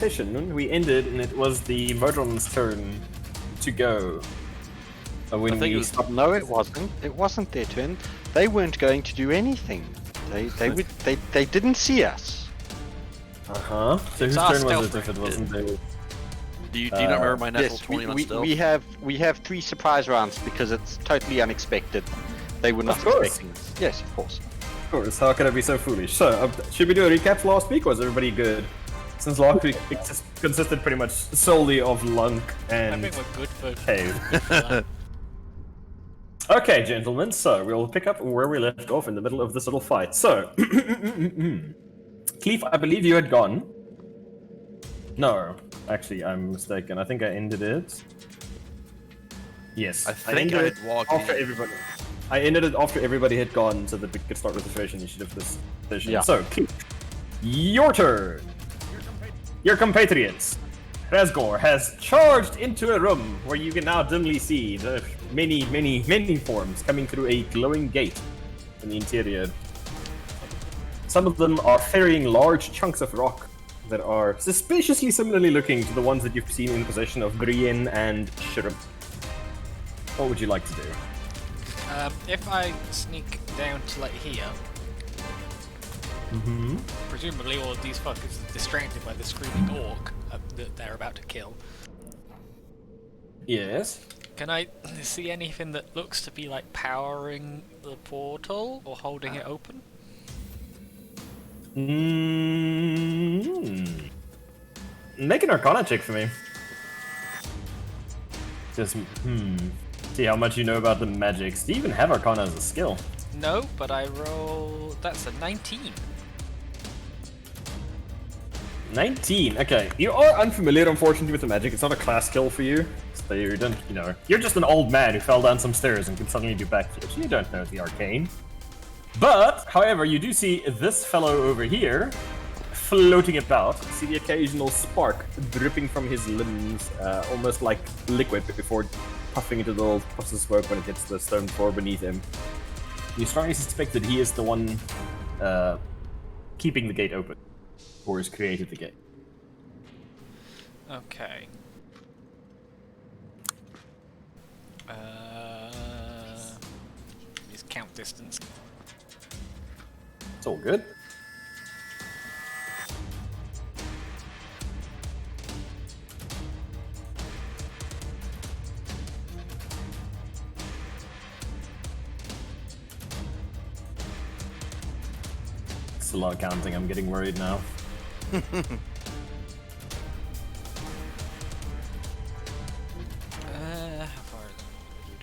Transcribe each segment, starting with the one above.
session, we ended, and it was the Modron's turn to go. When I think we it was... stopped... No, it wasn't. It wasn't their turn. They weren't going to do anything. They didn't see us. So whose our turn was stealth it if it wasn't theirs? Do you not remember my natural Yes, 20 on stealth? we have 3 surprise rounds because it's totally unexpected. They were not Of course. expecting this. Yes, of course. Of course, how could I be so foolish? So, should we do a recap for last week, or was everybody good? Since last week it just consisted pretty much solely of Lunk I and think we're good for. Cave. Okay, gentlemen, so we'll pick up where we left off in the middle of this little fight. So, Clef, I believe you had gone. No, actually, I'm mistaken. I think I ended it. Yes, I think ended I it had walked after in. everybody. I ended it after everybody had gone, so that we could start with the first initiative this session. Yeah. So, Clef, your turn. Your compatriots. Resgor has charged into a room where you can now dimly see the many forms coming through a glowing gate in the interior. Some of them are ferrying large chunks of rock that are suspiciously similarly looking to the ones that you've seen in possession of Brienne and Shrimp. What would you like to do? If I sneak down to like here, presumably all of these fuckers are distracted by the screaming orc that they're about to kill. Yes. Can I see anything that looks to be like powering the portal or holding it open? Make an Arcana check for me. Just, see how much you know about the magics. Do you even have Arcana as a skill? No, but I roll. That's a 19. 19. Okay, you are unfamiliar, unfortunately, with the magic. It's not a class skill for you. So you don't, you're just an old man who fell down some stairs and can suddenly do backflips. You don't know the arcane. But, however, you do see this fellow over here floating about. You see the occasional spark dripping from his limbs, almost like liquid before puffing into the little puffs of smoke when it hits the stone floor beneath him. You strongly suspect that he is the one keeping the gate open, or has created the gate. Okay. Just count distance. It's all good. It's a lot of counting. I'm getting worried now. How far is it?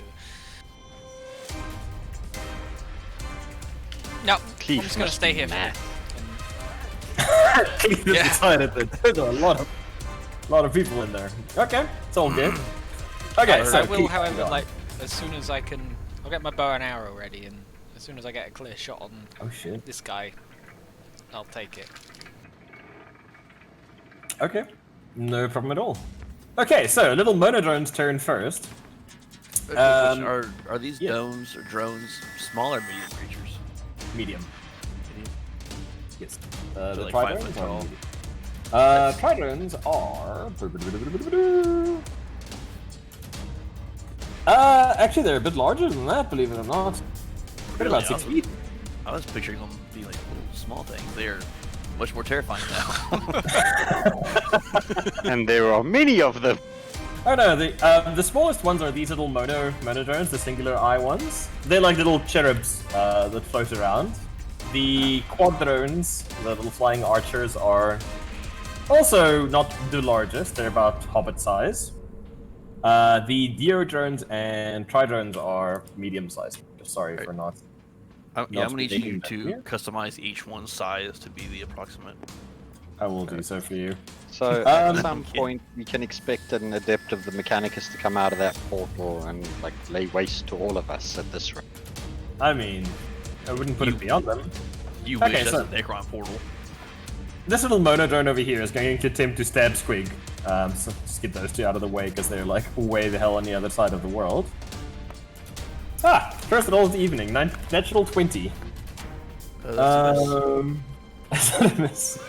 No, I'm just gonna stay here for now. He decided that there's a lot of people in there. Okay, it's all good. Okay, so I will, keep however, going. like as soon as I can, I'll get my bow and arrow ready, and as soon as I get a clear shot on Oh shit. this guy, I'll take it. Okay, no problem at all. Okay, so little Monodrone's turn first. Are these yeah. domes or drones small or medium creatures? Medium. Yes. So The like 5 foot Tridrones tall. are... Tridrones are... actually they're a bit larger than that, believe it or not. They're about 6 feet. I was picturing them being like little small things. They're much more terrifying now. And there are many of them. Oh no, the smallest ones are these little monodrones, the singular eye ones. They're like little cherubs that float around. The quadrones, the little flying archers, are also not the largest. They're about hobbit size. The deodrones and tridrones are medium sized. Sorry for not. I'm gonna need you taking to that here. customize each one's size to be the approximate. I will do so for you. So at some Okay. point we can expect an adept of the Mechanicus to come out of that portal and like lay waste to all of us at this rate. I mean, I wouldn't put it beyond them. You Okay, wish that's so- a Necron portal. This little monodrone over here is going to attempt to stab Squig. So just get those two out of the way because they're like way the hell on the other side of the world. First roll of the evening, natural 20. That's a miss. That's not a miss.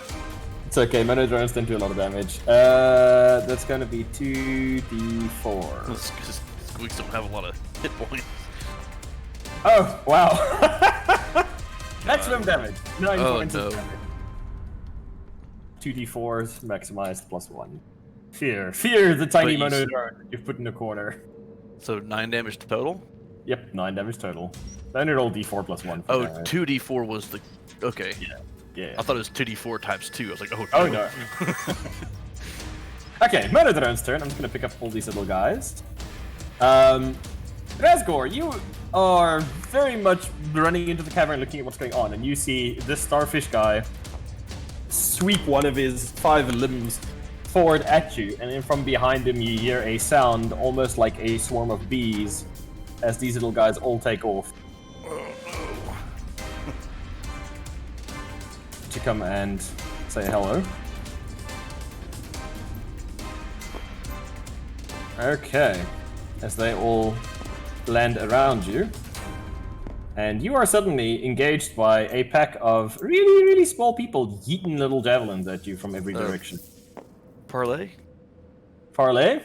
It's okay, mana drones don't do a lot of damage. That's gonna be 2d4. Squeaks don't have a lot of hit points. Oh, wow. Maximum damage. 9 Oh, points no. of damage. 2d4s maximized +1. Fear the tiny But you mono s- drone you've put in the corner. So 9 damage total? Yep, 9 damage total. Then it roll d4 +1 for Oh, damage. 2d4 was the... Okay. Yeah. I thought it was 2d4 times 2. I was like, oh, Oh no. Okay, Mono Drone's turn. I'm just gonna pick up all these little guys. Razgor, you are very much running into the cavern looking at what's going on, and you see this starfish guy sweep one of his 5 limbs forward at you, and then from behind him you hear a sound almost like a swarm of bees as these little guys all take off. To come and say hello. Okay, as they all land around you, and you are suddenly engaged by a pack of really, really small people yeeting little javelins at you from every direction. Parlay? Parlay?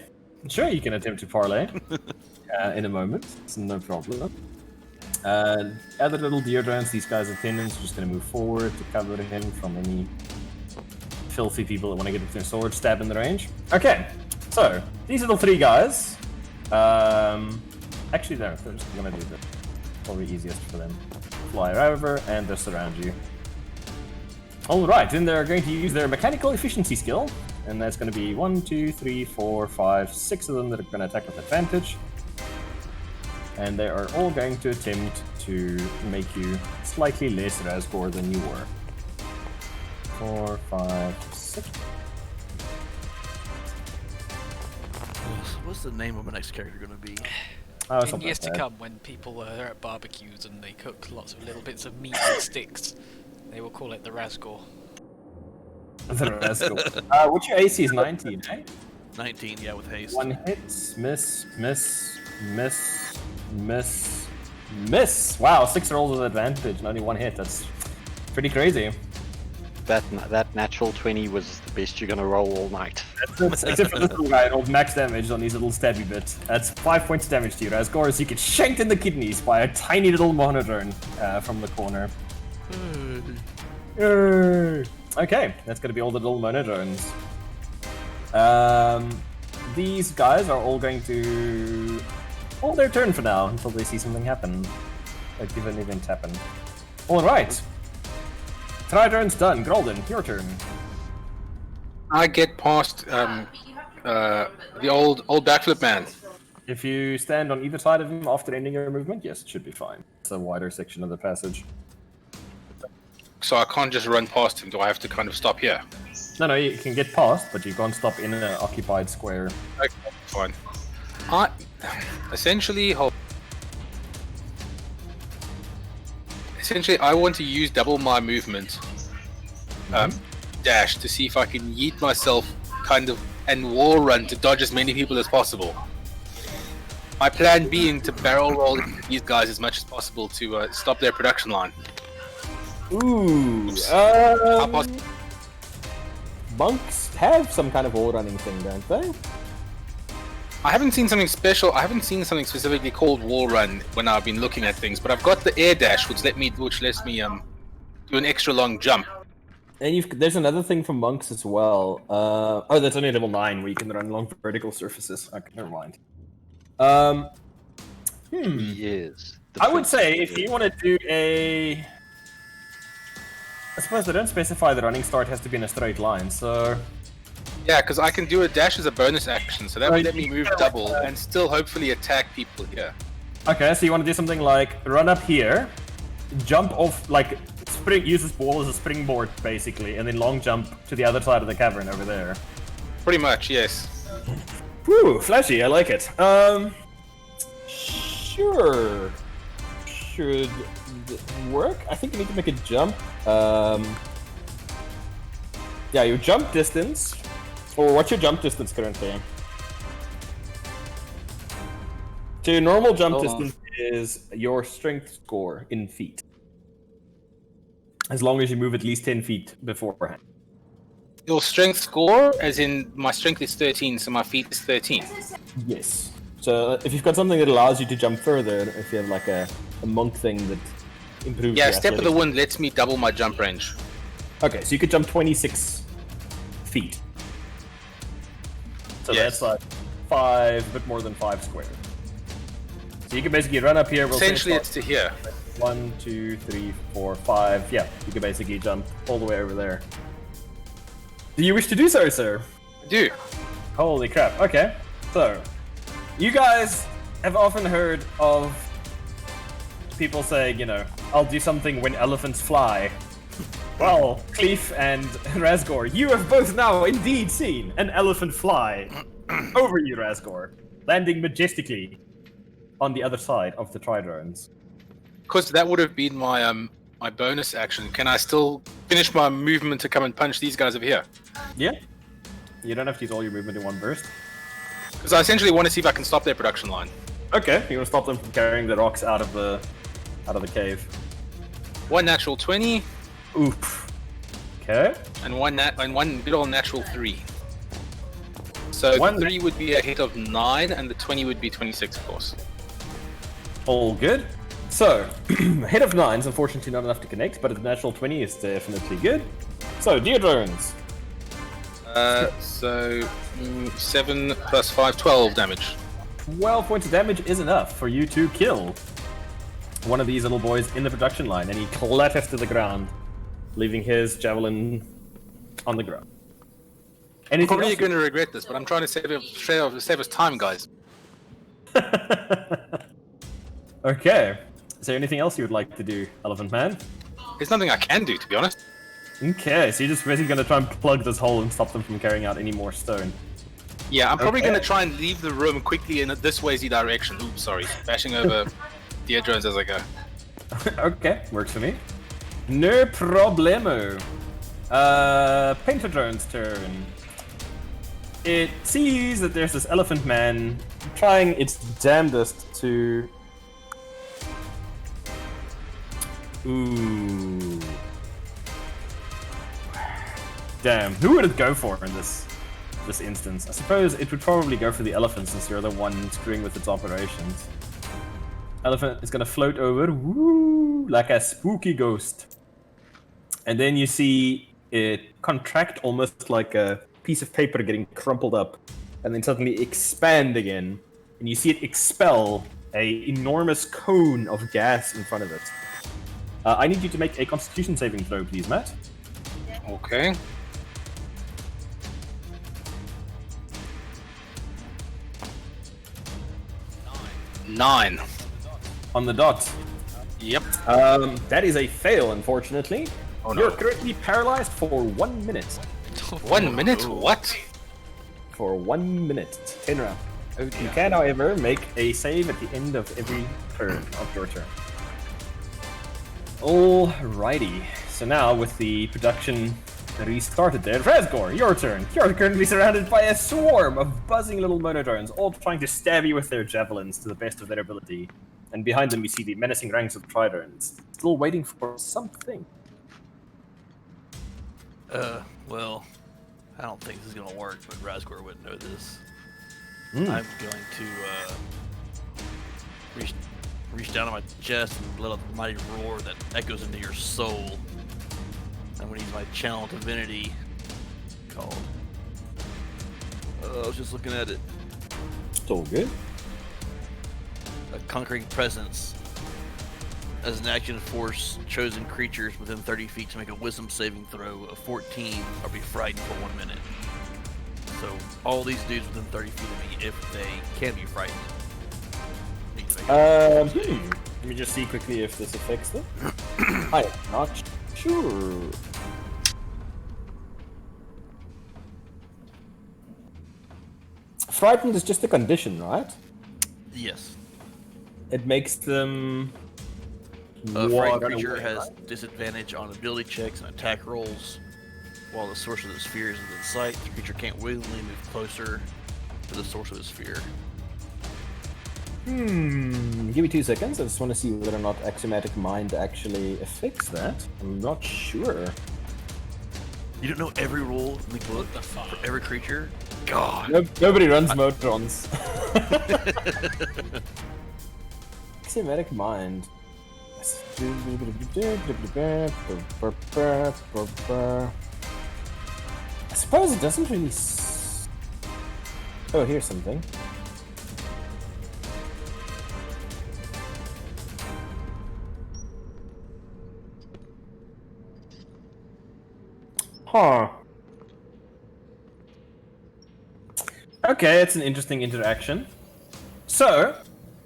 Sure, you can attempt to parlay in a moment. It's no problem. Other little deer drones, these guys' attendants, are just going to move forward to cover him from any filthy people that want to get with their sword stab in the range. Okay, so these little 3 guys. Actually, they're just going to do this. Probably easiest for them. Fly over and they surround you. Alright, then they're going to use their mechanical efficiency skill. And that's going to be 1, 2, 3, 4, 5, 6 of them that are going to attack with advantage. And they are all going to attempt to make you slightly less Razgor than you were. 4, 5, 6. What's the name of my next character going to be? Oh, In something years like to that. come, when people are at barbecues and they cook lots of little bits of meat and sticks, they will call it the Razgor. The Razgor. What's your AC is 19, eh? 19, yeah, with haste. 1 hit, miss, miss, miss, miss, miss. Wow, 6 rolls with advantage and only 1 hit. That's pretty crazy. That natural 20 was the best you're gonna roll all night. Except for this little guy, it rolled max damage on these little stabby bits. That's 5 points of damage to you, Razgor, as you get shanked in the kidneys by a tiny little monodrone from the corner. Yay. Okay, that's gonna be all the little monodrones. These guys are all going to hold their turn for now until they see something happen. Like if an event happened. Alright. Tridron's done. Grolden, your turn. I get past the old backflip man. If you stand on either side of him after ending your movement, yes, it should be fine. It's a wider section of the passage. So I can't just run past him. Do I have to kind of stop here? No, you can get past, but you can't stop in an occupied square. Okay, fine. Essentially, I want to use double my movement, dash, to see if I can yeet myself, kind of, and wall run to dodge as many people as possible. My plan being to barrel roll these guys as much as possible to stop their production line. Ooh. How pos- Monks have some kind of wall running thing, don't they? I haven't seen something special. I haven't seen something specifically called wall run when I've been looking at things, but I've got the air dash, which lets me do an extra long jump. And there's another thing from monks as well. Oh, that's only level 9 where you can run along vertical surfaces. Okay, never mind. He is. I would say if you want to do a... I suppose they don't specify the running start has to be in a straight line, so... Yeah, because I can do a dash as a bonus action, so that would let me move double and still hopefully attack people here. Okay, so you want to do something like run up here, jump off, like use this ball as a springboard basically, and then long jump to the other side of the cavern over there. Pretty much, yes. Whew, flashy, I like it. Sure. Should work. I think you need to make a jump. Yeah, your jump distance. Or what's your jump distance currently? So your normal jump distance is your strength score in feet. As long as you move at least 10 feet beforehand. Your strength score, as in my strength is 13, so my feet is 13. Yes. So if you've got something that allows you to jump further, if you have like a monk thing that improves Yeah, your Step of the athletics- Wind lets me double my jump range. Okay, so you could jump 26 feet. So Yes. that's like 5, a bit more than 5 squared. So you can basically run up here. We'll say Essentially, it's to here. 1, 2, 3, 4, 5. Yeah, you can basically jump all the way over there. Do you wish to do so, sir? I do. Holy crap. Okay. So, you guys have often heard of people saying, you know, I'll do something when elephants fly. Well, Cleef and Razgor, you have both now indeed seen an elephant fly over you, Razgor, landing majestically on the other side of the Tridrones. Because that would have been my my bonus action. Can I still finish my movement to come and punch these guys over here? Yeah. You don't have to use all your movement in one burst. Because I essentially want to see if I can stop their production line. Okay, you want to stop them from carrying the rocks out of the cave. One natural 20 Oof. Okay. and one good old natural 3. So One- the 3 would be a hit of 9, and the 20 would be 26, of course. All good. So, hit of 9 is unfortunately not enough to connect, but a natural 20 is definitely good. So, dear drones. 7 plus 5, 12 damage. 12 points of damage is enough for you to kill one of these little boys in the production line, and he clatters to the ground, leaving his javelin on the ground. Anything Probably else? going to regret this, but I'm trying to save us time, guys. Okay. Is there anything else you would like to do, Elephant Man? There's nothing I can do, to be honest. Okay, so you're just basically going to try and plug this hole and stop them from carrying out any more stone. Yeah, I'm probably Okay. going to try and leave the room quickly in this waysy direction. Oops, sorry. Bashing over the drones as I go. Okay, works for me. No problemo. Painter Drone's turn. It sees that there's this elephant man trying its damnedest to... Ooh. Damn, who would it go for in this instance? I suppose it would probably go for the elephant since you're the one screwing with its operations. Elephant is gonna float over, woo, like a spooky ghost. And then you see it contract almost like a piece of paper getting crumpled up, and then suddenly expand again. And you see it expel a enormous cone of gas in front of it. I need you to make a Constitution saving throw, please, Matt. Okay. Nine. On the dot. Yep. That is a fail, unfortunately. Oh, no. You're currently paralyzed for 1 minute. 1 minute? What? For 1 minute. 10 rounds. You can, however, make a save at the end of every turn of your turn. Alrighty. So now, with the production restarted there, Razgor, your turn. You're currently surrounded by a swarm of buzzing little monodrones, all trying to stab you with their javelins to the best of their ability. And behind them, you see the menacing ranks of Tridrones, still waiting for something. Well, I don't think this is gonna work, but Razgor wouldn't know this. Hmm. I'm going to reach down on my chest and let out a mighty roar that echoes into your soul. I'm gonna use my channel Divinity called. I was just looking at it. It's all good. A conquering presence. As an action, force chosen creatures within 30 feet to make a wisdom saving throw of 14 or be frightened for 1 minute. So all these dudes within 30 feet of me, if they can be frightened, need to make a wisdom save. Let me just see quickly if this affects them. I'm not sure. Frightened is just a condition, right? Yes. It makes them. A walk frightened creature away, has right? disadvantage on ability checks and attack rolls. While the source of the sphere is within sight, the creature can't willingly move closer to the source of the sphere. Give me 2 seconds. I just want to see whether or not Axiomatic Mind actually affects that. I'm not sure. You don't know every rule in the book for every creature? God. Nobody runs Motrons. Axiomatic Mind. I suppose it doesn't really. Oh, here's something. Huh. Okay, it's an interesting interaction. So,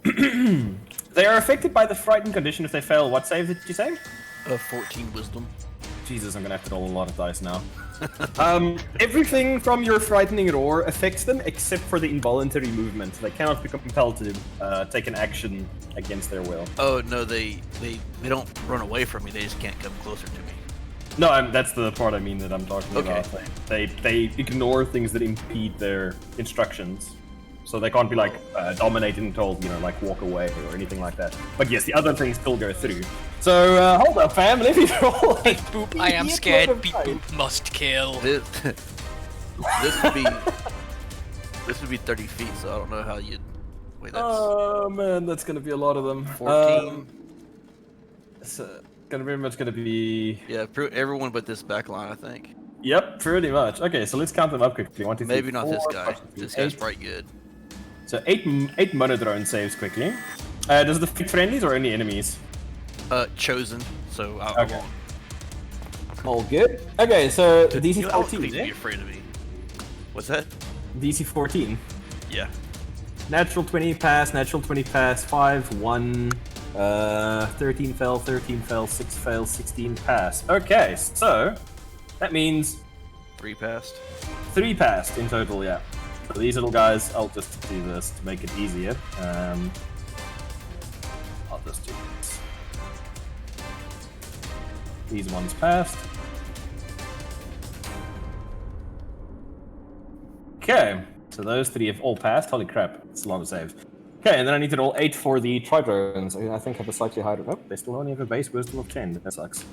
they are affected by the frightened condition if they fail. What save did you say? 14 wisdom. Jesus, I'm gonna have to roll a lot of dice now. Everything from your frightening roar affects them except for the involuntary movement. They cannot be compelled to take an action against their will. Oh no, they don't run away from me. They just can't come closer to me. No, that's the part I mean that I'm talking Okay. about. They ignore things that impede their instructions. So they can't be like dominated and told, like walk away or anything like that. But yes, the other things still go through. So hold up, fam. Let me roll. Beep boop, I am scared. Beep boop, must kill. This would be 30 feet, so I don't know how you'd. Wait, that's Oh man, that's gonna be a lot of them. 14. It's very much gonna be. Yeah, everyone but this back line, I think. Yep, pretty much. Okay, so let's count them up quickly. 1, 2, 3, Maybe not 4, this guy. 5, 6, 7, This guy's 8. bright good. So eight monodrone saves quickly. Does it affect friendlies or any enemies? Chosen. So I Okay. won't. All good. Okay, so You DC don't need 14, to be afraid of me. What's that? DC 14. Yeah. Natural 20 pass, natural 20 pass, 5, 1, 13 fail, 13 fail, 6 fail, 16 pass. Okay, so that means 3 passed. 3 passed in total, yeah. So these little guys, I'll just do this to make it easier. I'll just do this. These ones passed. Okay, so those 3 have all passed. Holy crap, it's a lot of saves. Okay, and then I need to roll 8 for the Tridrones. I think have a slightly higher. Nope, they still only have a base wisdom of 10. That sucks.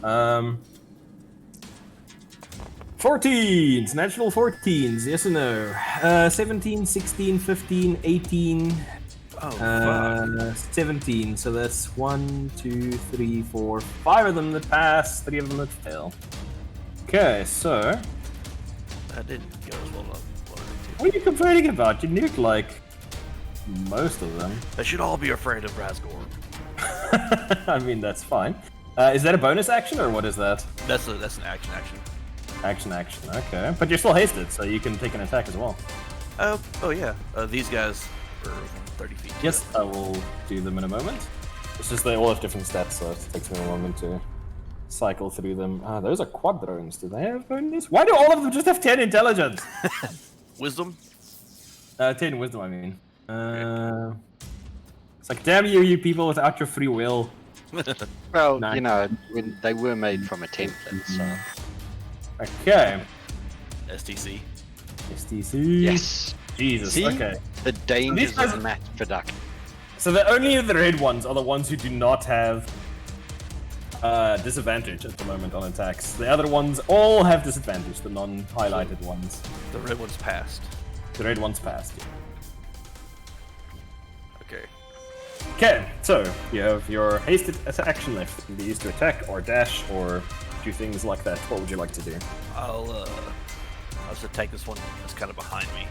14s, natural 14s, yes or no? 17, 16, 15, 18, Oh, fuck. 17. So that's 1, 2, 3, 4, 5 of them that pass, 3 of them that fail. Okay, so That didn't go as well as I wanted it what are you complaining about? You nuked like most of them. to. They should all be afraid of Razgor. I mean, that's fine. Is that a bonus action or what is that? That's an action. Action, okay. But you're still hasted, so you can take an attack as well. Oh yeah. These guys are 30 feet. Yes, I will do them in a moment. It's just they all have different stats, so it takes me a moment to cycle through them. Those are quadrones. Do they have bonus? Why do all of them just have 10 intelligence? Wisdom. 10 wisdom, I mean. It's like, damn you, you people without your free will. Well, Nice. when they were made from a template, so Okay. STC. STC. yes. Jesus, See? okay. The dangers guys- of mass production. So only the red ones are the ones who do not have disadvantage at the moment on attacks. The other ones all have disadvantage, the non-highlighted ones. The red one's passed. The red ones passed. Okay. Okay, so you have your hasted action left. You can be used to attack or dash or do things like that. What would you like to do? I'll just attack this one that's kind of behind me.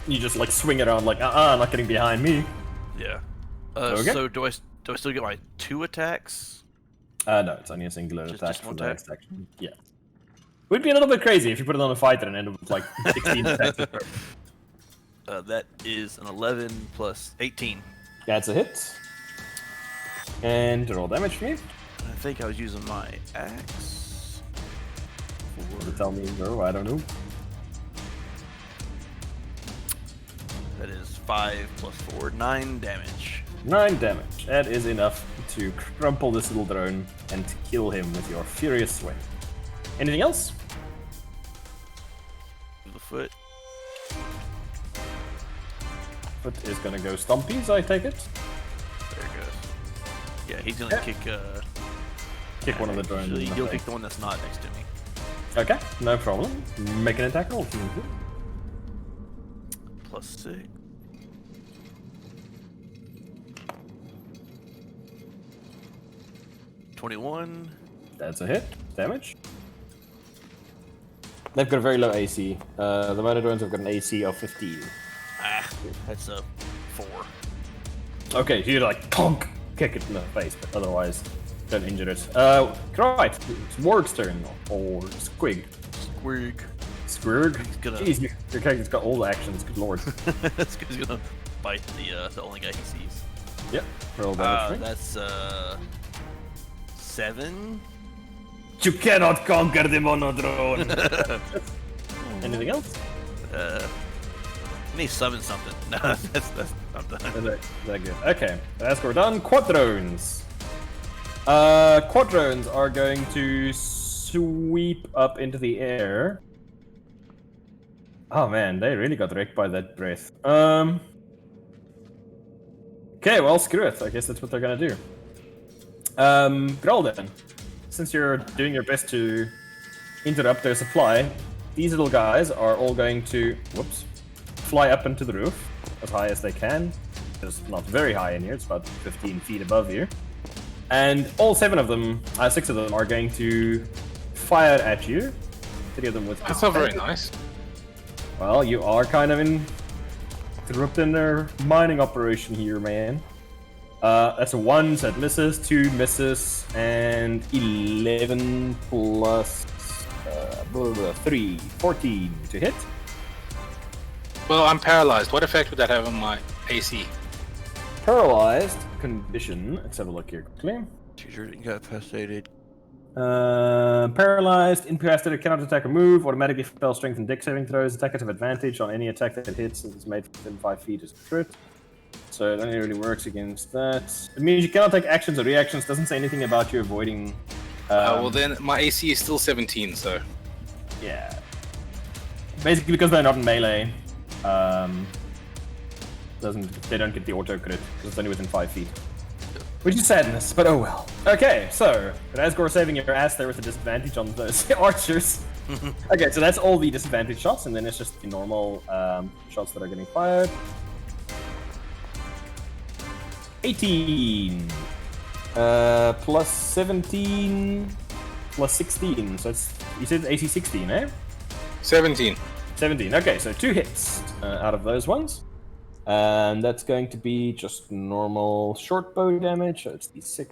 You just like swing it around like, not getting behind me. Yeah. Okay. So do I still get my 2 attacks? No, it's only a singular Just attack one for the attack? next action. Yeah. Would be a little bit crazy if you put it on a fighter and end up with like 16 attacks. That is an 11 plus 18. That's a hit. And roll damage for me. I think I was using my axe. Tell me, no, I don't know. That is 5 plus 4, 9 damage. 9 damage. That is enough to crumple this little drone and to kill him with your furious swing. Anything else? To the foot. Foot is gonna go stompies, I take it. There it goes. Yeah, he's gonna kick. Kick one of the drones. Actually, in the he'll face. kick the one that's not next to me. Okay, no problem. Make an attack roll, please. +6. $21. That's a hit. Damage. They've got a very low AC. The Monodrones have got an AC of 15. Ah, that's a 4. Okay, so you like conk, kick it in the face, but otherwise don't injure it. Right, it's Warg's turn, or Squig. Squig. Squirg? He's gonna- Jeez, your character's got all the actions, good lord. That's because he's gonna bite the only guy he sees. Yep, roll damage. for me. That's 7. You cannot conquer the Monodrone! Anything else? I need to summon something. No, that's I'm done. Is that good? Okay, that's we're done. Quadrones. Quadrones are going to sweep up into the air. Oh man, they really got wrecked by that breath. Okay, well, screw it. I guess that's what they're gonna do. Grolden, since you're doing your best to interrupt their supply, these little guys are all going to, whoops, fly up into the roof as high as they can. It's not very high in here, it's about 15 feet above you. And all 6 of them are going to fire at you. 3 of them with That's not very nice. Well, you are kind of interrupting their mining operation here, man. That's a 1, so it misses, 2 misses, and 11 plus 3, 14 to hit. Well, I'm paralyzed. What effect would that have on my AC? Paralyzed condition. Let's have a look here quickly. Teacher incapacitated. Paralyzed, incapacitated, cannot attack or move, automatically fail strength and dex saving throws. Attackers have advantage on any attack that hits and is made within 5 feet as a crit. So it only really works against that. It means you cannot take actions or reactions. Doesn't say anything about you avoiding. Well, then my AC is still 17, so. Yeah. Basically, because they're not in melee, they don't get the auto crit because it's only within 5 feet. Which is sadness, but oh well. Okay, so Razgor saving your ass there with a disadvantage on those archers. Okay, so that's all the disadvantage shots, and then it's just the normal shots that are getting fired. 18 plus 17 plus 16. So it's, you said AC 16, eh? 17. 17. Okay, so 2 hits out of those ones. And that's going to be just normal short bow damage. So it's D6.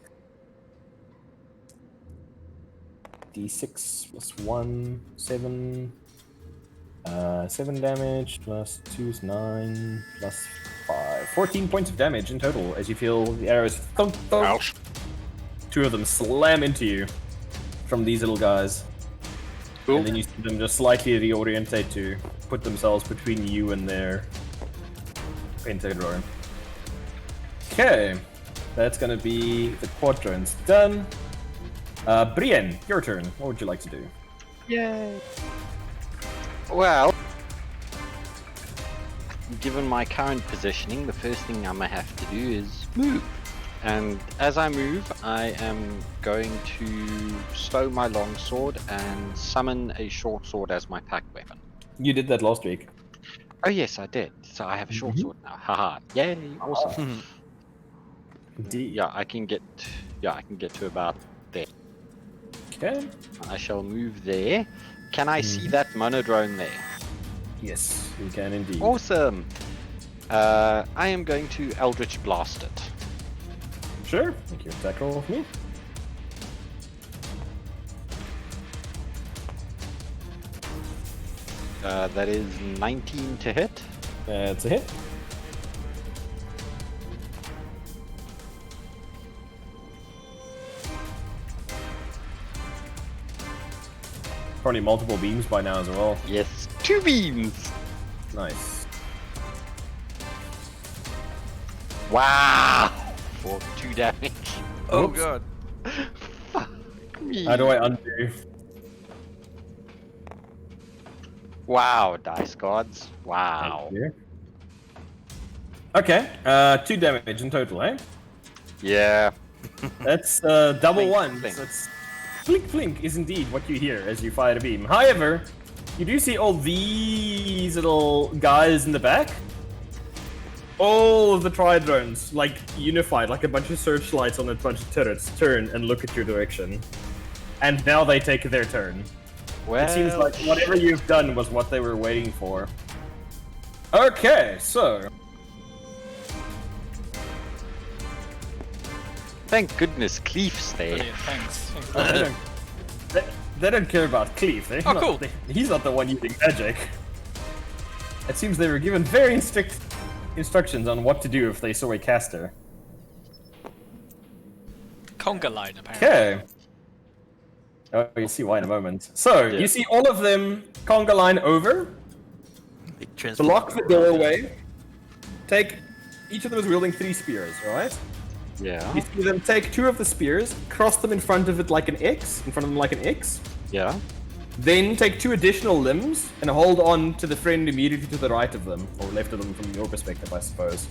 D6 plus 1, 7. 7 damage plus 2 is 9 plus 5. 14 points of damage in total as you feel the arrows thump, thump. Ouch. 2 of them slam into you from these little guys. Cool. And then you see them just slightly reorientate to put themselves between you and their Pentadrone. Okay, that's gonna be the quadrants done. Brienne, your turn. What would you like to do? Yay! Well, given my current positioning, the first thing I'm gonna have to do is move. And as I move, I am going to stow my longsword and summon a short sword as my pack weapon. You did that last week. Oh yes, I did. So I have a short sword now. Haha! Yay! Awesome. Yeah, I can get to about there. Okay. I shall move there. Can I see that monodrone there? Yes, you can indeed. Awesome. I am going to Eldritch Blast it. Sure. Make your attack roll with me. That is 19 to hit. That's a hit. Probably multiple beams by now as well. Yes, 2 beams. Nice. Wow. For 2 damage. Oh Whoops. god. Fuck me. How do I undo? Wow, dice gods. Wow. Thank you. Okay, 2 damage in total, eh? Yeah. That's double Think, one. think. So it's flink flink is indeed what you hear as you fire a beam. However, you do see all these little guys in the back. All of the tri-drones, like, unified, like a bunch of searchlights on a bunch of turrets, turn and look at your direction. And now they take their turn. Well, It seems like whatever you've done was what they were waiting for. Okay, so... thank goodness Cleef's there. Brilliant, thanks. They don't care about Cleve. Oh, cool. He's not the one using magic. It seems they were given very strict instructions on what to do if they saw a caster. Conga line, apparently. Okay. Oh, you'll see why in a moment. So, Yeah. you see all of them conga line over, They transform block the doorway, take... Each of them is wielding 3 spears, alright? Yeah. You see them take 2 of the spears, cross them in front of it like an X, in front of them like an X, Yeah. then take 2 additional limbs and hold on to the friend immediately to the right of them, or left of them from your perspective, I suppose.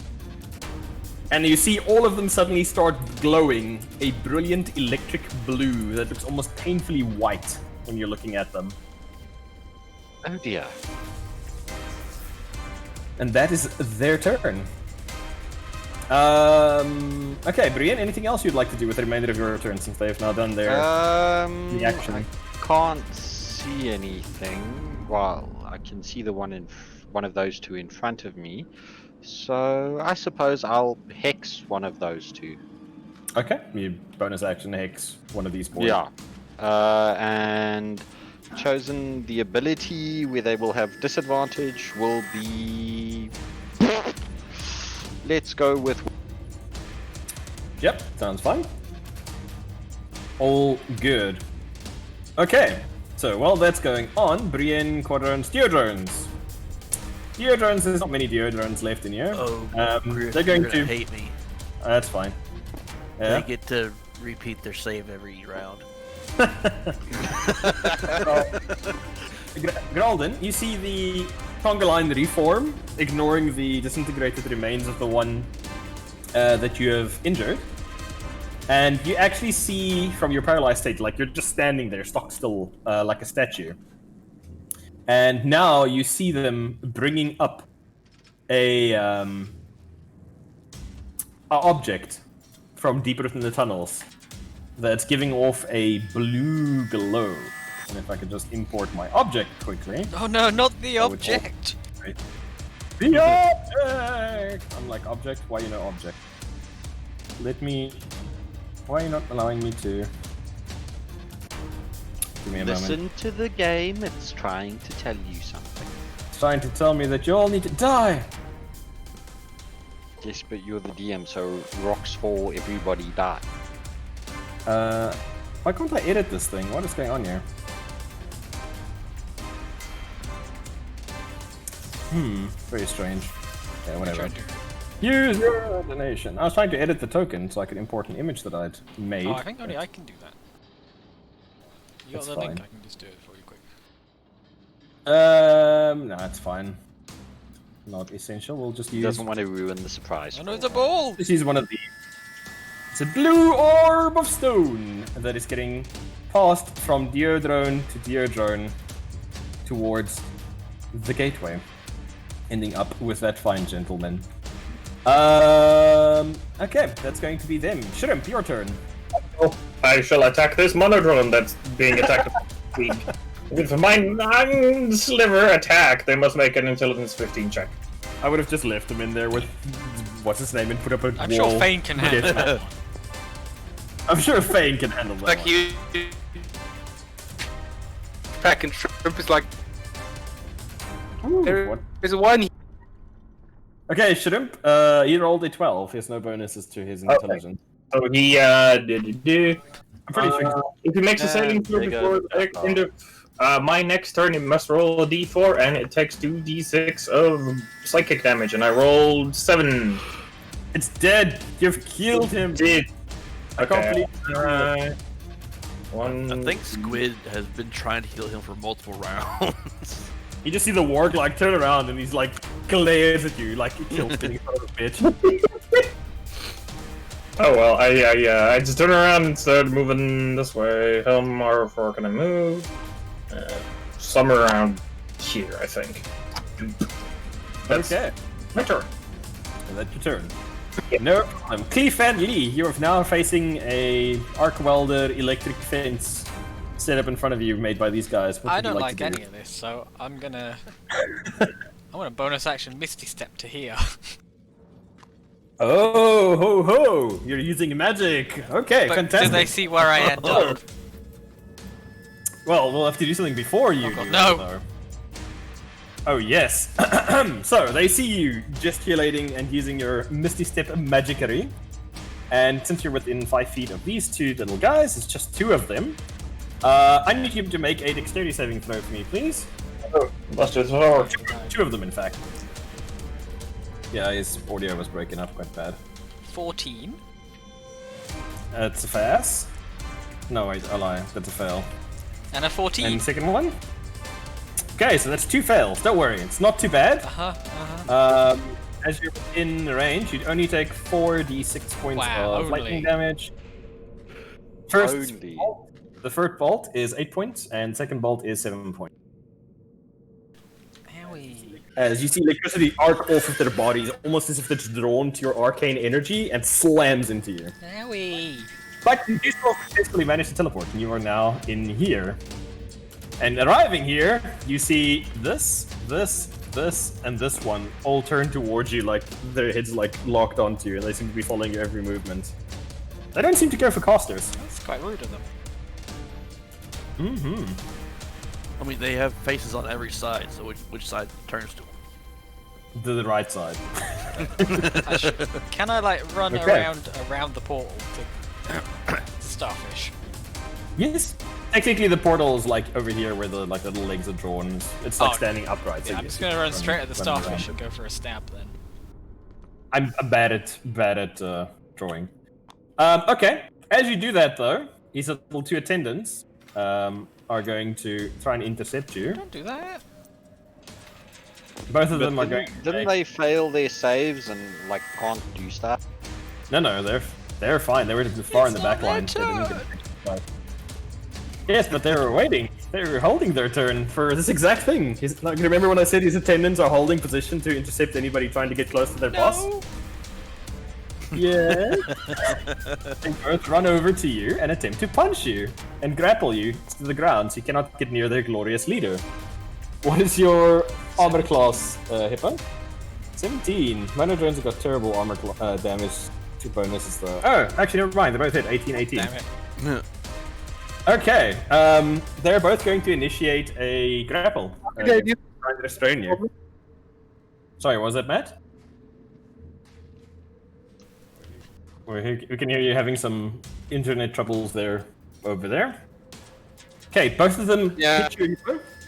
And you see all of them suddenly start glowing a brilliant electric blue that looks almost painfully white when you're looking at them. Oh dear. And that is their turn. Okay, Brian, anything else you'd like to do with the remainder of your turn since they've now done their the action? I can't see anything. Well, I can see the one of those 2 in front of me. So I suppose I'll hex one of those 2. Okay, you bonus action hex one of these boys. Yeah. And chosen the ability where they will have disadvantage will be. Let's go with. Yep, sounds fine. All good. Okay, so while that's going on, Brienne, Quadrons, Deodrones. Deodrones, there's not many Deodrones left in here. Oh, they're going you're to... gonna hate me. That's fine. Yeah. They get to repeat their save every round. Gralden, you see the conga line reform, ignoring the disintegrated remains of the one that you have injured. And you actually see from your paralyzed state, like you're just standing there, stock still, like a statue. And now you see them bringing up a object from deeper within the tunnels that's giving off a blue glow. And if I could just import my object quickly. Oh no, not the That would help. object! Right. The object! I'm like, object? Why you know object? Let me... Why are you not allowing me to... Give me a moment. Listen to the game. It's trying to tell you something. It's trying to tell me that you all need to die! Yes, but you're the DM, so rocks fall, everybody die. Why can't I edit this thing? What is going on here? Very strange. Yeah, whatever. Use your donation. I was trying to edit the token so I could import an image that I'd made. Oh, I think only I can do that. You got That's the link, fine. I can just do it for you quick. No, it's fine. Not essential. We'll just He use. doesn't want to ruin the surprise. Oh no, for it's a him. ball! Just use one of these. It's a blue orb of stone that is getting passed from Deodrone to Deodrone towards the gateway, ending up with that fine gentleman. Okay, that's going to be them. Shrimp, your turn. Oh, I shall attack this monodrone that's being attacked. With my non-sliver attack, they must make an intelligence 15 check. I would have just left him in there with what's his name and put up a I'm wall. sure Fane can handle that one. I'm sure Fane can handle that. Like one. you. Packing shrimp is like. Ooh, There what? is one. Okay, Shrimp, he rolled a 12. He has no bonuses to his intelligence. So he, I'm pretty sure. if he makes a saving throw there you before go. the end of my next turn, he must roll a d4, and it takes 2d6 of psychic damage, and I rolled 7. It's dead. You've killed him. Did. I can't believe. One. I think Squid has been trying to heal him for multiple rounds. You just see the warg like turn around and he's like glares at you like you killed me, son of a bitch. Oh well, I just turned around and started moving this way. How far can I move? Somewhere around here, I think. That's Okay. my turn. And that's your turn. No problem. Clef and Lee, you are now facing a arc welder electric fence set up in front of you, made by these guys. What I would you don't like like to do? any of this, so I'm gonna bonus action Misty Step to here. Oh, ho, ho! You're using magic. Okay, But fantastic. do they see where I end up? Well, we'll have to do something before you do. no. Though. Oh yes. So they see you gesticulating and using your Misty Step magickery, and since you're within 5 feet of these two little guys, it's just 2 of them. I need you to make a dexterity saving throw for me, please. Oh, busted sword. 2 of them, in fact. Yeah, his audio was breaking up quite bad. 14. That's a pass. No, wait, I lie. That's a fail. And a 14. And second one. Okay, so that's 2 fails. Don't worry, it's not too bad. As you're in range, you'd only take 4d6 points Wow, of only. lightning damage. First Only. bolt, the first bolt is 8 points, and second bolt is 7 points. Owie. As you see electricity arc off of their bodies, almost as if it's drawn to your arcane energy and slams into you. Owie. But you do still successfully manage to teleport, and you are now in here. And arriving here, you see this, and this one all turn towards you, like their heads like locked onto you, and they seem to be following your every movement. They don't seem to go for casters. That's quite rude of them. Mm-hmm. I mean, they have faces on every side, so which side turns to them? To the right side. Can I like run Okay. around the portal to Starfish? Yes. Technically, the portal is like over here where the like little legs are drawn. It's like Oh, standing upright. so Yeah, I'm yes, just you gonna can run straight at the run around. Starfish and go for a stab then. I'm bad at drawing. Okay. As you do that, though, these little 2 attendants are going to try and intercept you. Don't do that. Both of them are Didn't, going. didn't they fail their saves and like can't do stuff? No, they're fine. They were far in the It's back not line. their They didn't turn. get Yes, but they were waiting. They were holding their turn for this exact thing. Like, remember when I said his attendants are holding position to intercept anybody trying to get close to their boss? No. Yeah. They both run over to you and attempt to punch you and grapple you to the ground so you cannot get near their glorious leader. What is your armor class, Hippo? 17. Minor drones have got terrible armor damage to bonuses though. Oh, actually never mind. They both hit 18, 18. Damn it. Okay, they're both going to initiate a grapple. Trying to restrain you. Sorry, was that Matt? We can hear you having some internet troubles there, over there. Okay, both of them hit you,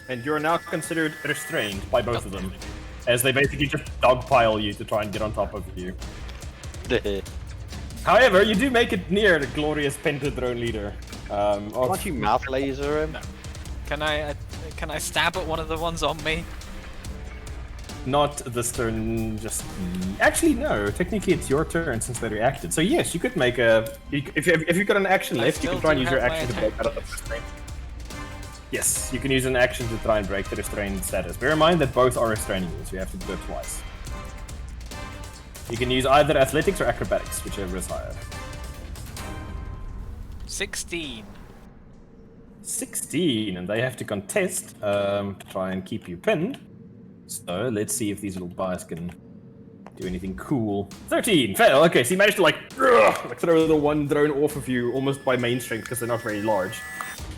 and you're now considered restrained by both of them, as they basically just dogpile you to try and get on top of you. However, you do make it near the glorious Pentadrone leader. Can't you mouth laser him? Can I stab at one of the ones on me? Not this turn, just... Actually, no. Technically, it's your turn since they reacted. So yes, you could make a... If you've got an action I left, you still can try and do use your have my action to break out of the restraint. Yes, you can use an action to try and break the restrained status. Bear in mind that both are restraining you, so you have to do it twice. You can use either athletics or acrobatics, whichever is higher. 16. 16, and they have to contest to try and keep you pinned. So let's see if these little guys can do anything cool. 13, fail. Okay, so you managed to like throw the one drone off of you almost by main strength because they're not very large.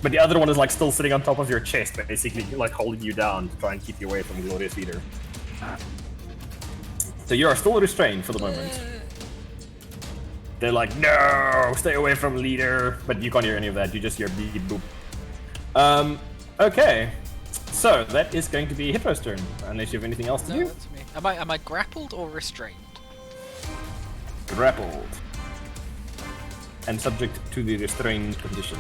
But the other one is like still sitting on top of your chest, basically like holding you down to try and keep you away from Glorious Leader. So you are still restrained for the moment. They're like, no, stay away from Leader. But you can't hear any of that. You just hear beep boop. Okay. So that is going to be Hippo's turn, unless you have anything else to No, do. that's me. Am I grappled or restrained? Grappled. And subject to the restrained condition.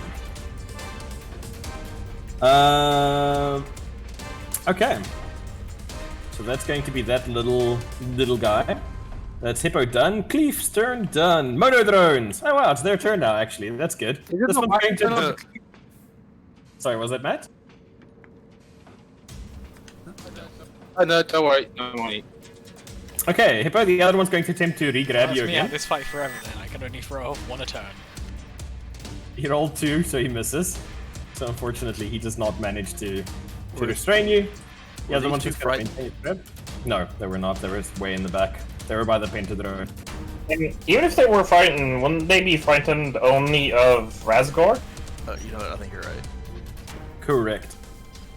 Okay. So that's going to be that little guy. That's Hippo done. Cleef's turn done. Mono drones. Oh wow, it's their turn now. Actually, that's good. This one's going to. Sorry, was that Matt? Oh, no, don't worry. Don't worry. Okay, Hippo. The other one's going to attempt to re-grab That's you me again. out this fight forever then. I can only throw one a turn. He rolled 2, so he misses. So unfortunately, he does not manage to restrain you. The other one's these just two going to maintain his grab. No, they were not. They were way in the back. They were by the pentadrone. And even if they were frightened, wouldn't they be frightened only of Razgor? You know what? I think you're right. Correct.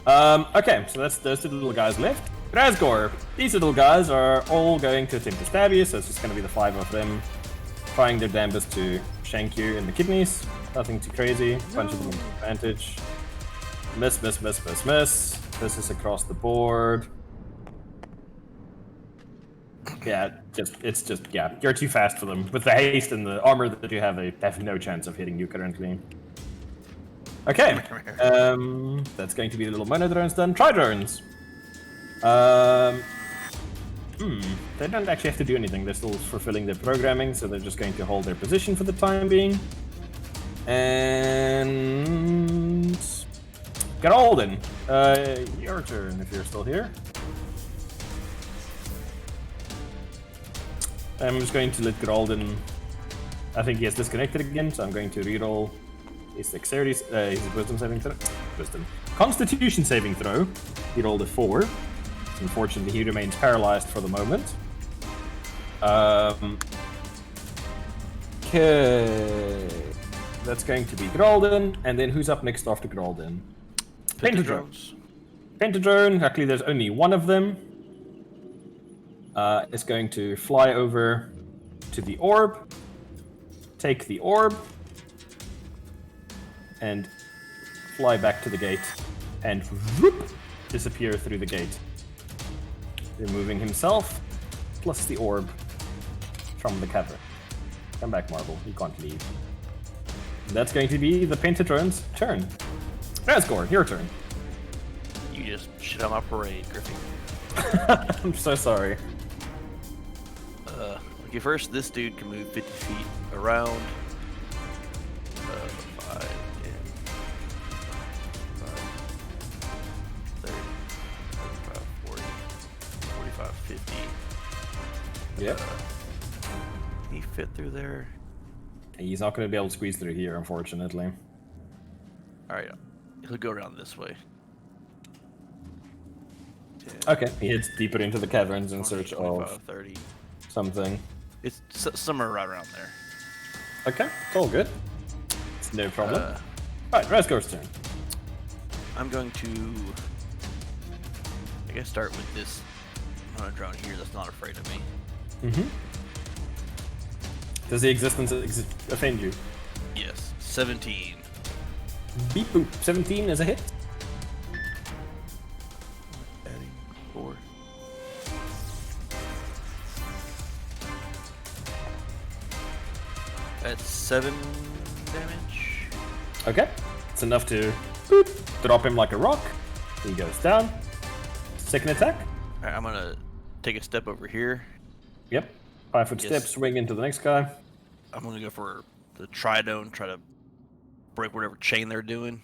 Okay, so that's those two little guys left. Razgor, these little guys are all going to attempt to stab you, so it's just going to be the 5 of them trying their damnedest to shank you in the kidneys. Nothing too crazy. Bunch of them with advantage. Miss, miss, miss, miss, miss. This is across the board. Yeah, yeah, you're too fast for them. With the haste and the armor that you have, they have no chance of hitting you currently. Okay, that's going to be the little mono drones done. Try drones. They don't actually have to do anything. They're still fulfilling their programming, so they're just going to hold their position for the time being. And Geralden, your turn if you're still here. I'm just going to let Geralden. I think he has disconnected again, so I'm going to reroll his dexterity, his wisdom saving throw. Constitution saving throw. He rolled a 4. Unfortunately, he remains paralyzed for the moment. Okay. That's going to be Geralden, and then who's up next after Geralden? Pentadrones. Pentadrone, luckily there's only one of them. It's going to fly over to the orb, take the orb, and fly back to the gate, and whoop, disappear through the gate. Removing himself, plus the orb from the cavern. Come back, Marble, you can't leave. That's going to be the Pentadrone's turn. Razgor, your turn. You just shit on my parade, Griffin. I'm so sorry. Okay, first, this dude can move 50 feet around. 5, 10, 30, 35, 40, 45, 50. Yep. Can he fit through there? He's not going to be able to squeeze through here, unfortunately. Alright, he'll go around this way. 10, Okay, he heads deeper into the caverns in 20, search 25, of 30. something. It's somewhere right around there. Okay, it's all good. It's no problem. Alright, Razgor's turn. I'm going to, I guess, start with this drone here that's not afraid of me. Mm-hmm. Does the existence offend you? Yes, 17. Beep boop. 17 is a hit. Adding 4. That's 7 damage. Okay, it's enough to boop, drop him like a rock. He goes down. Second attack. Alright, I'm gonna take a step over here. Yep. 5-foot Yes. step, swing into the next guy. I'm gonna go for the tridone, try to break whatever chain they're doing.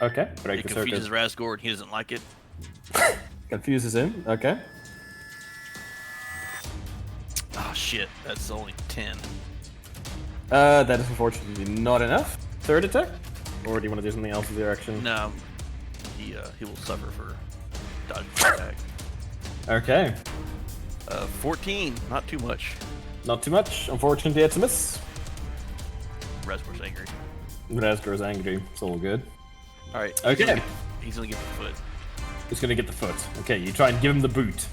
Okay, break It the confuses circuit. Razgor and he doesn't like it. Confuses him. Okay. Ah, shit, that's only 10. That is unfortunately not enough. Third attack? Or do you want to do something else with your action? No, he will suffer for dodging the attack. Okay. 14, not too much. Not too much. Unfortunately, it's a miss. Razgor's angry. Razgor's angry. It's all good. Alright. Okay. He's gonna get the foot. Who's gonna get the foot? Okay, you try and give him the boot.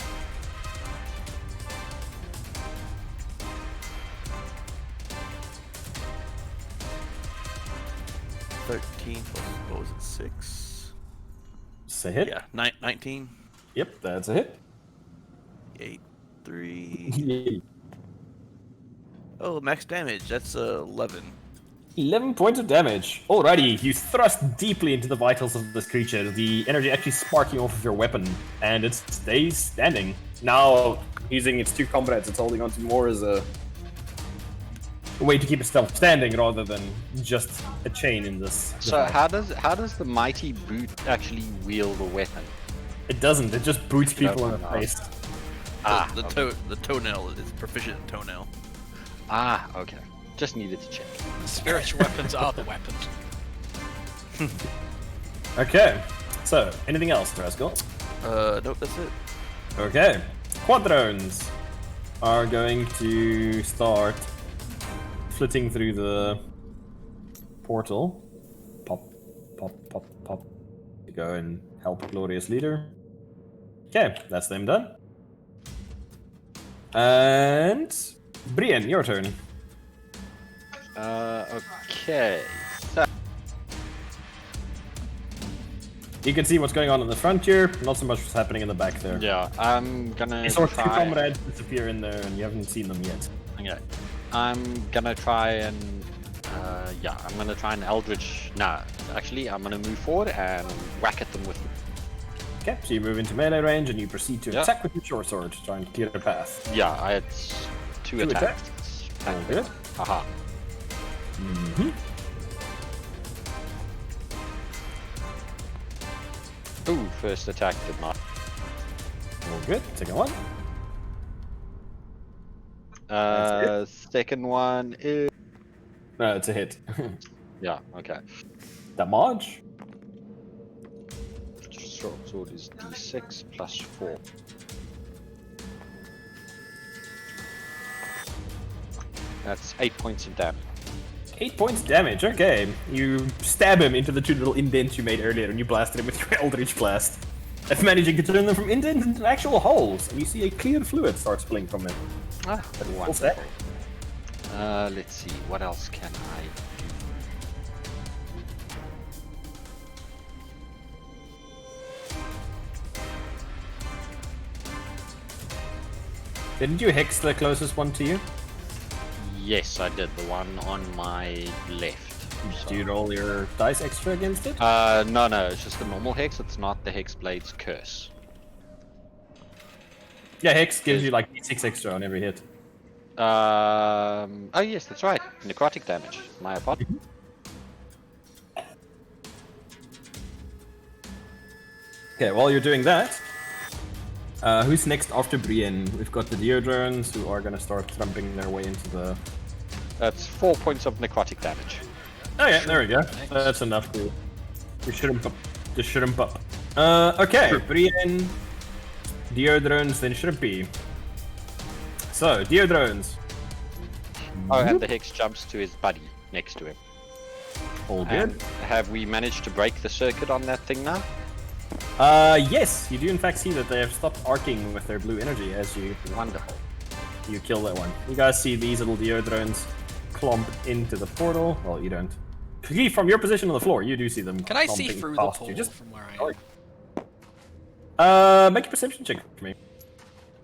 +13 what was it, 6? It's a hit. Yeah, 19. Yep, that's a hit. 8, 3. Oh, max damage. That's 11. 11 points of damage. Alrighty, you thrust deeply into the vitals of this creature, the energy actually sparking off of your weapon, and it stays standing. now using its 2 comrades, it's holding on to more as a way to keep itself standing rather than just a chain in this. So device. how does the mighty boot actually wield a weapon? It doesn't. It just boots people in the No. face. The toenail is proficient in toenail. Okay. Just needed to check. Spiritual weapons are the weapons. Okay. So, anything else, Rascal? Nope, that's it. Okay. Quadrones are going to start flitting through the portal. Pop, pop, pop, pop. To go and help Glorious Leader. Okay, that's them done. And Brian, your turn. Okay. So, You can see what's going on in the front here, not so much what's happening in the back there. yeah, I'm gonna You saw 2 try. comrades disappear in there and you haven't seen them yet. Okay. I'm gonna try and I'm gonna try and Eldritch. Nah, actually, I'm gonna move forward and whack at them with. Okay, so you move into melee range and you proceed to Yeah. attack with your short sword, trying to clear the path. Yeah, I had 2 Two attacks. All good. Haha. Mm-hmm. Ooh, first attack did not. All good. Second one. Second one is. No, it's a hit. Yeah. Okay. Damage. Short sword is d6 plus 4. That's 8 points of damage. 8 points damage. Okay. You stab him into the 2 little indents you made earlier and you blasted him with your Eldritch Blast. If managing to turn them from indents into actual holes, and you see a clear fluid start spilling from it. Ah, Full set. let's see. What else can I do? Didn't you hex the closest one to you? Yes, I did. The one on my left. So- Do you roll your dice extra against it? No, it's just the normal hex. It's not the Hexblade's curse. Yeah, hex gives you like 6 extra on every hit. Oh yes, that's right. Necrotic damage. My apologies. Okay, while you're doing that, who's next after Brienne? We've got the Deodrones who are gonna start thumping their way into the. That's 4 points of necrotic damage. Oh yeah, there we go. That's enough to shoot him up. Just shoot him up. Okay, Brienne, Deodrones, then Shrimpy. So, Deodrones. Oh, and the hex jumps to his buddy next to him. All good. And have we managed to break the circuit on that thing now? Yes, you do in fact see that they have stopped arcing with their blue energy as you Wonderful. kill that one. You guys see these little Deodrones clomp into the portal. Well, you don't. From your position on the floor, you do see them. Can I see clomping through the past portal you. Just from where I am? make a perception check for me.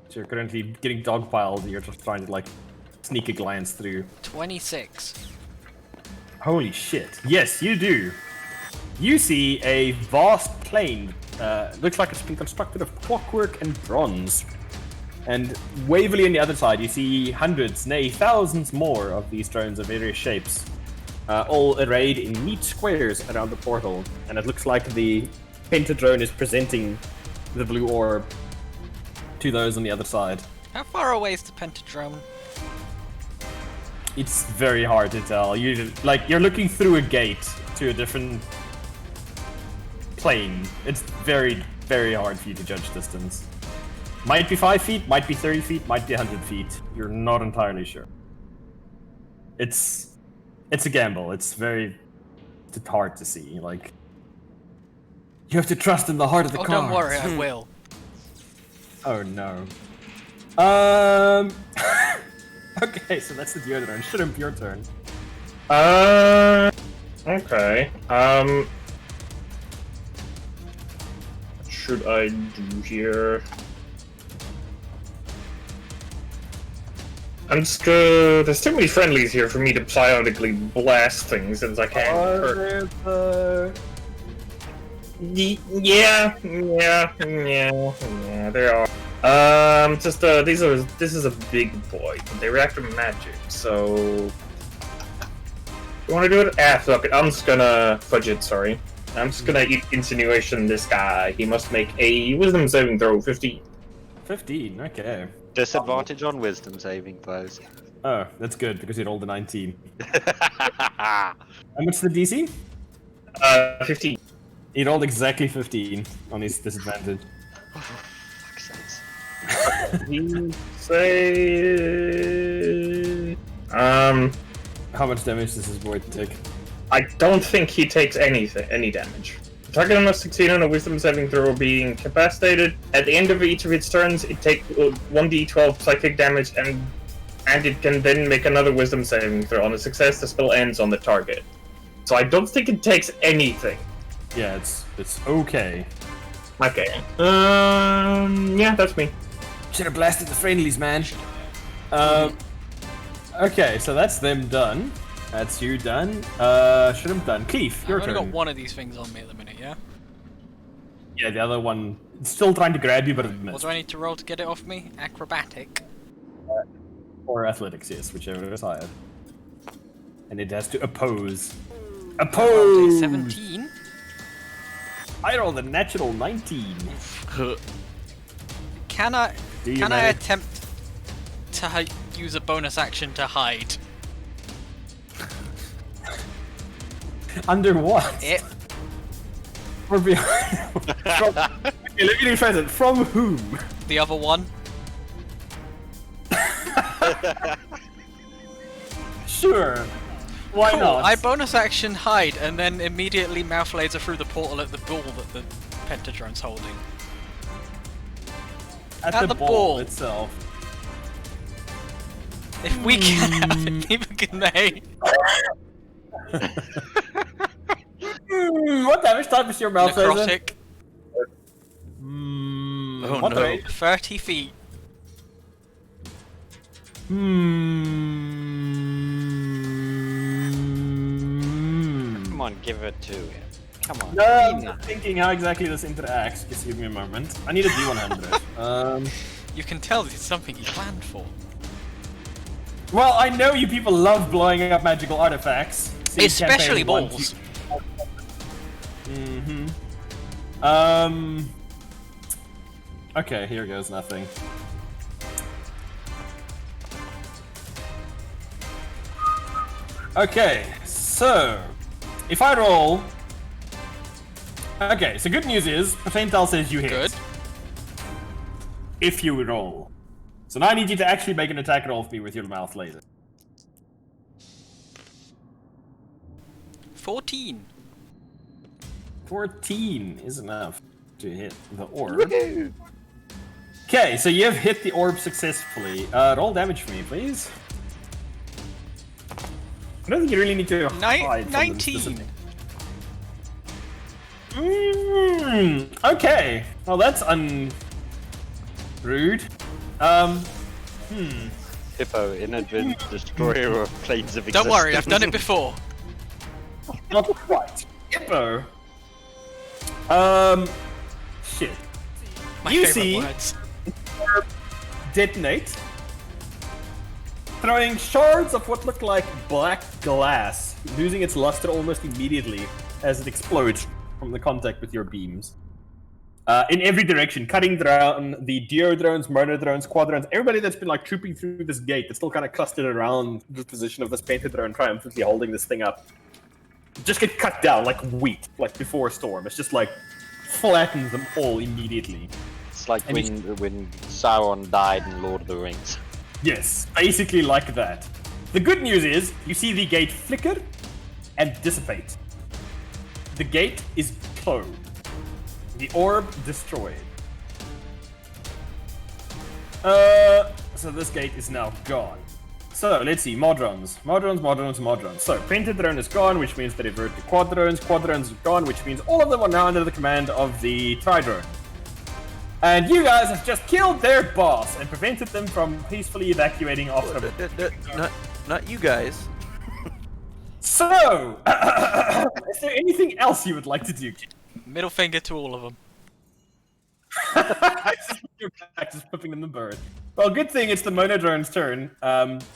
So you're currently getting dogpiled. You're just trying to like sneak a glance through. 26. Holy shit! Yes, you do. You see a vast plane. Looks like it's been constructed of clockwork and bronze. And Waverly on the other side, you see hundreds, nay thousands more of these drones of various shapes, all arrayed in neat squares around the portal. And it looks like the Pentadrone is presenting the blue orb to those on the other side. How far away is the Pentadrome? It's very hard to tell. You're looking through a gate to a different plane. It's very, very hard for you to judge distance. Might be 5 feet, might be 30 feet, might be 100 feet. You're not entirely sure. It's a gamble. It's hard to see. Like, you have to trust in the heart of the Oh, cards. don't worry, I will. Oh no. Okay, so that's the Deodorant. Shouldn't be your turn. Okay. What should I do here? I'm just there's too many friendlies here for me to psionically blast things since I can't hurt. Yeah, there are. Just this is a big boy. They react to magic, so you want to do it? Fuck it. I'm just gonna fudge it. Sorry, I'm just gonna insinuation this guy. He must make a wisdom saving throw. 15. 15. Okay. Disadvantage on wisdom saving throws. Oh, that's good because he rolled a 19. How much the DC? 15. He rolled exactly 15 on his disadvantage. Fuck's sakes. He say. How much damage does this boy take? I don't think he takes any damage. The target must succeed on a wisdom saving throw being incapacitated. At the end of each of its turns, it takes 1d12 psychic damage, and it can then make another wisdom saving throw. On a success, the spell ends on the target. So I don't think it takes anything. Yeah, it's okay. Okay. Yeah, that's me. Should have blasted the friendlies, man. Okay, so that's them done. That's you done. Should have done. Keith, your I've turn. only got one of these things on me at the minute, yeah? Yeah, the other one still trying to grab you, but it What missed. do I need to roll to get it off me? Acrobatic. Or athletics, yes, whichever is higher. And it has to oppose. I rolled a Oppose! 17. I rolled a natural 19. Can I Do you, can I man? attempt to use a bonus action to hide? Under what? It. Or behind? From... Okay, let me rephrase it. From whom? The other one. Sure. Why Cool. not? I bonus action hide and then immediately mouth laser through the portal at the ball that the Pentatron's holding. At the ball ball. itself. If we can have it, neither can they. What damage type is your mouth laser? Necrotic. Oh, What no. rate? 30 feet. Come on, give it to him. Come on. No, I'm Tina. just thinking how exactly this interacts. Just give me a moment. I need a D100. You can tell this is something you planned for. Well, I know you people love blowing up magical artifacts. See Especially campaign 1, balls. 2. Okay, here goes nothing. Okay, so if I roll. Okay, so good news is Percentile says you hit. Good. If you roll. So now I need you to actually make an attack roll for me with your mouth laser. 14. 14 is enough to hit the orb. Okay, so you have hit the orb successfully. Roll damage for me, please. I don't think you really need to hide from them 19. specific- Okay. Well, that's rude. Hippo, inadvertent destroyer of planes of existence. Don't worry, I've done it before. Not quite. Hippo. Shit. My You favorite see- words. Detonate. Throwing shards of what looked like black glass, losing its luster almost immediately as it explodes from the contact with your beams. In every direction, cutting down the Dio drones, murder drones, quad drones, everybody that's been like trooping through this gate that's still kind of clustered around the position of this painted drone triumphantly holding this thing up. Just get cut down like wheat, like before a storm. It's just like flattens them all immediately. It's like And when Sauron died in Lord of the Rings. Yes, basically like that. The good news is, you see the gate flicker and dissipate. The gate is closed. The orb destroyed. So this gate is now gone. So, let's see, Modrons. So, Painted Drone is gone, which means they revert to Quadrones. Quadrones are gone, which means all of them are now under the command of the Tridrone. And you guys have just killed their boss and prevented them from peacefully evacuating off the... Not you guys. So, is there anything else you would like to do? Middle finger to all of them. Your back is flipping in the bird. Well, good thing it's the Monodrone's turn.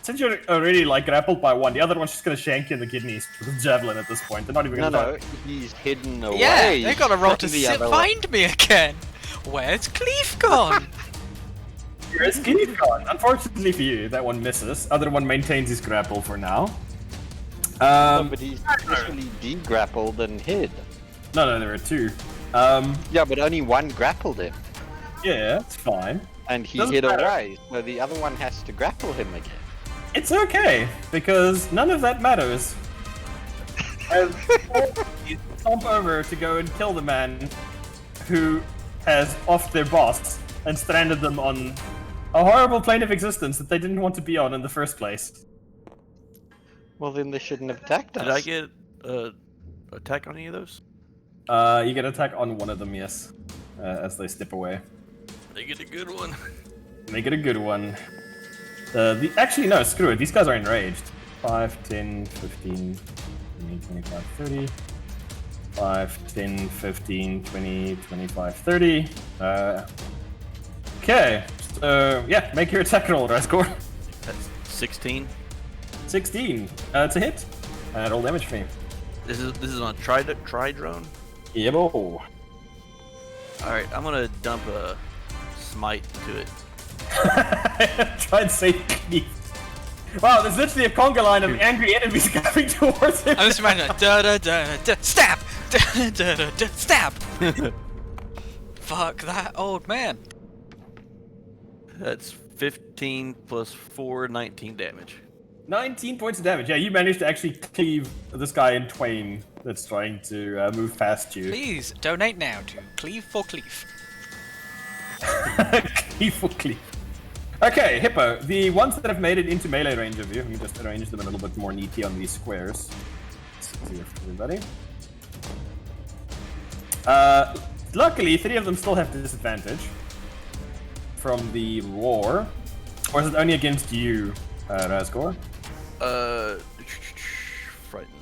Since you're already like grappled by one, the other one's just gonna shank you in the kidneys with a javelin at this point. They're not even No, gonna. no, he's hidden away. Yeah, they got to roll to The other one. find me again. Where's Cleef gone? Where's Keith gone? Unfortunately for you, that one misses. Other one maintains his grapple for now. No, but he's actually de-grappled and hid. No, there are two. Yeah, but only one grappled him. Yeah, it's fine. And he Doesn't hid matter. away, so the other one has to grapple him again. It's okay, because none of that matters. As you stomp over to go and kill the man who has offed their boss and stranded them on a horrible plane of existence that they didn't want to be on in the first place. Well, then they shouldn't have attacked us. Did I get attack on any of those? You get attack on one of them, yes, as they step away. They get a good one. Make it a good one. Actually, no, screw it. These guys are enraged. 5, 10, 15, 20, 25, 30. 5, 10, 15, 20, 25, 30. Okay. So, yeah, make your attack roll, Rascor. That's 16. 16. It's a hit. Roll damage for me. This is on tri-drone. Yeah, boy. Alright, I'm gonna dump a smite to it. Try and save me. Wow, there's literally a conga line of angry enemies coming towards him. I'm just imagining da da da da stab, da da da da stab. Fuck that old man. That's 15 plus 4, 19 damage. 19 points of damage. Yeah, you managed to actually cleave this guy in twain that's trying to move past you. Please donate now to Cleave for Cleave. Cleave for cleave. Okay, Hippo, the ones that have made it into melee range of you, let me just arrange them a little bit more neatly on these squares. It's easier for everybody. Luckily, 3 of them still have disadvantage from the roar. Or is it only against you, Razgor? Frightened.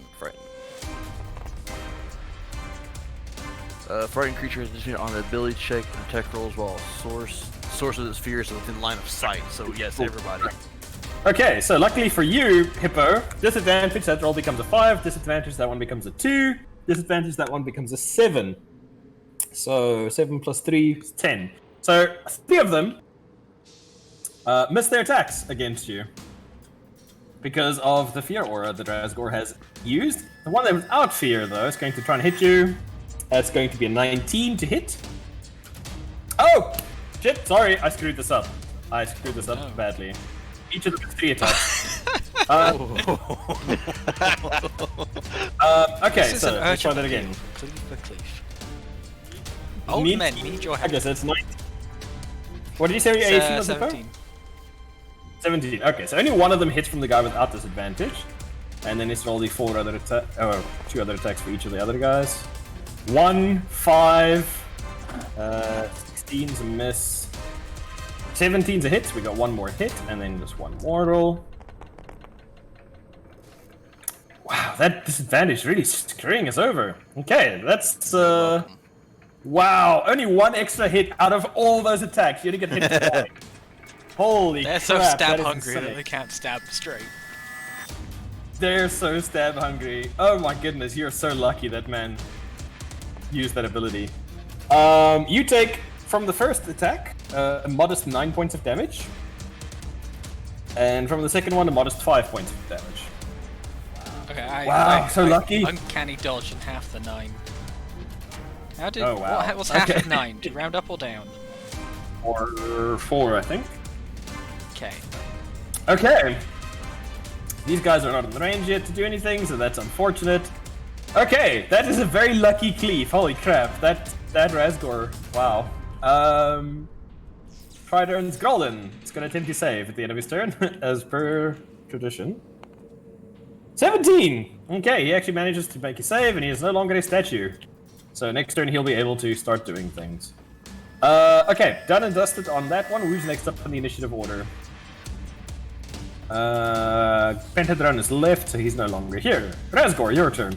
Frightened creature is initiated on the ability check and attack rolls while source of the sphere is within line of sight. So yes, everybody. Okay, so luckily for you, Hippo, disadvantage, that roll becomes a 5, disadvantage, that one becomes a 2, disadvantage, that one becomes a 7. So 7 plus 3 is 10. So 3 of them miss their attacks against you because of the fear aura that Razgor has used. The one that without fear, though, is going to try and hit you. That's going to be a 19 to hit. Oh! Shit, sorry, I screwed this up. Badly. Each of them has 3 attacks. Okay, This is so an let's try urgent that again. appeal. Cleave for Cleave. Old men need your help. Okay, so it's 19. What did you say your AC was, Hippo? 17. 17. Okay, so only one of them hits from the guy without disadvantage. And then it's roll the 2 other attacks for each of the other guys. 1, 5, 16's a miss. 17's a hit. We got one more hit, and then just one mortal. Wow, that disadvantage really screwing us over. Okay, that's wow, only one extra hit out of all those attacks. You only get hit twice. Holy They're crap, so stab that is hungry that insane. they can't stab straight. They're so stab hungry. Oh my goodness, you're so lucky that man used that ability. You take from the first attack a modest 9 points of damage, and from the second one a modest 5 points of damage. Okay, Wow, so lucky. Uncanny dodge in half the 9. How did? Oh, wow. What's half Okay. of 9? Do you round up or down? Or 4, I think. Okay. Okay. These guys are not in the range yet to do anything, so that's unfortunate. Okay, that is a very lucky cleave. Holy crap, that Razgor. Wow. Tridern's Grolin. It's gonna attempt to save at the end of his turn, as per tradition. 17! Okay, he actually manages to make a save, and he is no longer a statue. So next turn he'll be able to start doing things. Okay, done and dusted on that one. Who's next up in the initiative order? Pentadron is left, so he's no longer here. Razgor, your turn.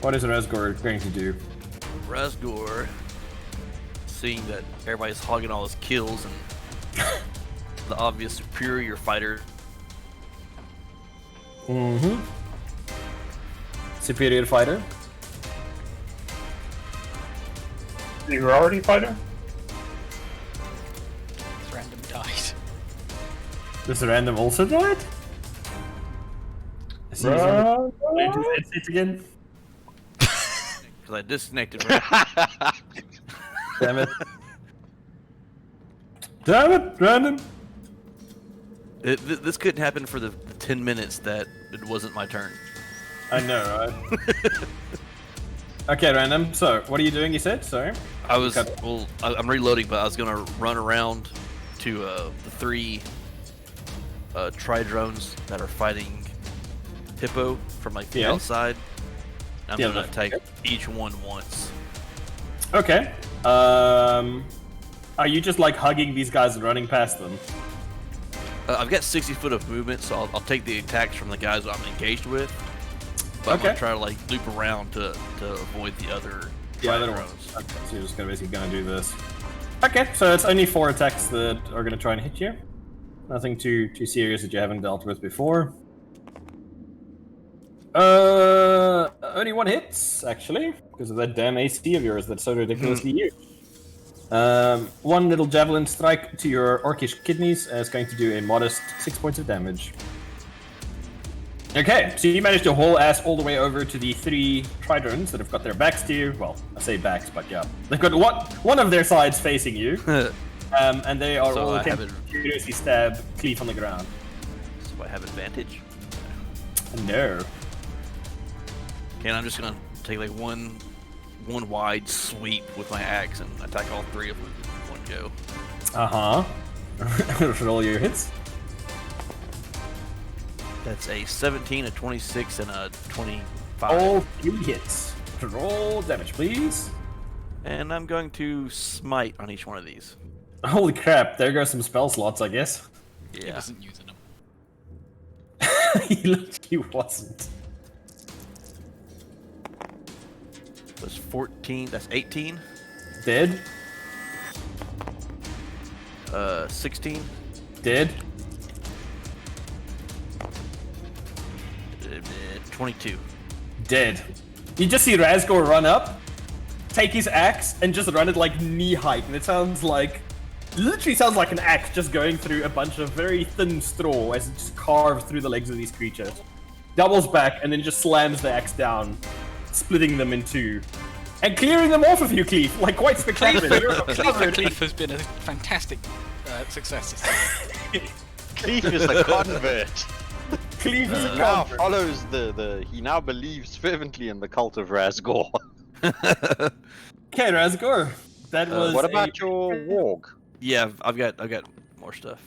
What is Razgor going to do? Razgor, seeing that everybody's hogging all his kills and the obvious superior fighter. Mm-hmm. Superior fighter. Superiority fighter? It's random died. This random also died? I see it's again. Because I disconnected. Right? Damn it. Damn it, random. This couldn't happen for the 10 minutes that it wasn't my turn. I know, right? Okay, random. So, what are you doing, you said? Sorry? I was, well, I'm reloading, but I was going to run around to the 3 tri-drones that are fighting Hippo from like the outside. I'm going to take each one once. Okay. Are you just like hugging these guys and running past them? I've got 60 foot of movement, so I'll take the attacks from the guys I'm engaged with. But I'm going to try to like loop around to avoid the other drones. Okay, so you're just basically gonna do this. Okay, so it's only 4 attacks that are gonna try and hit you. Nothing too serious that you haven't dealt with before. Only 1 hits, actually, because of that damn AC of yours that's so ridiculously huge. 1 little javelin strike to your orcish kidneys is going to do a modest 6 points of damage. Okay, so you managed to haul ass all the way over to the 3 tridrones that have got their backs to you. Well, I say backs, but yeah. They've got one of their sides facing you. And they are all attempting to furiously stab Cleef on the ground. So I have advantage? No. Okay, and I'm just going to take like one wide sweep with my axe and attack all 3 of them in one go. Uh-huh. Roll your hits. That's a 17, a 26, and a 25. All 3 hits. Roll damage, please. And I'm going to smite on each one of these. Holy crap, there goes some spell slots, I guess. He Yeah. wasn't using them. He wasn't. That's 14, that's 18. Dead. 16. Dead. 22. Dead. You just see Razgor run up, take his axe, and just run it like knee height, and it literally sounds like an axe just going through a bunch of very thin straw as it just carves through the legs of these creatures. Doubles back, and then just slams the axe down, splitting them in 2. And clearing them off of you, Cleef, like quite spectacular. Cleef has been a fantastic success. Cleef is a convert. Cleef is a Now convert. follows he now believes fervently in the cult of Razgor. Okay, Razgor. That was What about your warg? Yeah, I've got more stuff.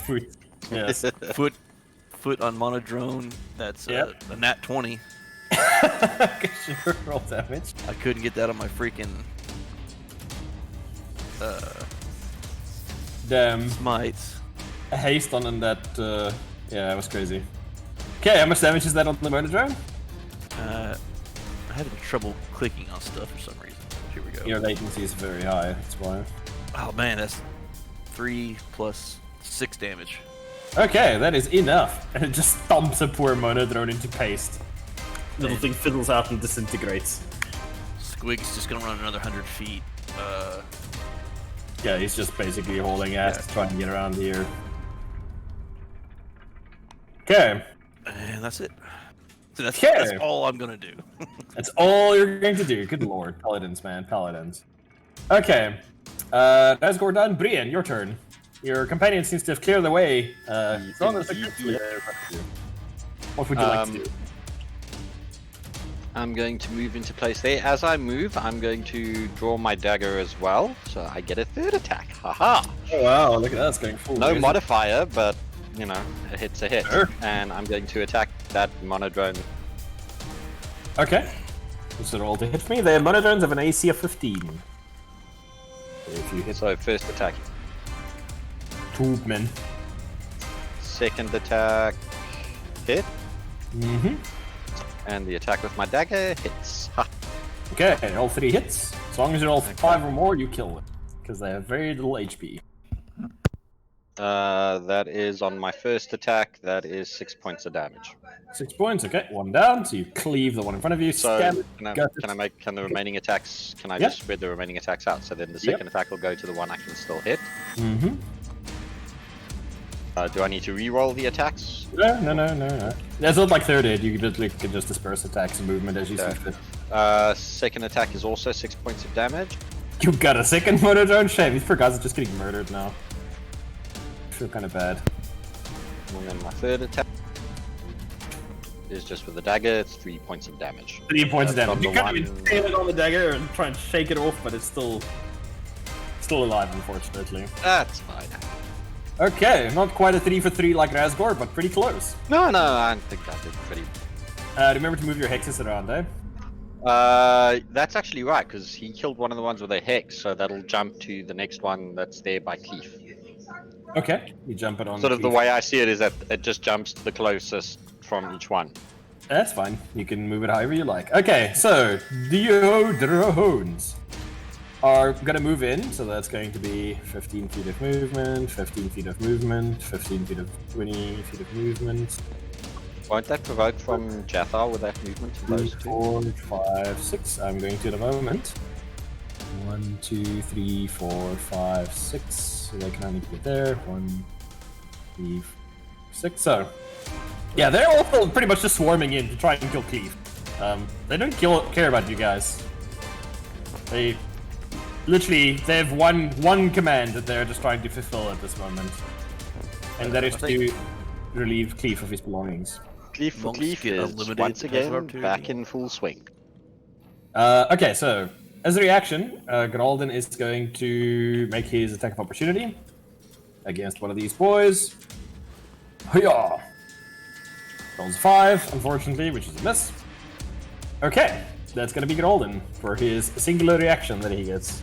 food? Yes. Foot on monodrone. That's a nat 20. Okay, sure. Roll damage. I couldn't get that on my freaking Damn. smites. A haste on that. Yeah, it was crazy. Okay, how much damage is that on the monodrone? I'm having trouble clicking on stuff for some reason. Here we go. Your latency is very high. That's why. Oh man, that's 3 plus 6 damage. Okay, that is enough. And it just stomps a poor monodrone into paste. Little thing fiddles out and disintegrates. Squig's just gonna run another 100 feet. Yeah, he's just basically holding ass to try and get around here. Okay. And that's it. So that's Okay. all I'm gonna do. That's all you're going to do. Good lord. Paladins, man. Paladins. Okay. Razgor done. Brian, your turn. Your companion seems to have cleared the way. Rather successfully. What would you like to do? I'm going to move into place there. As I move, I'm going to draw my dagger as well, so I get a 3rd attack. Haha! Oh wow, look at that, it's going full. No modifier, but, you know, a hit's a hit. Sure. And I'm going to attack that monodrone. Okay. What's the roll to hit me? The monodrones have an AC of 15. If you hit So, first attack. Tubeman. Second attack, hit. Mm-hmm. And the attack with my dagger hits. Okay, all 3 hits. As long as you're all 5 or more, you kill them. Because they have very little HP. That is on my first attack. That is 6 points of damage. 6 points, okay, 1 down, so you cleave the one in front of you, So stab it, can the remaining attacks? Can I Yeah. just spread the remaining attacks out? So then the Yep. second attack will go to the one I can still hit. Mm-hmm. Do I need to re-roll the attacks? No. That's not like third aid, you can just disperse attacks and movement as you see Okay. fit. Second attack is also 6 points of damage. You got a second motor drone? Shame, these poor guys are just getting murdered now. I feel kind of bad. And then my third attack is just with the dagger. It's 3 points of damage. 3 points of That's damage. on You the can't even one- stand it on the dagger and try and shake it off, but it's still alive, unfortunately. That's fine. Okay, not quite a 3 for 3 like Razgor, but pretty close. No, I think I did pretty. Remember to move your hexes around, eh? That's actually right, because he killed one of the ones with a hex, so that'll jump to the next one that's there by Cleef. Okay, you jump it on. Sort of the Cleef. way I see it is that it just jumps to the closest from each one. That's fine. You can move it however you like. Okay, so the drones are gonna move in, so that's going to be 15 feet of movement, 15 feet of movement, 15 feet of 20 feet of movement. Won't that provoke from Jathar with that movement to 3, those two? 4, 5, 6. I'm going to in a moment. 1, 2, 3, 4, 5, 6. So they can only get there. 1, 3, 6. So, yeah, they're all still pretty much just swarming in to try and kill Cleave. They don't care about you guys. They have one command that they're just trying to fulfill at this moment, and that is to relieve Cleave of his belongings. Cleef Monks Cleef get is unlimited once defensive again opportunity. back in full swing. Okay, so as a reaction, Geralden is going to make his attack of opportunity against one of these boys. Hoo-yah! Rolls a 5, unfortunately, which is a miss. Okay, that's gonna be Geralden for his singular reaction that he gets.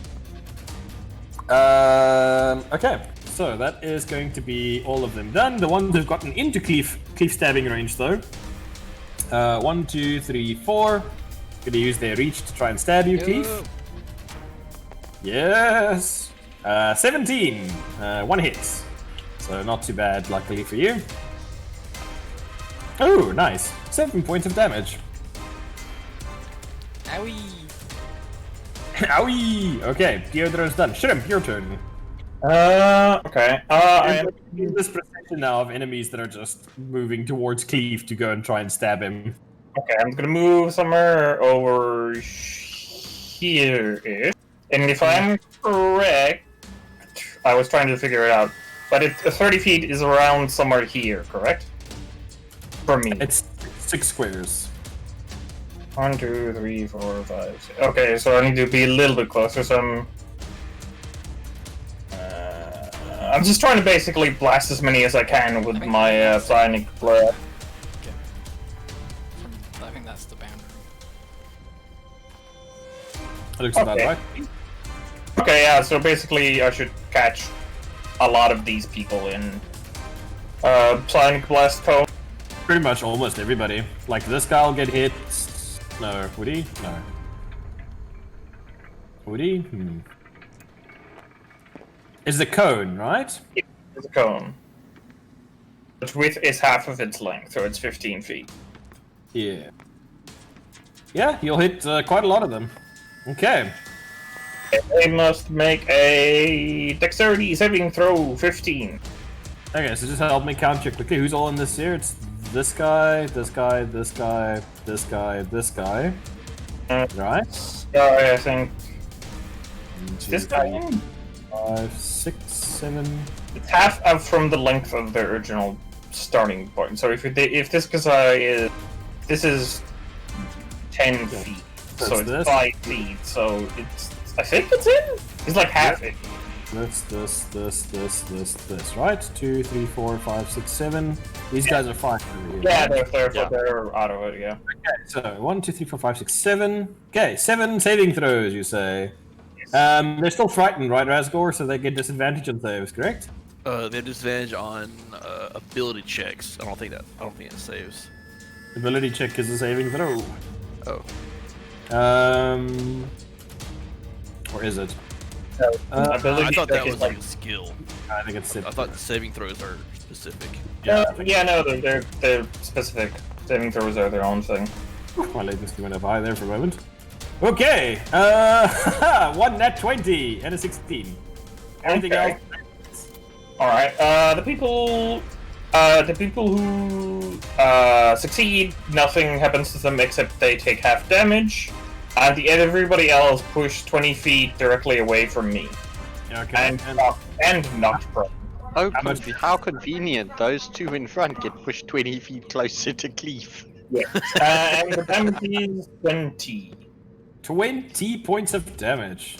Okay, so that is going to be all of them done. The ones who've gotten into Cleef stabbing range, though. 1, 2, 3, 4. Gonna use their reach to try and stab you, Cleef. Yes! 17. 1 hit. So not too bad, luckily for you. Oh, nice. 7 points of damage. Owie! Owie! Okay, Theodore's done. Shrimp, your turn. Okay. In this procession now of enemies that are just moving towards Cleave to go and try and stab him. Okay, I'm gonna move somewhere over here. And if I'm correct, I was trying to figure it out, but 30 feet is around somewhere here, correct? For me. It's 6 squares. 1, 2, 3, 4, 5, 6. Okay, so I need to be a little bit closer, so I'm just trying to basically blast as many as I can with my psionic blast. I think that's the boundary. That looks about Okay. right. Okay, yeah, so basically I should catch a lot of these people in psionic blast cone. Pretty much almost everybody. Like this guy will get hit. No, would he? No. Would he? Is the cone, right? It's a cone. Its width is half of its length, so it's 15 feet. Yeah. Yeah, you'll hit quite a lot of them. Okay. They must make a dexterity saving throw 15. Okay, so just help me count check quickly. Who's all in this here? It's this guy, this guy, this guy, this guy, this guy. Right? I think One, two, this guy three, in? 5, 6, 7. It's half of from the length of the original starting point. So if this guy is, this is 10 feet, so That's it's this. 5 feet. So it's, I think it's in. It's like half it. This, right? 2, 3, 4, 5, 6, 7. These guys are fine over here. Yeah, right? they're out of it. Yeah. Okay, so 1, 2, 3, 4, 5, 6, 7. Okay, 7 saving throws, you say. They're still frightened, right, Razgor? So they get disadvantage on saves, correct? They have disadvantage on ability checks. I don't think it saves. Ability check is a saving throw. Oh. Or is it? Ability I thought check that is was like a skill. I think it's. I thought the saving throws are specific. they're specific. Saving throws are their own thing. My latency went up high there for a moment. Okay, one net 20 and a 16. Anything Okay. else? All right. The people who succeed, nothing happens to them except they take half damage, and everybody else push 20 feet directly away from me, Okay. and knocked prone. Oh, how convenient. Those two in front get pushed 20 feet closer to Cleef. Yes. And the damage is 20. 20 points of damage.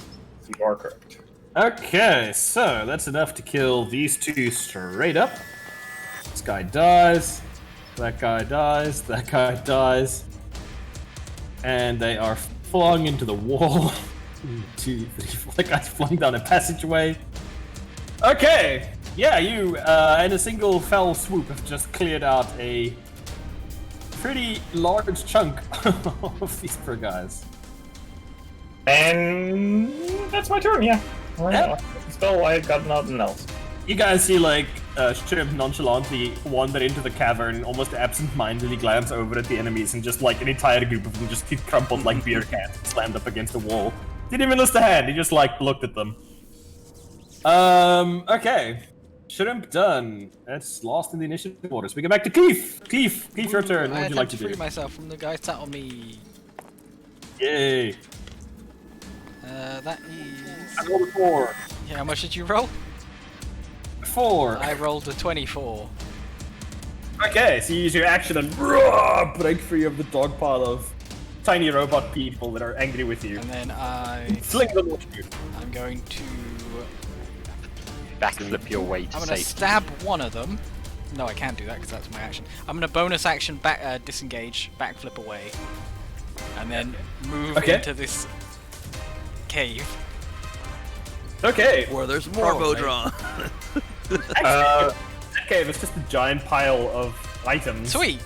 You are correct. Okay, so that's enough to kill these two straight up. This guy dies. That guy dies. That guy dies. And they are flung into the wall. 1, 2, 3, 4. That guy's flung down a passageway. Okay. Yeah, you, in a single fell swoop, have just cleared out a pretty large chunk of these poor guys. And that's my turn. Yeah. Yep. Still, I got nothing else. You guys see, like, Shrimp nonchalantly wander into the cavern, almost absent-mindedly glance over at the enemies, and just, like, an entire group of them just get crumpled like beer cans and slammed up against the wall. Didn't even lift a hand, he just, like, looked at them. Okay. Shrimp done. That's lost in the initiative order. So we go back to Cleef. Cleef, your turn. What I would you like attempt to to free do? myself from the guy sat on me. Yay. That is... I rolled a 4. Yeah, how much did you roll? 4. I rolled a 24. Okay, so you use your action and break free of the dog pile of tiny robot people that are angry with you. And then Fling them at you. I'm going to... Backflip your way to I'm gonna safety. stab one of them. No, I can't do that because that's my action. I'm gonna bonus action back, disengage, backflip away, and then move Okay. into this cave. Okay. Where there's more Probably. Vodron. That cave is just a giant pile of items. Sweet.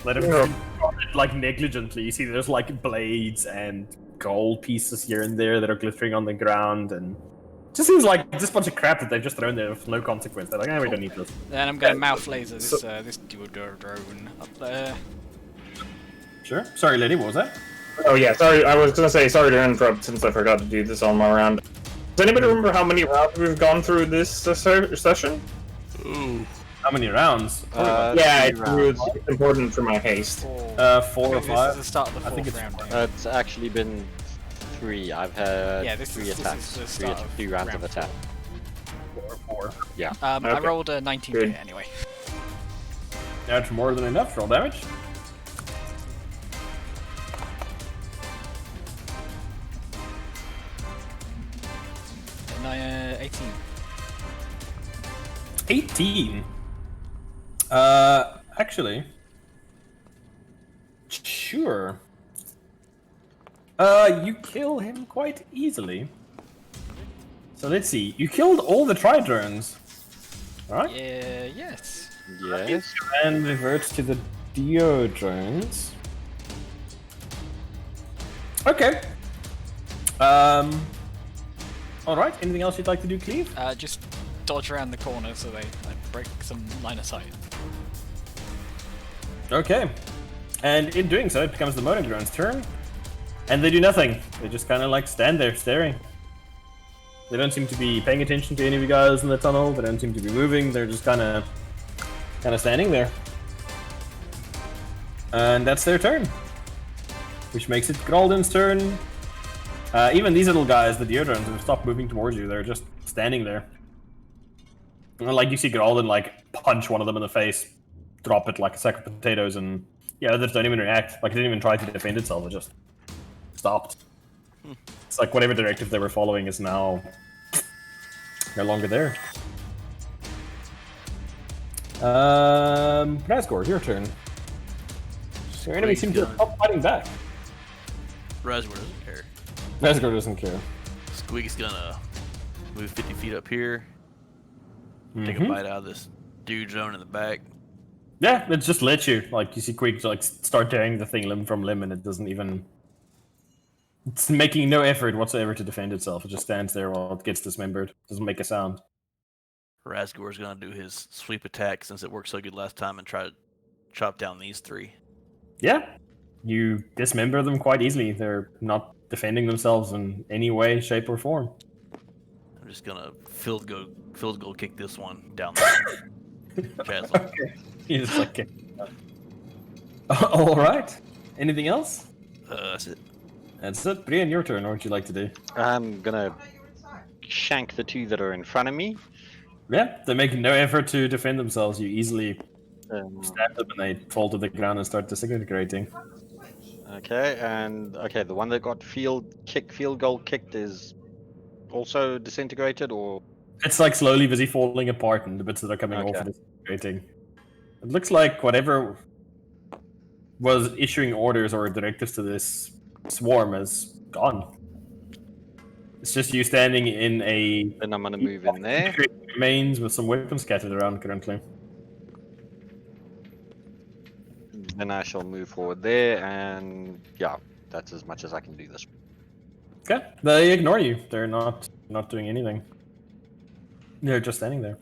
That have been guarded, like, negligently. You see there's, like, blades and gold pieces here and there that are glittering on the ground, and it just seems like just a bunch of crap that they've just thrown there with no consequence. They're like, we don't need this. Then I'm gonna mouth laser this this drone up there. Sure. Sorry, lady, what was that? Oh yeah, sorry. I was gonna say sorry to interrupt since I forgot to do this on my round. Does anybody remember how many rounds we've gone through this session? Ooh. How many rounds? Yeah, 3 it's rounds. important for my haste. 4 4 or This 5. is the start of the I think fourth it's- round. Yeah. It's actually been 3. I've had Yeah, this 3 is attacks. the 3 start of 3 rounds of round attack. 4. Yeah. I Okay. rolled a 19 Good. hit anyway. That's more than enough. Roll damage. And 18. 18. Actually. Sure. You kill him quite easily. So let's see. You killed all the Tridrones. Alright? Yeah, yes. Yes. And reverts to the Deodrones. Okay. Alright, anything else you'd like to do, Cleve? Just dodge around the corner so they break some line of sight. Okay. And in doing so, it becomes the Monodrone's turn. And they do nothing. They just kind of like stand there staring. They don't seem to be paying attention to any of you guys in the tunnel. They don't seem to be moving. They're just kind of standing there. And that's their turn. Which makes it Gralden's turn. Even these little guys, the Deodrones, have stopped moving towards you. They're just standing there. And like you see Gralden like punch one of them in the face, drop it like a sack of potatoes, and yeah, others don't even react. Like it didn't even try to defend itself. It just stopped. It's like whatever directive they were following is now no longer there. Razgor, your turn. Your enemy seems to stop fighting back. Razor doesn't care. Razgor doesn't care. Squeak's gonna move 50 feet up here. Take a bite out of this dude drone in the back. Yeah, it just lets you. Like you see Queek like start tearing the thing limb from limb, and it doesn't even It's making no effort whatsoever to defend itself. It just stands there while it gets dismembered. Doesn't make a sound. Razgor's gonna do his sweep attack since it worked so good last time and try to chop down these three. Yeah, you dismember them quite easily. They're not defending themselves in any way, shape, or form. I'm just gonna field goal kick this one down the chasm. Okay. You just like. All right. Anything else? That's it. That's it. Brian, your turn. What would you like to do? I'm gonna shank the two that are in front of me. Yeah, they make no effort to defend themselves. You easily Um, stab them and they fall to the ground and start disintegrating. okay, and okay, the one that got field goal kicked is also disintegrated, or It's like slowly busy falling apart, and the bits that are coming off Okay. are disintegrating. It looks like whatever was issuing orders or directives to this swarm is gone. It's just you standing in a then I'm gonna move in there. remains with some weapons scattered around currently. Then I shall move forward there, and yeah, that's as much as I can do this. Okay, they ignore you. They're not doing anything. They're just standing there.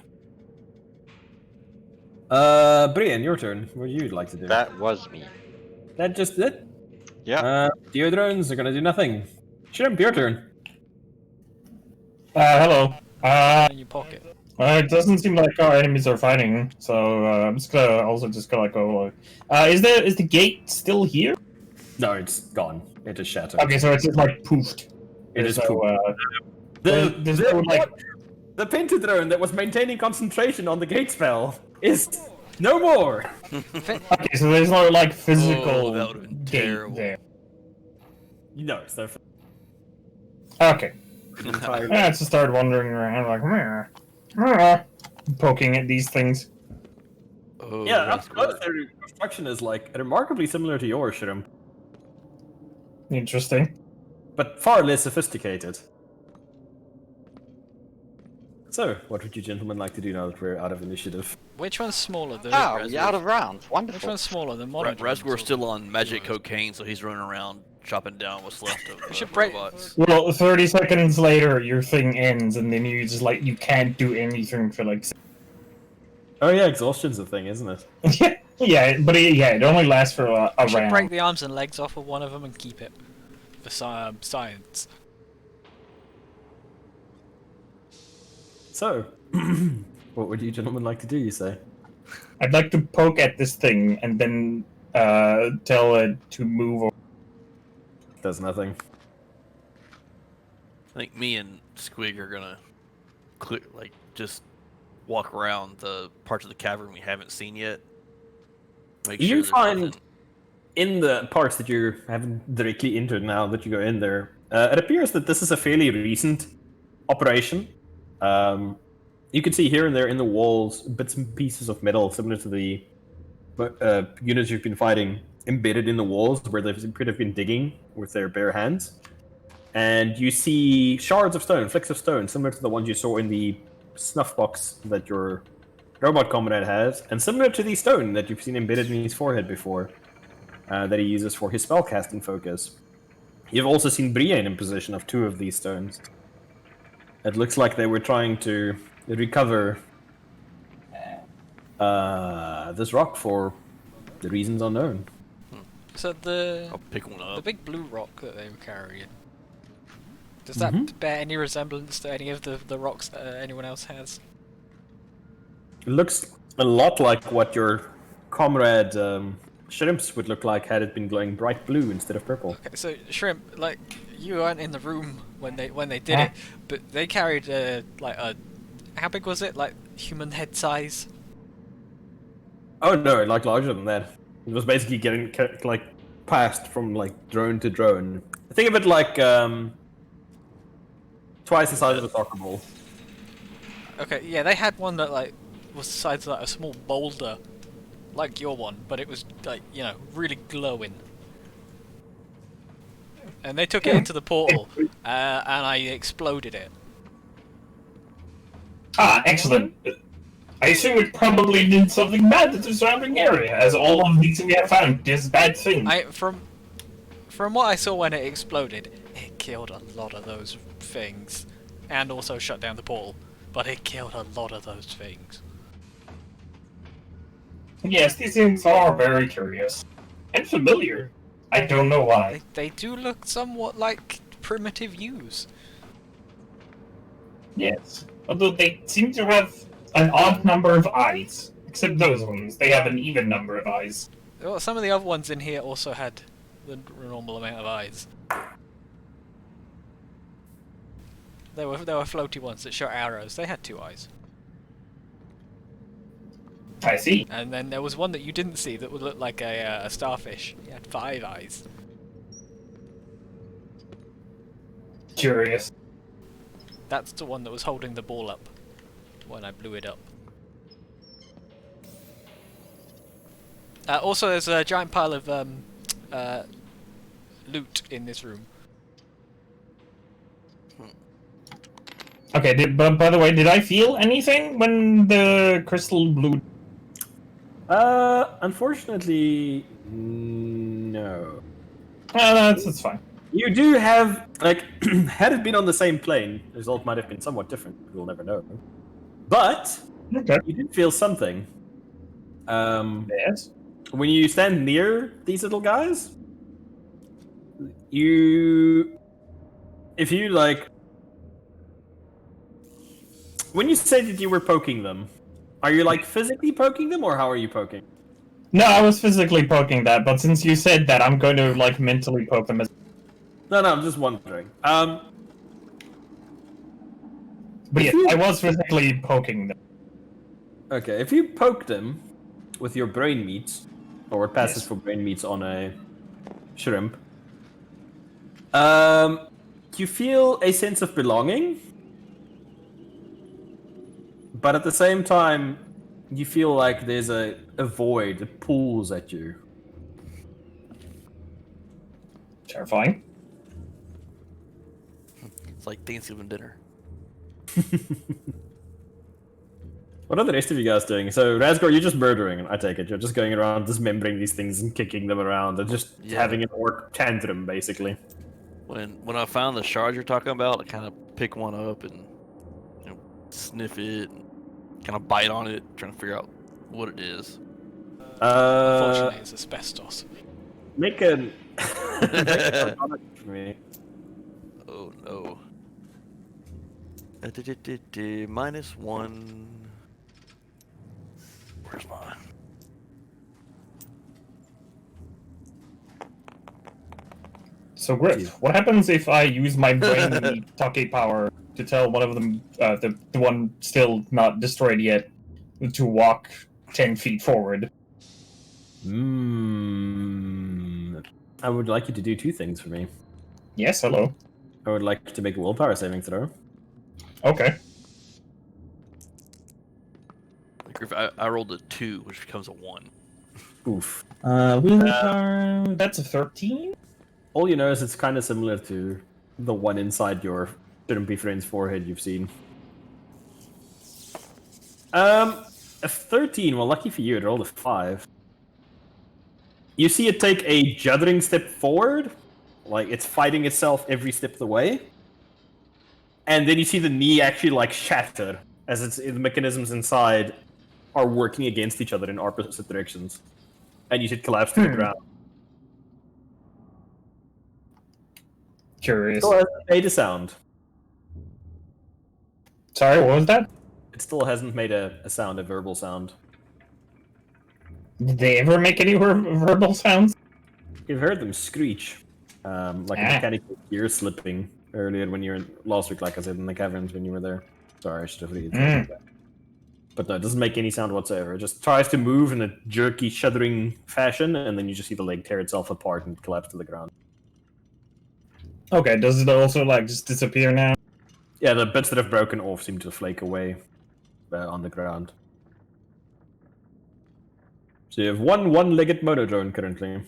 Brian, your turn. What would you like to do? That was me. That just it. Yeah. Deodrones are gonna do nothing. Shrimp, your turn. Hello. In your pocket. It doesn't seem like our enemies are fighting, so I'm just gonna go. Is the gate still here? No, it's gone. It is shattered. Okay, so it's just like poofed. It is So, poofed. there's no, like- the pentadrone that was maintaining concentration on the gate spell is no more. Okay, so there's no like physical Oh, that would've been gate terrible. there. No, it's their Okay. entire. I just started wandering around like, meh, poking at these things. Oh, Yeah, up that's close, good. their construction is like remarkably similar to yours, Shrimp, Interesting. but far less sophisticated. So, what would you gentlemen like to do now that we're out of initiative? Which one's smaller? The Ah, we're out of rounds. which Wonderful. one's smaller? The monitor. Razgor's still on magic cocaine, so he's running around chopping down what's left of should break- robots. Well, 30 seconds later, your thing ends, and then you just like you can't do anything for like. Oh yeah, exhaustion's a thing, isn't it? Yeah, but it only lasts for a Should round. break the arms and legs off of one of them and keep it for science. So, what would you gentlemen like to do, you say? I'd like to poke at this thing and then tell it to move. Does nothing. I think me and Squig are gonna just walk around the parts of the cavern we haven't seen yet. Make You sure there's find nothing- in the parts that you haven't directly entered now that you go in there, it appears that this is a fairly recent operation. You can see here and there in the walls bits and pieces of metal similar to the units you've been fighting embedded in the walls where they've could have been digging with their bare hands. And you see shards of stone, flecks of stone, similar to the ones you saw in the snuff box that your robot comrade has, and similar to the stone that you've seen embedded in his forehead before, that he uses for his spellcasting focus. You've also seen Brienne in possession of 2 of these stones. It looks like they were trying to recover this rock for the reasons unknown. So the I'll pick one the up. big blue rock that they were carrying. Does that bear any resemblance to any of the rocks that anyone else has? It looks a lot like what your comrade Shrimps would look like had it been glowing bright blue instead of purple. Okay, so Shrimp, like you weren't in the room when they did it, but they carried how big was it? Like human head size? Oh no, like larger than that. It was basically getting like passed from like drone to drone. Think of it like twice the size of a soccer ball. Okay, yeah, they had one that like was the size of like a small boulder, like your one, but it was like really glowing. And they took it into the portal, and I exploded it. Ah, excellent. I assume it probably did something bad to the surrounding area, as all of these we have found is bad things. from what I saw when it exploded, it killed a lot of those things, and also shut down the portal. But it killed a lot of those things. Yes, these things are very curious. And familiar. I don't know why. They do look somewhat like primitive U's. Yes. Although they seem to have an odd number of eyes. Except those ones. They have an even number of eyes. Well, some of the other ones in here also had the normal amount of eyes. There were floaty ones that shot arrows. They had 2 eyes. I see. And then there was one that you didn't see that would look like a starfish. He had 5 eyes. Curious. That's the one that was holding the ball up when I blew it up. Also, there's a giant pile of loot in this room. Okay, but by the way, did I feel anything when the crystal blew? Unfortunately, no. That's fine. You do have, like, had it been on the same plane, the result might have been somewhat different. We'll never know. But Okay. you did feel something. Yes. When you stand near these little guys, if you like, when you say that you were poking them, are you like physically poking them, or how are you poking? No, I was physically poking that, but since you said that, I'm going to like mentally poke them as. No, I'm just wondering. But yeah, I was physically poking them. Okay, if you poke them with your brain meats, or what passes Yes. for brain meats on a shrimp, you feel a sense of belonging, but at the same time, you feel like there's a void that pulls at you. Terrifying. It's like Thanksgiving dinner. What are the rest of you guys doing? So, Razgor, you're just murdering, I take it. You're just going around dismembering these things and kicking them around and just Yeah. having an orc tantrum, basically. When I found the shard you're talking about, I kind of pick one up and sniff it, and kind of bite on it, trying to figure out what it is. Unfortunately, it's asbestos. Make an... make an Arcana for me. Oh no. -1. Where's mine? So, Griff, what happens if I use my brain Take power to tell one of them, the one still not destroyed yet, to walk 10 feet forward? I would like you to do 2 things for me. Yes, hello. I would like you to make a willpower saving throw. Okay. Griff, I rolled a 2, which becomes a 1. Oof. Willpower. That's a 13? All you know is it's kind of similar to the one inside your shrimpy friend's forehead you've seen. A 13. Well, lucky for you, it rolled a 5. You see it take a juddering step forward, like it's fighting itself every step of the way. And then you see the knee actually like shatter as the mechanisms inside are working against each other in opposite directions. And you see it collapse to the ground. Curious. Still hasn't made a sound. Sorry, what was that? It still hasn't made a sound, a verbal sound. Did they ever make any verbal sounds? You've heard them screech, like a mechanical gear slipping earlier when you were last week, like I said, in the caverns when you were there. Sorry, I should have read that. But no, it doesn't make any sound whatsoever. It just tries to move in a jerky, shuddering fashion, and then you just see the leg tear itself apart and collapse to the ground. Okay, does it also, like, just disappear now? Yeah, the bits that have broken off seem to flake away on the ground. So you have one one-legged monodrone currently.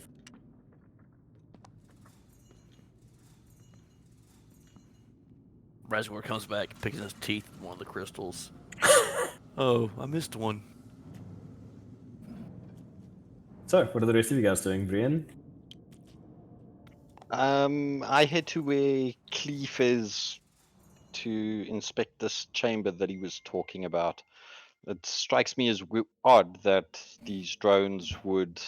Razgor comes back, picking his teeth with one of the crystals. Oh, I missed one. So, what are the rest of you guys doing, Brian? I head to where Cleef is to inspect this chamber that he was talking about. It strikes me as odd that these drones would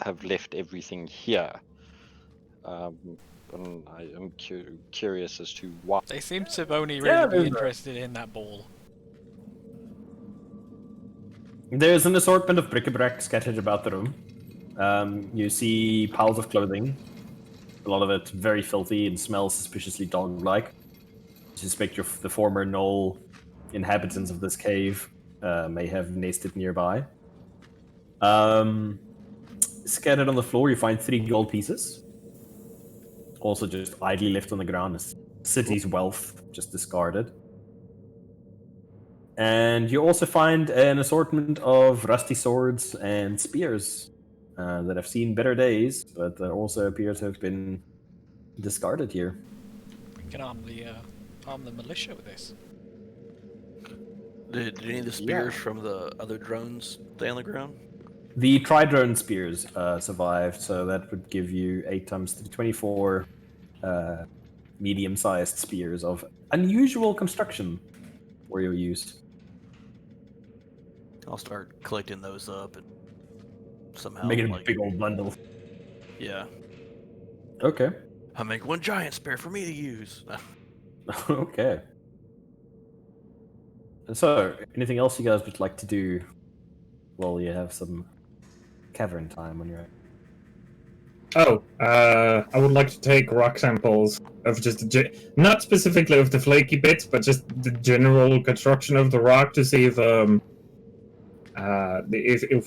have left everything here. And I am curious as to why. They seem to only Yeah, really be there's interested in that ball. There's an assortment of bric-a-brac scattered about the room. You see piles of clothing. A lot of it very filthy and smells suspiciously dog-like. You suspect the former Knoll inhabitants of this cave may have nested nearby. Scattered on the floor, you find 3 gold pieces. Also just idly left on the ground as city's wealth, just discarded. And you also find an assortment of rusty swords and spears that have seen better days, but that also appear to have been discarded here. We can arm the militia with this. Did any of the spears from the other drones stay on the ground? The tri-drone spears survived, so that would give you 8 times 3, 24 medium-sized spears of unusual construction were used. I'll start collecting those up and somehow Make it a big old bundle. Yeah. Okay. I'll make one giant spear for me to use. Okay. And so, anything else you guys would like to do while you have some cavern time on your own? I would like to take rock samples of just not specifically of the flaky bits, but just the general construction of the rock to see if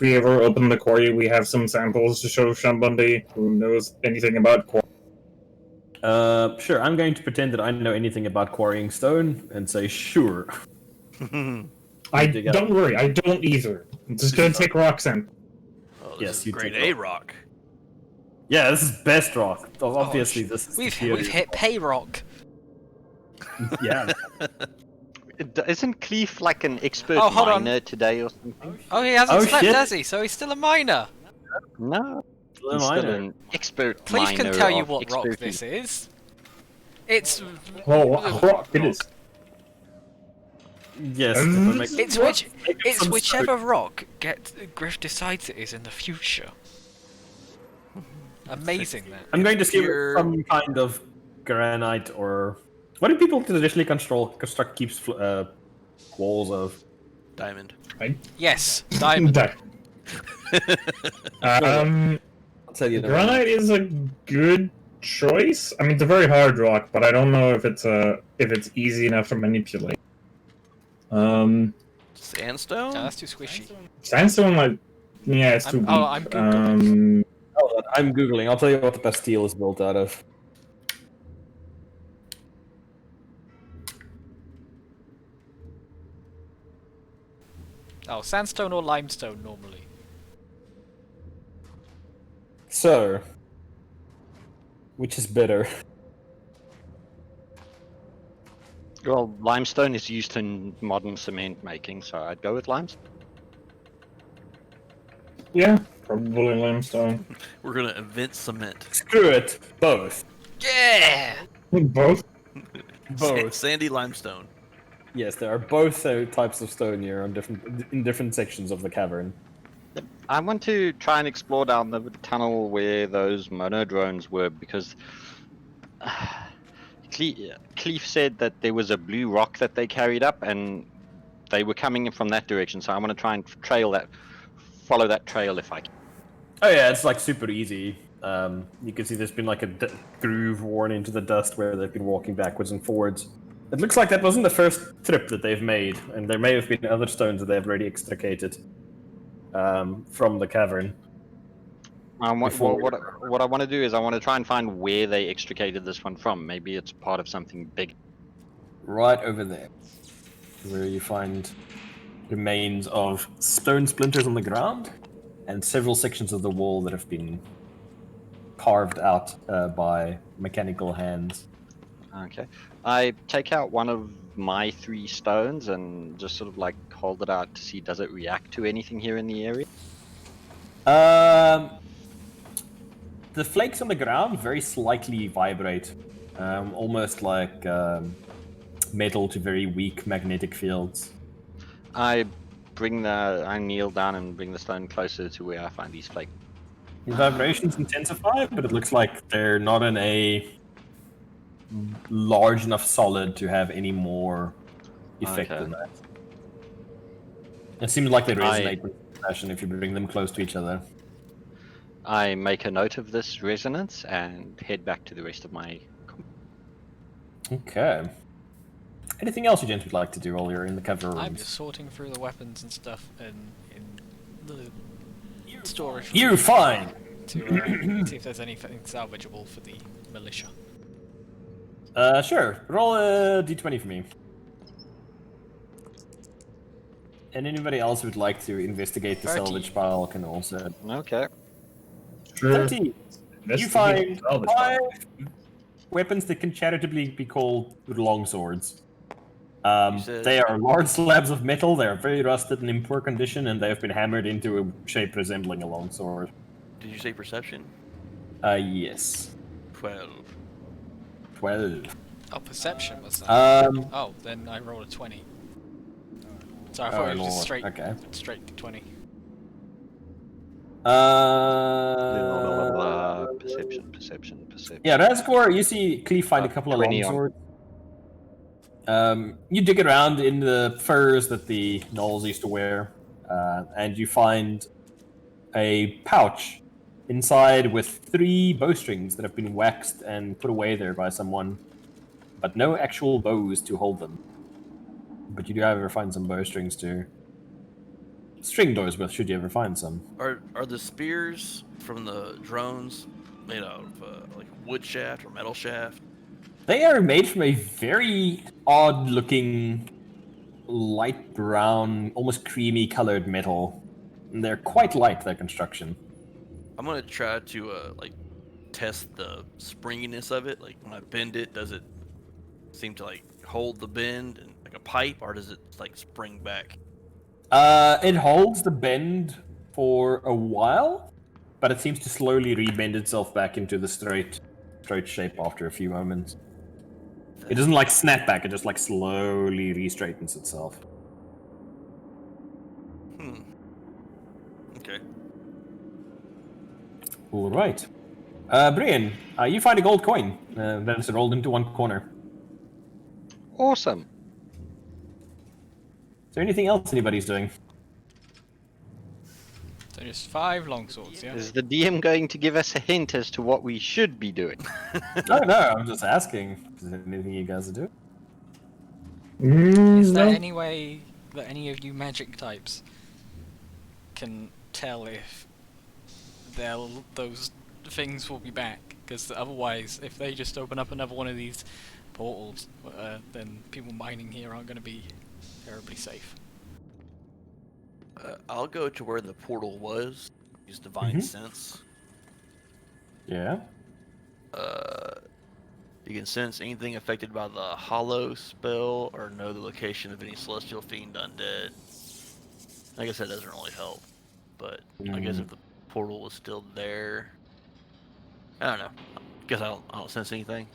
we ever open the quarry, we have some samples to show somebody who knows anything about quarry. Sure, I'm going to pretend that I know anything about quarrying stone and say sure. Don't worry, I don't either. I'm just gonna take rock samples. Oh, this Yes, is you grade take A rock. Yeah, this is best rock. Obviously, this is We've superior. hit pay rock. Yeah. Isn't Cleef like an expert Oh, hold on. miner today or something? Oh, he hasn't Oh, slept, shit. has he? So he's still a miner. No. Still a He's still miner. an expert Cleve miner. can tell you of what rock expertise. this is. It's Well, what rock it is? Yes. it's whichever rock Griff decides it is in the future. Amazing that. I'm going to see Pure- some kind of granite or... What do people traditionally construct keeps walls of? Diamond. Yes, diamond. Um, I'll tell you. granite is a good choice. I mean, it's a very hard rock, but I don't know if it's easy enough to manipulate. Sandstone? No, that's too squishy. Sandstone, it's too weak. I'm Googling. I'm Googling. I'll tell you what the Bastille is built out of. Oh, sandstone or limestone normally. So, which is better? Well, limestone is used in modern cement making, so I'd go with limestone. Yeah, probably limestone. We're gonna invent cement. Screw it. Both. Yeah. Both. Both. Sandy limestone. Yes, there are both types of stone here in different sections of the cavern. I want to try and explore down the tunnel where those mono drones were because Cleef said that there was a blue rock that they carried up and they were coming in from that direction. So I want to try and follow that trail if I can. Oh yeah, it's like super easy. You can see there's been like a groove worn into the dust where they've been walking backwards and forwards. It looks like that wasn't the first trip that they've made, and there may have been other stones that they've already extricated from the cavern. What I want to do is I want to try and find where they extricated this one from. Maybe it's part of something big. Right over there, where you find remains of stone splinters on the ground, and several sections of the wall that have been carved out by mechanical hands. Okay. I take out one of my 3 stones and just sort of like hold it out to see does it react to anything here in the area. the flakes on the ground very slightly vibrate, almost like metal to very weak magnetic fields. I kneel down and bring the stone closer to where I find these flakes. The vibrations intensify, but it looks like they're not in a large enough solid to have any more effect Okay. than that. It seems like they resonate with fashion if you bring them close to each other. I make a note of this resonance and head back to the rest of my. Okay. Anything else you gents would like to do while you're in the cover rooms? I'm just sorting through the weapons and stuff in the storage You fine! to see if there's anything salvageable for the militia. Sure. Roll a d20 for me. And anybody else who'd like to investigate the 30. salvage pile can also. Okay. Sure. 13. You find 5 weapons that can charitably be called long swords. said- They are large slabs of metal, they are very rusted and in poor condition, and they have been hammered into a shape resembling a long sword. Did you say perception? Yes. 12. 12. Oh, perception was that? Oh, then I rolled a 20. So I Oh, thought it was just Lord. straight, Okay. straight 20. Perception. Yeah, Razgor, you see Cleve find a couple of 20 long on. swords. You dig around in the furs that the gnolls used to wear, and you find a pouch inside with 3 bowstrings that have been waxed and put away there by someone, but no actual bows to hold them. But you do however find some bowstrings to string doors with, should you ever find some. Are the spears from the drones made out of like wood shaft or metal shaft? They are made from a very odd-looking, light brown, almost creamy colored metal. And they're quite light, their construction. I'm gonna try to like test the springiness of it. Like when I bend it, does it seem to like hold the bend and like a pipe, or does it like spring back? It holds the bend for a while, but it seems to slowly rebend itself back into the straight shape after a few moments. It doesn't like snap back, it just like slowly re-straightens itself. Okay. Alright. Brian, you find a gold coin that is rolled into one corner. Awesome. Is there anything else anybody's doing? So just 5 longswords, yeah? Is the DM going to give us a hint as to what we should be doing? No, I'm just asking. Is there anything you guys are doing? Is there No. any way that any of you magic types can tell if those things will be back? Because otherwise, if they just open up another one of these portals, then people mining here aren't going to be terribly safe. I'll go to where the portal was. Use divine Mhm. sense. Yeah. You can sense anything affected by the hollow spell, or know the location of any celestial fiend undead. I guess that doesn't really help, but I guess if the portal was still there, I don't know. Guess I don't sense anything.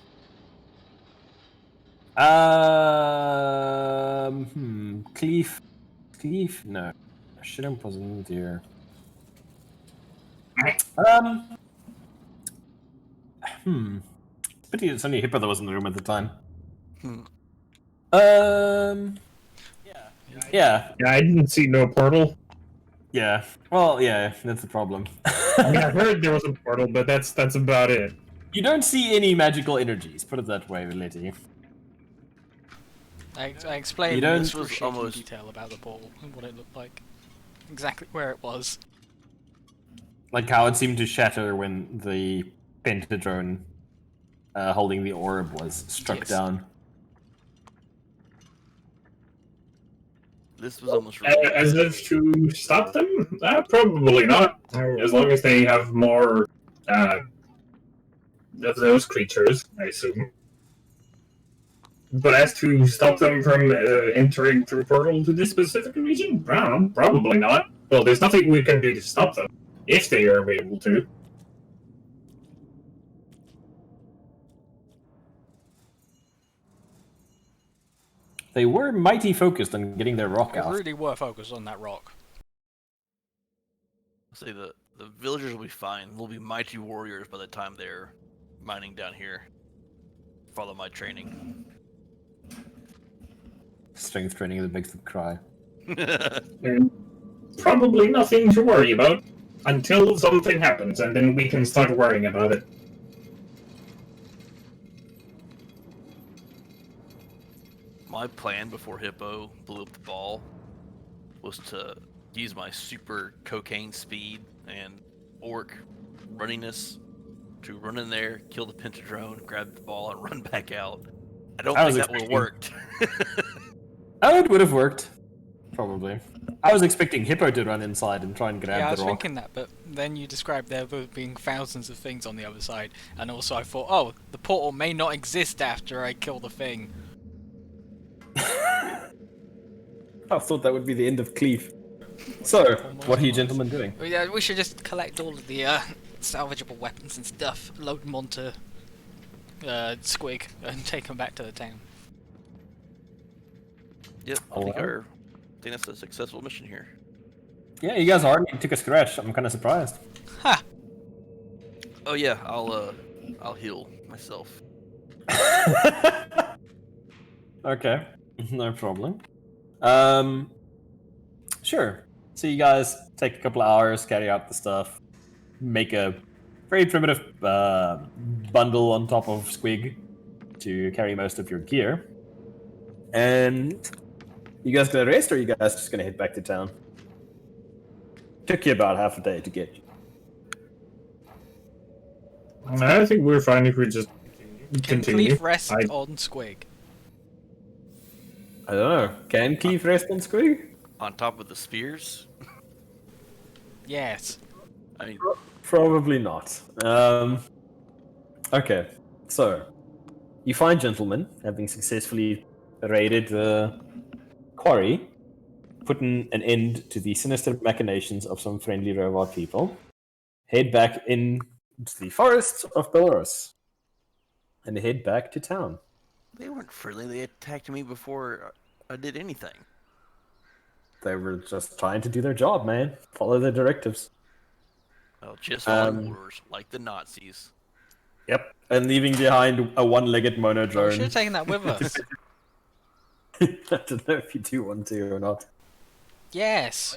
Cleef? No. Shrimp wasn't here. Pity it's only Hippo that was in the room at the time. Yeah. Yeah, I didn't see no portal. Yeah. Well, yeah, that's the problem. I mean, I heard there was a portal, but that's about it. You don't see any magical energies, put it that way, Letty. I explained You don't- in This was excruciating almost- detail about the portal and what it looked like. Exactly where it was. Like how it seemed to shatter when the pentadrone holding the orb was struck Yes. down. This was almost really As if to stop them? Probably not. As long as they have more of those creatures, I assume. But as to stop them from entering through portal to this specific region, I don't know, probably not. Well, there's nothing we can do to stop them, if they are able to. They were mighty focused on getting their rock They out. really were focused on that rock. I'll say the villagers will be fine. We'll be mighty warriors by the time they're mining down here. Follow my training. Strength training that makes them cry. Probably nothing to worry about until something happens, and then we can start worrying about it. My plan before Hippo blew up the ball was to use my super cocaine speed and orc runniness to run in there, kill the pentadrone, grab the ball, and run back out. I don't think that would have worked. Oh, it would have worked. Probably. I was expecting Hippo to run inside and try and grab Yeah, I was the rock. thinking that, but then you described there being thousands of things on the other side, and also I thought, oh, the portal may not exist after I kill the thing. I thought that would be the end of Cleave. So, what are you gentlemen doing? Well, yeah, we should just collect all of the salvageable weapons and stuff, load them onto Squig, and take them back to the town. Yep, I think that's a successful mission here. Yeah, you guys already took a scratch. I'm kind of surprised. Ha! Oh yeah, I'll heal myself. Okay, no problem. Sure. So you guys take a couple hours, carry out the stuff, make a very primitive bundle on top of Squig to carry most of your gear. And you guys gonna rest, or are you guys just gonna head back to town? Took you about half a day to get you. I think we're fine if we just Can continue. Cleave rest on Squig? I don't know. Can Keith rest on Squig? On top of the spears? Yes. I mean, Probably not. Okay, so you find gentlemen having successfully raided the quarry, putting an end to the sinister machinations of some friendly robot people, head back into the forests of Belarus, and head back to town. they weren't friendly. They attacked me before I did anything. They were just trying to do their job, man. Follow the directives. Well, just following orders, like the Nazis. Yep. And leaving behind a one-legged mono Oh, we should drone. have taken that with us. I don't know if you do want to or not. Yes.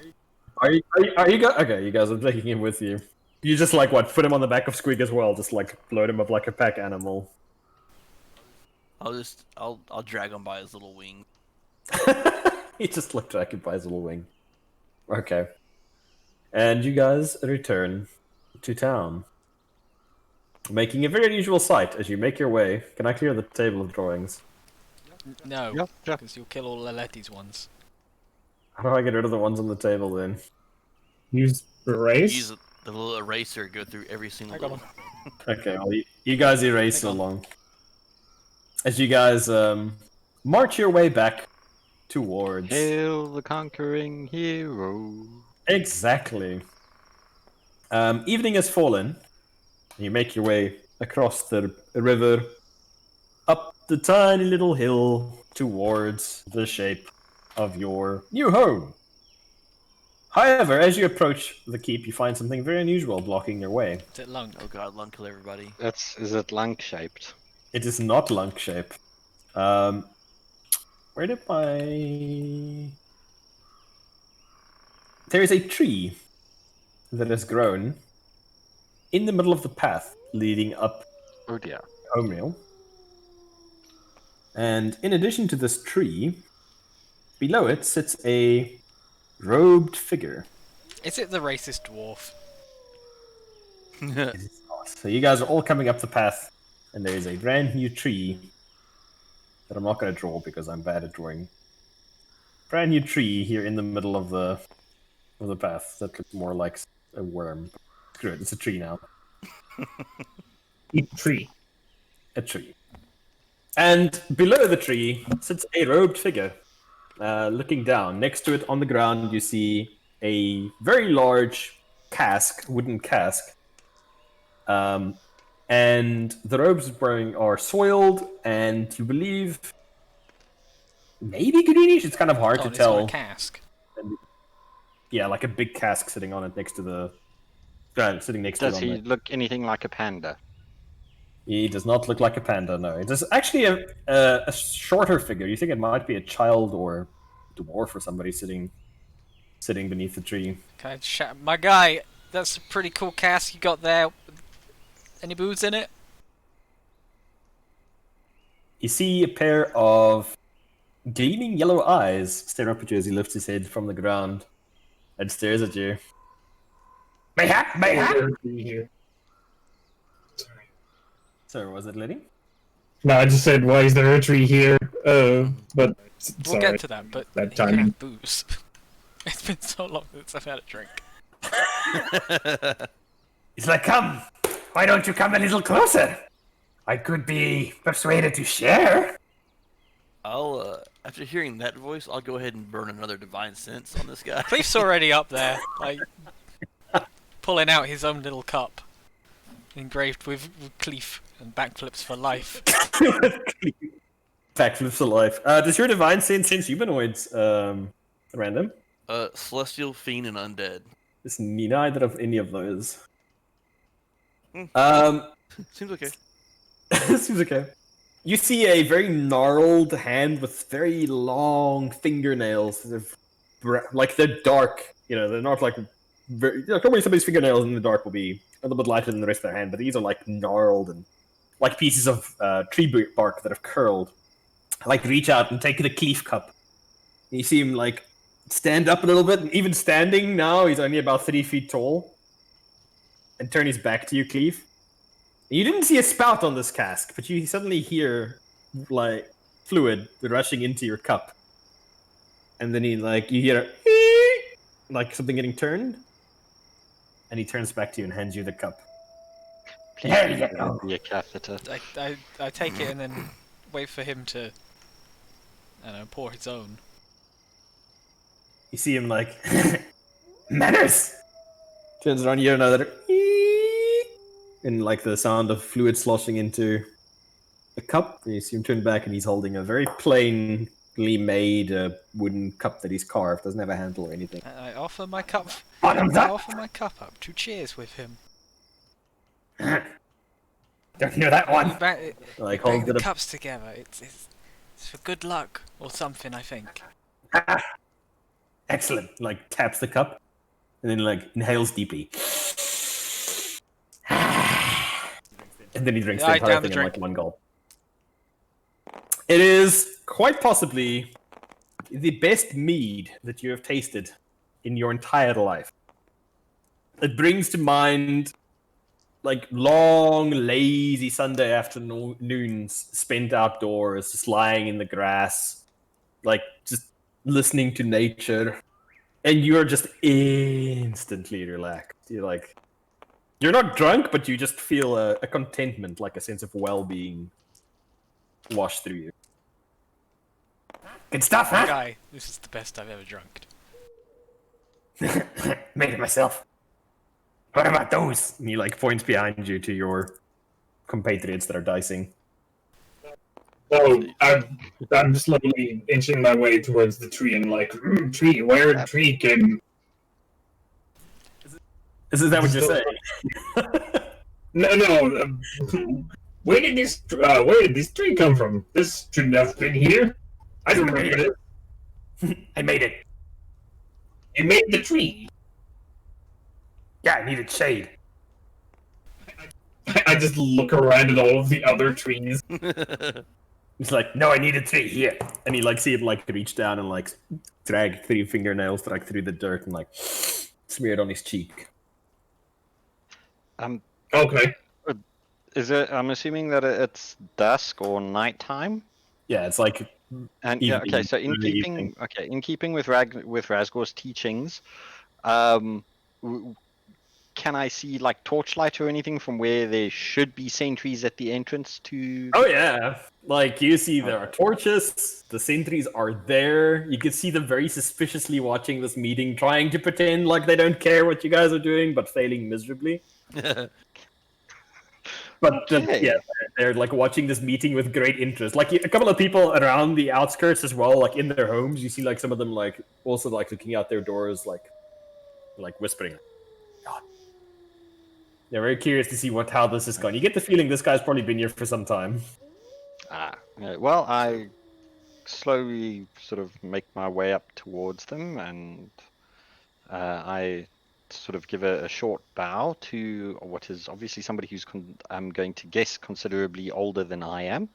Are you guys? Okay, you guys are taking him with you. You just like what? Put him on the back of Squig as well. Just like load him up like a pack animal. I'll drag him by his little wing. He just looked dragged by his little wing. Okay. And you guys return to town, making a very unusual sight as you make your way. Can I clear the table of drawings? No, Yeah. because you'll kill all Leletti's ones. How do I get rid of the ones on the table then? Use erase. Use the little eraser, go through every single I got little. Okay, well, you guys erase Hang on. along. As you guys march your way back towards... Hail the conquering hero. Exactly. Evening has fallen. You make your way across the river, up the tiny little hill towards the shape of your new home. However, as you approach the keep, you find something very unusual blocking your way. Is it Lunk? Oh god, lung kill everybody. Is it lung shaped? It is not lunk shape. Where did my... There is a tree that has grown in the middle of the path leading up Oh dear. home rail. And in addition to this tree, below it sits a robed figure. Is it the racist dwarf? It is not. So you guys are all coming up the path, and there is a brand new tree that I'm not going to draw because I'm bad at drawing. Brand new tree here in the middle of the path that looks more like a worm. Screw it, it's a tree now. Eat tree. A tree. And below the tree sits a robed figure. Looking down, next to it on the ground, you see a very large cask, wooden cask. And the robes it's wearing are soiled, and you believe maybe greenish. It's kind of hard Oh, to and it's got tell. a cask. Yeah, like a big cask sitting on it next to the. Sitting next to it Does on he there. look anything like a panda? He does not look like a panda, no. It is actually a shorter figure. You think it might be a child or dwarf or somebody sitting beneath the tree. Can I shout, my guy? That's a pretty cool cask you got there. Any booze in it? You see a pair of gleaming yellow eyes stare up at you as he lifts his head from the ground and stares at you. Mayhap! Here. Sorry, was it Lenny? No, I just said, why is there a tree here? But We'll get to that, but That you can timing. have booze. It's been so long since I've had a drink. He's like, come! Why don't you come a little closer? I could be persuaded to share. I'll after hearing that voice, I'll go ahead and burn another divine sense on this guy. Cleef's already up there, like pulling out his own little cup, engraved with Cleef and backflips for life. Backflips for life. Does your divine sense humanoids random? Celestial, fiend, and undead. It's neither of any of those. Seems okay. Seems okay. You see a very gnarled hand with very long fingernails. Like they're dark. You know, they're not like very. Normally somebody's fingernails in the dark will be a little bit lighter than the rest of their hand, but these are like gnarled and like pieces of tree bark that have curled. Like reach out and take the Cleef cup. And you see him like stand up a little bit, and even standing now, he's only about 3 feet tall. And turn his back to you, Cleef. You didn't see a spout on this cask, but you suddenly hear like fluid rushing into your cup. And then you hear like something getting turned. And he turns back to you and hands you the cup. Please There you don't go. be a catheter. I take it and then wait for him to, I don't know, pour his own. You see him like manners. Turns around, you hear another and like the sound of fluid sloshing into the cup. And you see him turn back, and he's holding a very plainly made wooden cup that he's carved. Doesn't have a handle or anything. I offer my cup. Bottoms I up. offer my cup up to cheers with him. Don't know that one. Bang Like holds the it up. cups together. It's for good luck or something, I think. Excellent. Like taps the cup, and then like inhales deeply. And then he drinks Yeah, the I entire down the thing in like drink. one gulp. It is quite possibly the best mead that you have tasted in your entire life. It brings to mind like long, lazy Sunday afternoons spent outdoors, just lying in the grass, like just listening to nature, and you're just instantly relaxed. You're not drunk, but you just feel a contentment, like a sense of well-being wash through you. Good stuff, huh? Guy, this is the best I've ever drunk. Made it myself. What about those? And he like points behind you to your compatriots that are dicing. So I'm slowly inching my way towards the tree and like, tree, where a tree came. Is that what you're So- saying? No. Where did this tree come from? This shouldn't have been here. I don't remember it. I made it. You made the tree. Yeah, I needed shade. I just look around at all of the other trees. He's like, no, I need a tree here. And you like see him like reach down and like drag 3 fingernails like through the dirt and like smear it on his cheek. Okay. Is it? I'm assuming that it's dusk or nighttime. Yeah, it's like And yeah, okay. evening, So in early keeping, evening. in keeping with Razgor's teachings, can I see like torchlight or anything from where there should be sentries at the entrance to? Oh yeah, like you see there are torches. The sentries are there. You can see them very suspiciously watching this meeting, trying to pretend like they don't care what you guys are doing, but failing miserably. But Okay. yeah, they're like watching this meeting with great interest. Like a couple of people around the outskirts as well, like in their homes. You see like some of them like also like looking out their doors, like whispering. God. They're very curious to see how this is going. You get the feeling this guy's probably been here for some time. Yeah, well, I slowly sort of make my way up towards them, and I sort of give a short bow to what is obviously somebody who's I'm going to guess considerably older than I am.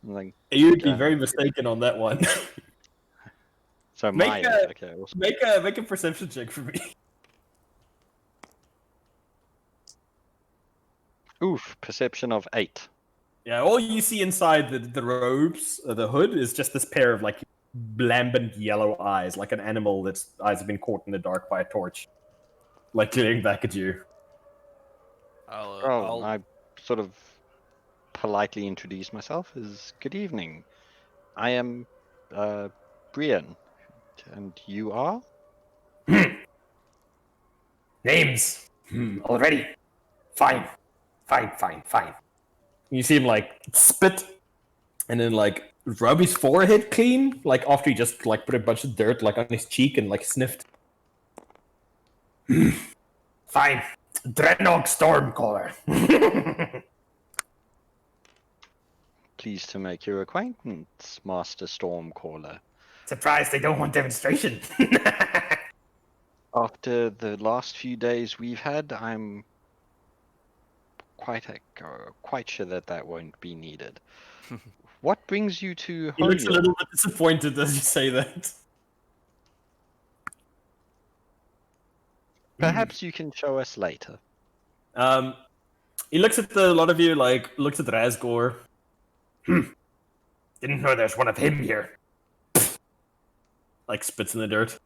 I'm like, You'd be uh, very mistaken on that one. so Make my a- age, okay. Awesome. make a perception check for me. Oof, perception of 8. Yeah, all you see inside the robes, the hood, is just this pair of like lambent yellow eyes, like an animal that's eyes have been caught in the dark by a torch, like glaring back at you. Oh, I sort of politely introduce myself as good evening. I am Brian, and you are? Names already. Fine. You see him like spit, and then like rub his forehead clean, like after he just like put a bunch of dirt like on his cheek and like sniffed. Fine. Dreadnought Stormcaller. Pleased to make your acquaintance, Master Stormcaller. Surprised they don't want demonstration. After the last few days we've had, I'm quite sure that won't be needed. What brings you to He looks a Holier? little bit disappointed as you say that. Perhaps you can show us later. He looks at a lot of you, like looks at Razgor. Didn't know there's one of him here. Like spits in the dirt.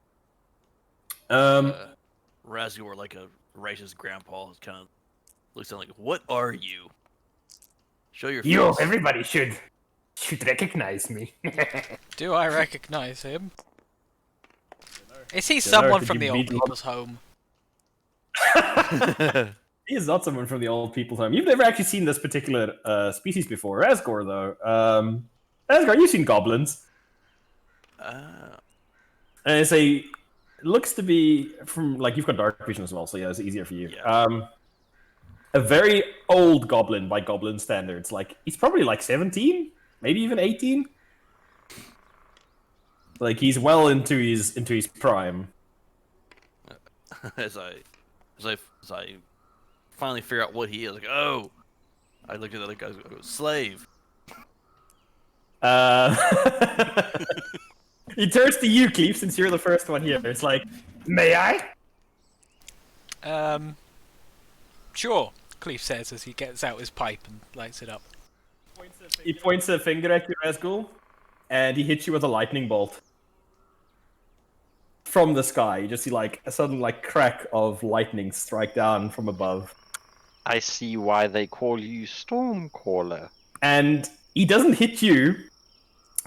Razgor, like a righteous grandpa, kind of looks at him like, "What are you? Show your face." Everybody should recognize me. Do I recognize him? Is he Dunno, someone did from you the old meet him? people's home? He is not someone from the old people's home. You've never actually seen this particular species before. Razgor, though. Razgor, you've seen goblins. And it's looks to be from, like, you've got dark vision as well, so yeah, it's easier for you. Yeah. A very old goblin by goblin standards. Like, he's probably like 17, maybe even 18. Like, he's well into his prime. as I finally figure out what he is, like, oh, I look at the other guys, and go, slave. He turns to you, Cleve, since you're the first one here. It's like, may I? Sure, Cleve says as he gets out his pipe and lights it up. He points a finger at you, Razgul, and he hits you with a lightning bolt. From the sky, you just see like a sudden like crack of lightning strike down from above. I see why they call you Stormcaller. And he doesn't hit you,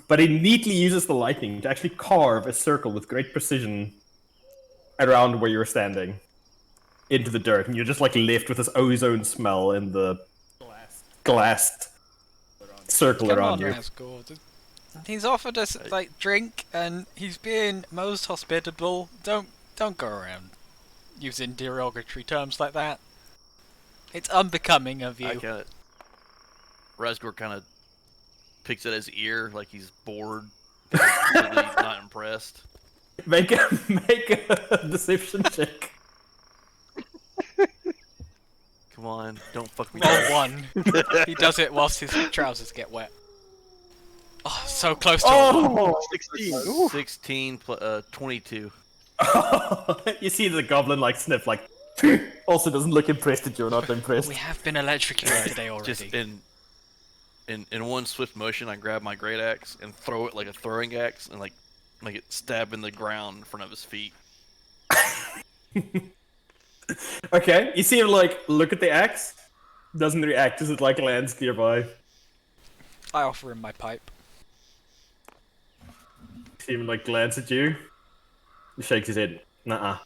but he neatly uses the lightning to actually carve a circle with great precision around where you're standing into the dirt, and you're just like left with this ozone smell in the glassed circle Come around on, you. Razgor. He's offered us like drink, and he's being most hospitable. Don't go around using derogatory terms like that. It's unbecoming of you. Razgor kind of picks at his ear like he's bored, completely not impressed. Make a deception check. Come on, don't fuck me. Roll one. He does it whilst his trousers get wet. Oh, so close to a one. 16. 16 22. You see the goblin like sniff, like also doesn't look impressed that you're not impressed. We have been electrocuted today already. Just in one swift motion, I grab my great axe and throw it like a throwing axe and like make it stab in the ground in front of his feet. Okay, you see him like look at the axe, doesn't react as it like lands nearby. I offer him my pipe. See him like glance at you. He shakes his head. Nuh-uh.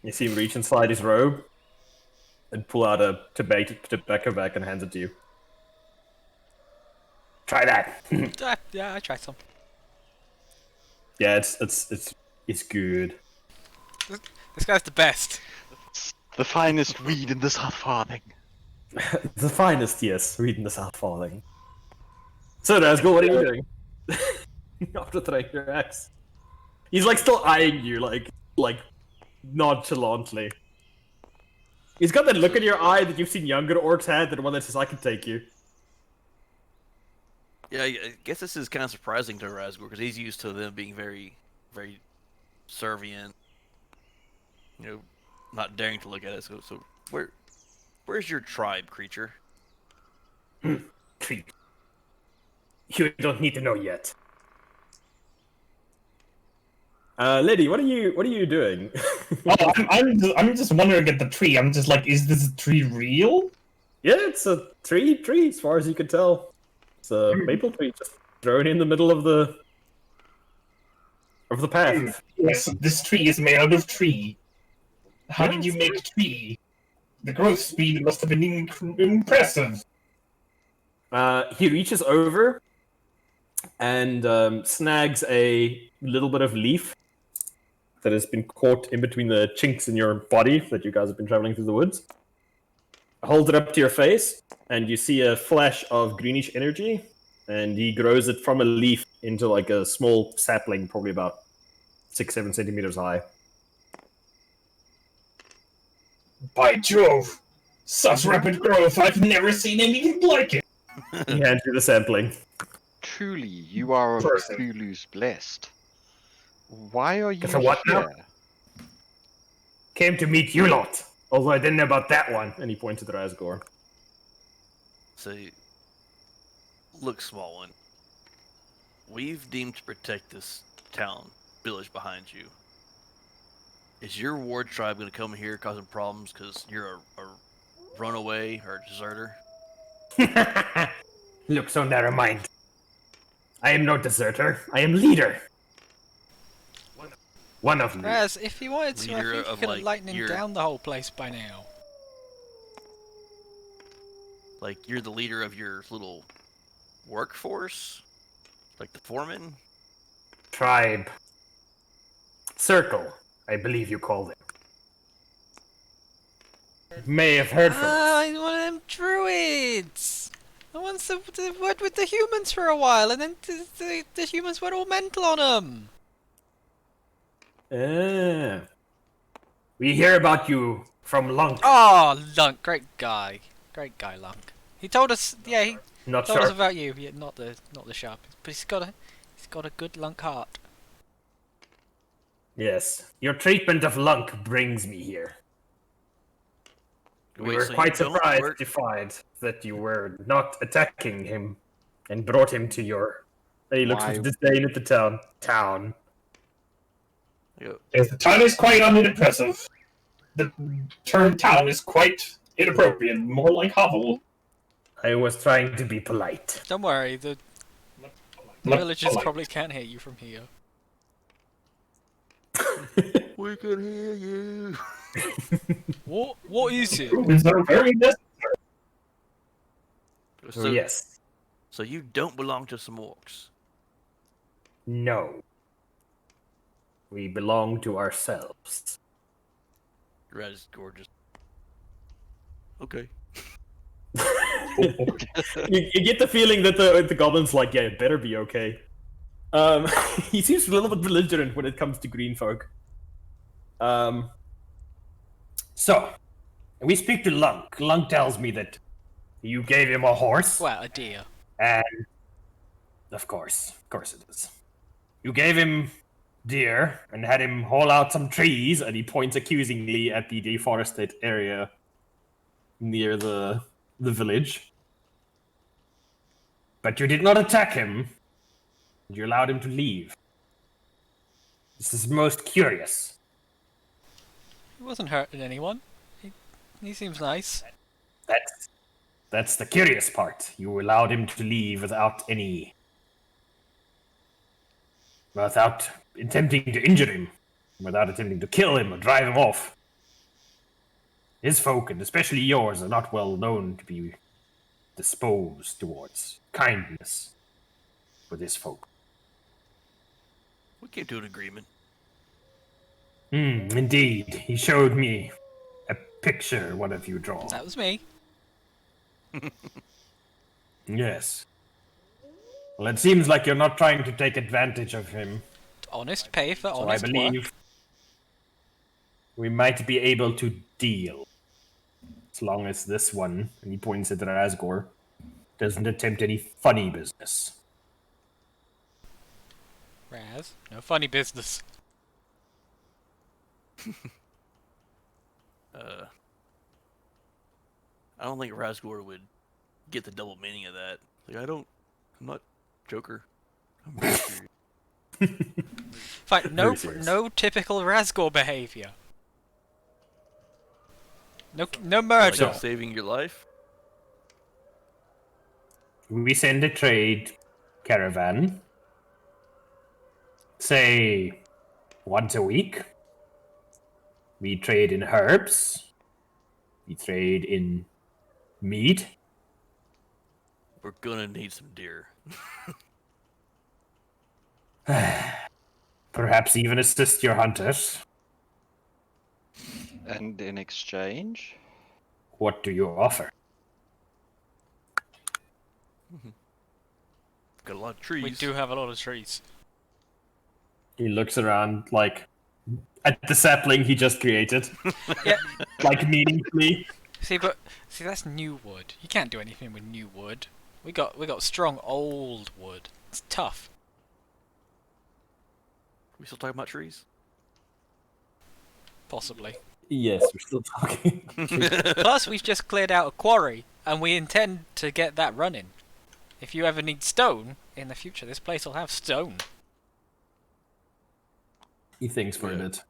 You see him reach inside his robe, and pull out a tobacco bag and hands it to you. Try that. Yeah, I tried some. Yeah, it's good. This guy's the best. The finest weed in the South Farthing. The finest, yes, reading the South Falling. So, Nazgul, what are you doing? After throwing your axe. He's like still eyeing you, like nonchalantly. He's got that look in your eye that you've seen younger orcs had, the one that says, I can take you. Yeah, I guess this is kind of surprising to Razgor because he's used to them being very, very servient. You know, not daring to look at it. So where's your tribe, creature? Treat. You don't need to know yet. Liddy, what are you doing? Oh, I'm just wondering at the tree. I'm just like, is this tree real? Yeah, it's a tree, as far as you can tell. It's a maple tree just thrown in the middle of the path. Yes, this tree is made out of tree. How did you Yes. make tree? The growth speed must have been impressive. He reaches over and snags a little bit of leaf that has been caught in between the chinks in your body that you guys have been traveling through the woods. Holds it up to your face, and you see a flash of greenish energy, and he grows it from a leaf into like a small sapling, probably about 6-7 centimeters high. By Jove! Such rapid growth, I've never seen anything like it! He hands you the sapling. Truly, you are of Perfect. Cthulhu's blessed. Why are you So what now? here? Came to meet you lot, although I didn't know about that one. And he points at Razgor. So, look, small one. We've deemed to protect this town, village behind you. Is your ward tribe going to come here causing problems because you're a runaway or a deserter? Look, so narrow mind. I am no deserter. I am leader. One of them. Raz, if he wanted to, I Leader think he of, could have like, lightning your- down the whole place by now. Like, you're the leader of your little workforce? Like the foreman? Tribe. Circle, I believe you called it. May have heard from us. I'm one of them druids! The ones that worked with the humans for a while, and then the humans went all mental on them! We hear about you from Lunk. Oh, Lunk, great guy. Great guy, Lunk. He told us, yeah, he Not told us sure. about you, yeah, not the sharpest, but he's got a good Lunk heart. Yes. Your treatment of Lunk brings me here. We Wait, were so you quite don't surprised work- to find that you were not attacking him and brought him to your... He looks Why- with disdain at the town. Yep. Yes, the town is quite unimpressive. The term town is quite inappropriate, more like hovel. I was trying to be polite. Don't worry, the Like villagers polite. probably can't hear you from here. We can hear you. What is it? Humans are very necessary. So, Yes. so you don't belong to some orcs. No. We belong to ourselves. Red is gorgeous. Okay. You get the feeling that the goblin's like, yeah, it better be okay. He seems a little bit belligerent when it comes to green folk. So, we speak to Lunk. Lunk tells me that you gave him a horse, Well, a deer. and of course it is. You gave him deer and had him haul out some trees, and he points accusingly at the deforested area near the village. But you did not attack him. You allowed him to leave. This is most curious. He wasn't hurting anyone. He seems nice. That's the curious part. You allowed him to leave without attempting to injure him, without attempting to kill him or drive him off. His folk, and especially yours, are not well known to be disposed towards kindness with his folk. We came to an agreement. Indeed. He showed me a picture one of you draw. That was me. Yes. Well, it seems like you're not trying to take advantage of him. Honest pay for So I honest believe work. we might be able to deal. As long as this one, and he points at Razgor, doesn't attempt any funny business. Raz, no funny business. I don't think Razgor would get the double meaning of that. Like, I'm not Joker. I'm very serious. Fine, no, Very serious. no typical Razgor behavior. No murder. Like saving your life. We send a trade caravan, say, once a week. We trade in herbs. We trade in meat. We're gonna need some deer. Perhaps even assist your hunters. And in exchange, What do you offer? Got a lot of trees. We do have a lot of trees. He looks around, like, at the sapling he just created. Yeah. Like, meaningfully. See, that's new wood. You can't do anything with new wood. We got strong old wood. It's tough. We still talking about trees? Possibly. Yes, we're still talking. Plus, we've just cleared out a quarry, and we intend to get that running. If you ever need stone in the future, this place will have stone. He thinks for a Yeah. bit.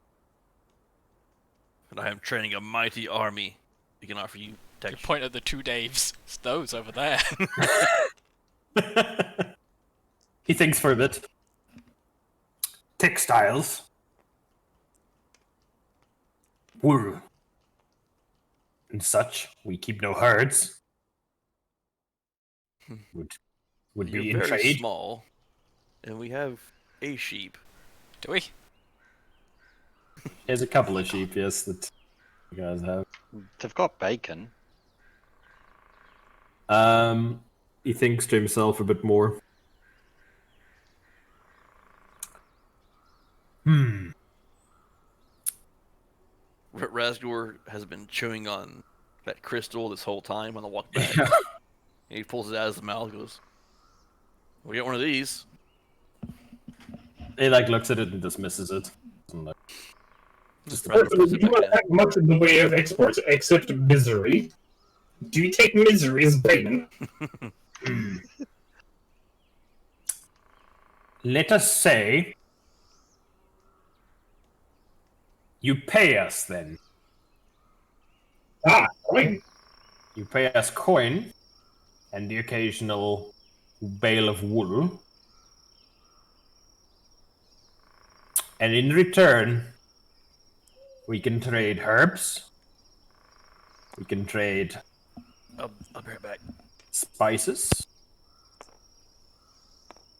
And I am training a mighty army. We can offer you You protection. point at the two Daves. It's those over there. He thinks for a bit. Textiles. Wool. And such. We keep no herds. Would be You're in very trade. small, and we have a sheep. Do we? There's a couple of sheep, yes, that you guys have. they've got bacon. He thinks to himself a bit more. Razgor has been chewing on that crystal this whole time on the walk back. Yeah. And he pulls it out of his mouth and goes, we got one of these. He like looks at it and dismisses it. And, like, just Rather about puts We it do back not in. have much in the way of exports except misery. Do you take misery as payment? let us say you pay us then. Ah, coin. You pay us coin and the occasional bale of wool. And in return, we can trade herbs. We can trade I'll be right back. spices.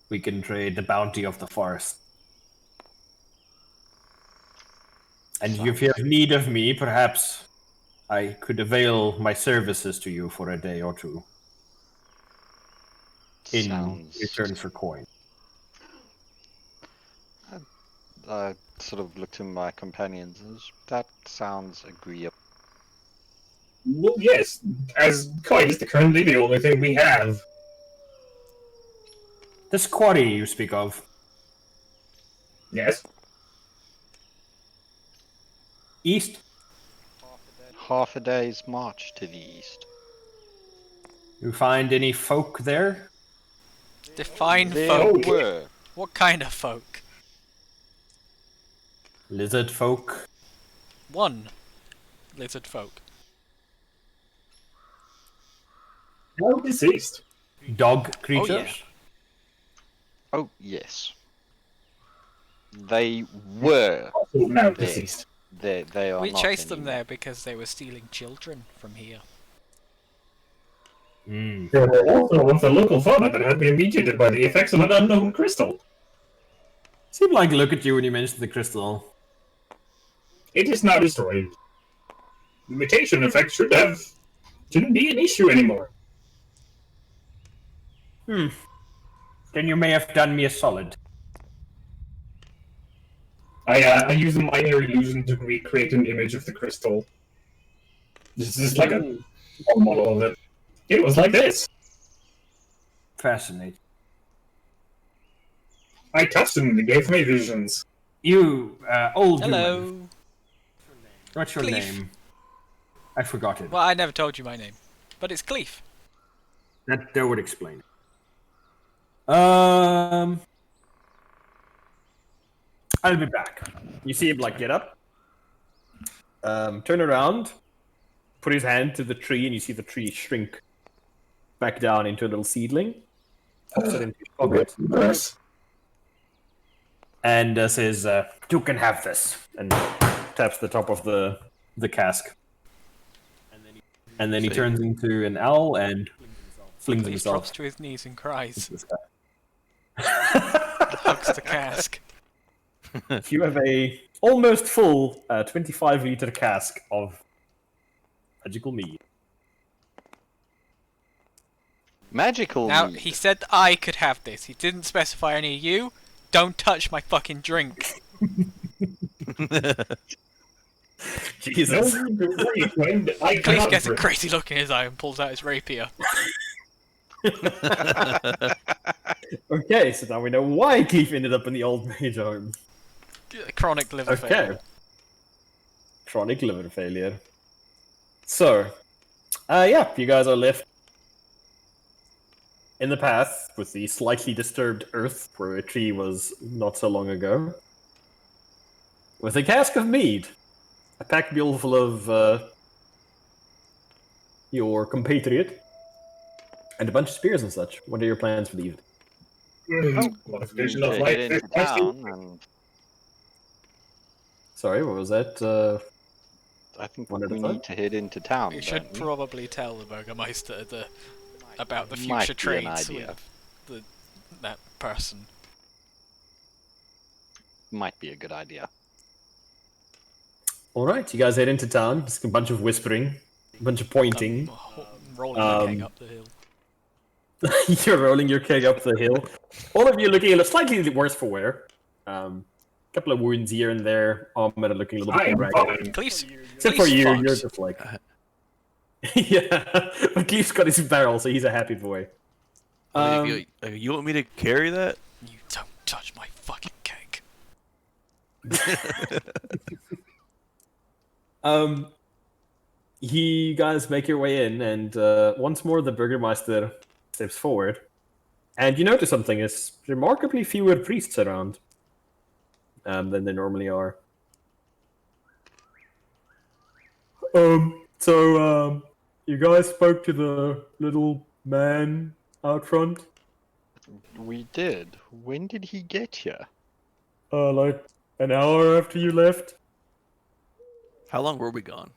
We can trade the bounty of the forest. And if you have need of me, perhaps I could avail my services to you for a day or two in Sounds. return for coin. I sort of looked to my companions. That sounds agreeable. Well, yes, as coin is currently the only thing we have. This quarry you speak of, Yes. east? Half a day's march to the east. You find any folk there? Define There folk. were. What kind of folk? Lizard folk? One lizard folk. Now deceased. Dog creatures? yeah. Oh, yes. They were Also now there. deceased. They are We not chased them anymore. there because they were stealing children from here. There were also of the local fauna that had been mutated by the effects of an unknown crystal. Seemed like look at you when you mentioned the crystal. It is now destroyed. The mutation effect shouldn't be an issue anymore. Then you may have done me a solid. I use a minor illusion to recreate an image of the crystal. This is like a small model of it. It was like this. Fascinating. I touched him and it gave me visions. You, old human. Hello. What's your Cleef. name? I forgot it. Well, I never told you my name, but it's Cleef. That would explain it. I'll be back. You see him like get up, turn around, put his hand to the tree, and you see the tree shrink back down into a little seedling. Pops it into his pocket Yes. and says, "You can have this," and taps the top of the cask. And then he turns into an owl and flings Cleef himself. drops to his knees and cries. This guy. Hugs the cask. You have a almost full 25-liter cask of magical mead. Magical. Now, mead. he said I could have this. He didn't specify any of you. Don't touch my fucking drink. Jesus. Cleef gets a crazy look in his eye and pulls out his rapier. Okay, so now we know why Keith ended up in the old mage home. Chronic liver Okay. failure. Chronic liver failure. So, yeah, you guys are left in the path with the slightly disturbed earth where a tree was not so long ago. With a cask of mead. A pack mule full of your compatriot. And a bunch of spears and such. What are your plans for the evening? Modification To of head light. into town, and Sorry, what was that? I think One at a we time? need to head into town. You don't should we? probably tell the Burgermeister about the Might future be an trades idea. with that person. Might be a good idea. Alright, you guys head into town. Just a bunch of whispering, a bunch of pointing. Rolling the keg up the hill. You're rolling your keg up the hill. All of you looking slightly worse for wear. Couple of wounds here and there. Armor looking a little I bit am ragged. fine. Cleef's, Except for Cleef's you, fucked. you're just like... yeah, but Cleef's got his barrel, so he's a happy boy. You want me to carry that? You don't touch my fucking keg. You guys make your way in, and once more the Burgermeister steps forward. And you notice something, is remarkably fewer priests around than there normally are. You guys spoke to the little man out front? We did. When did he get here? Like an hour after you left? How long were we gone?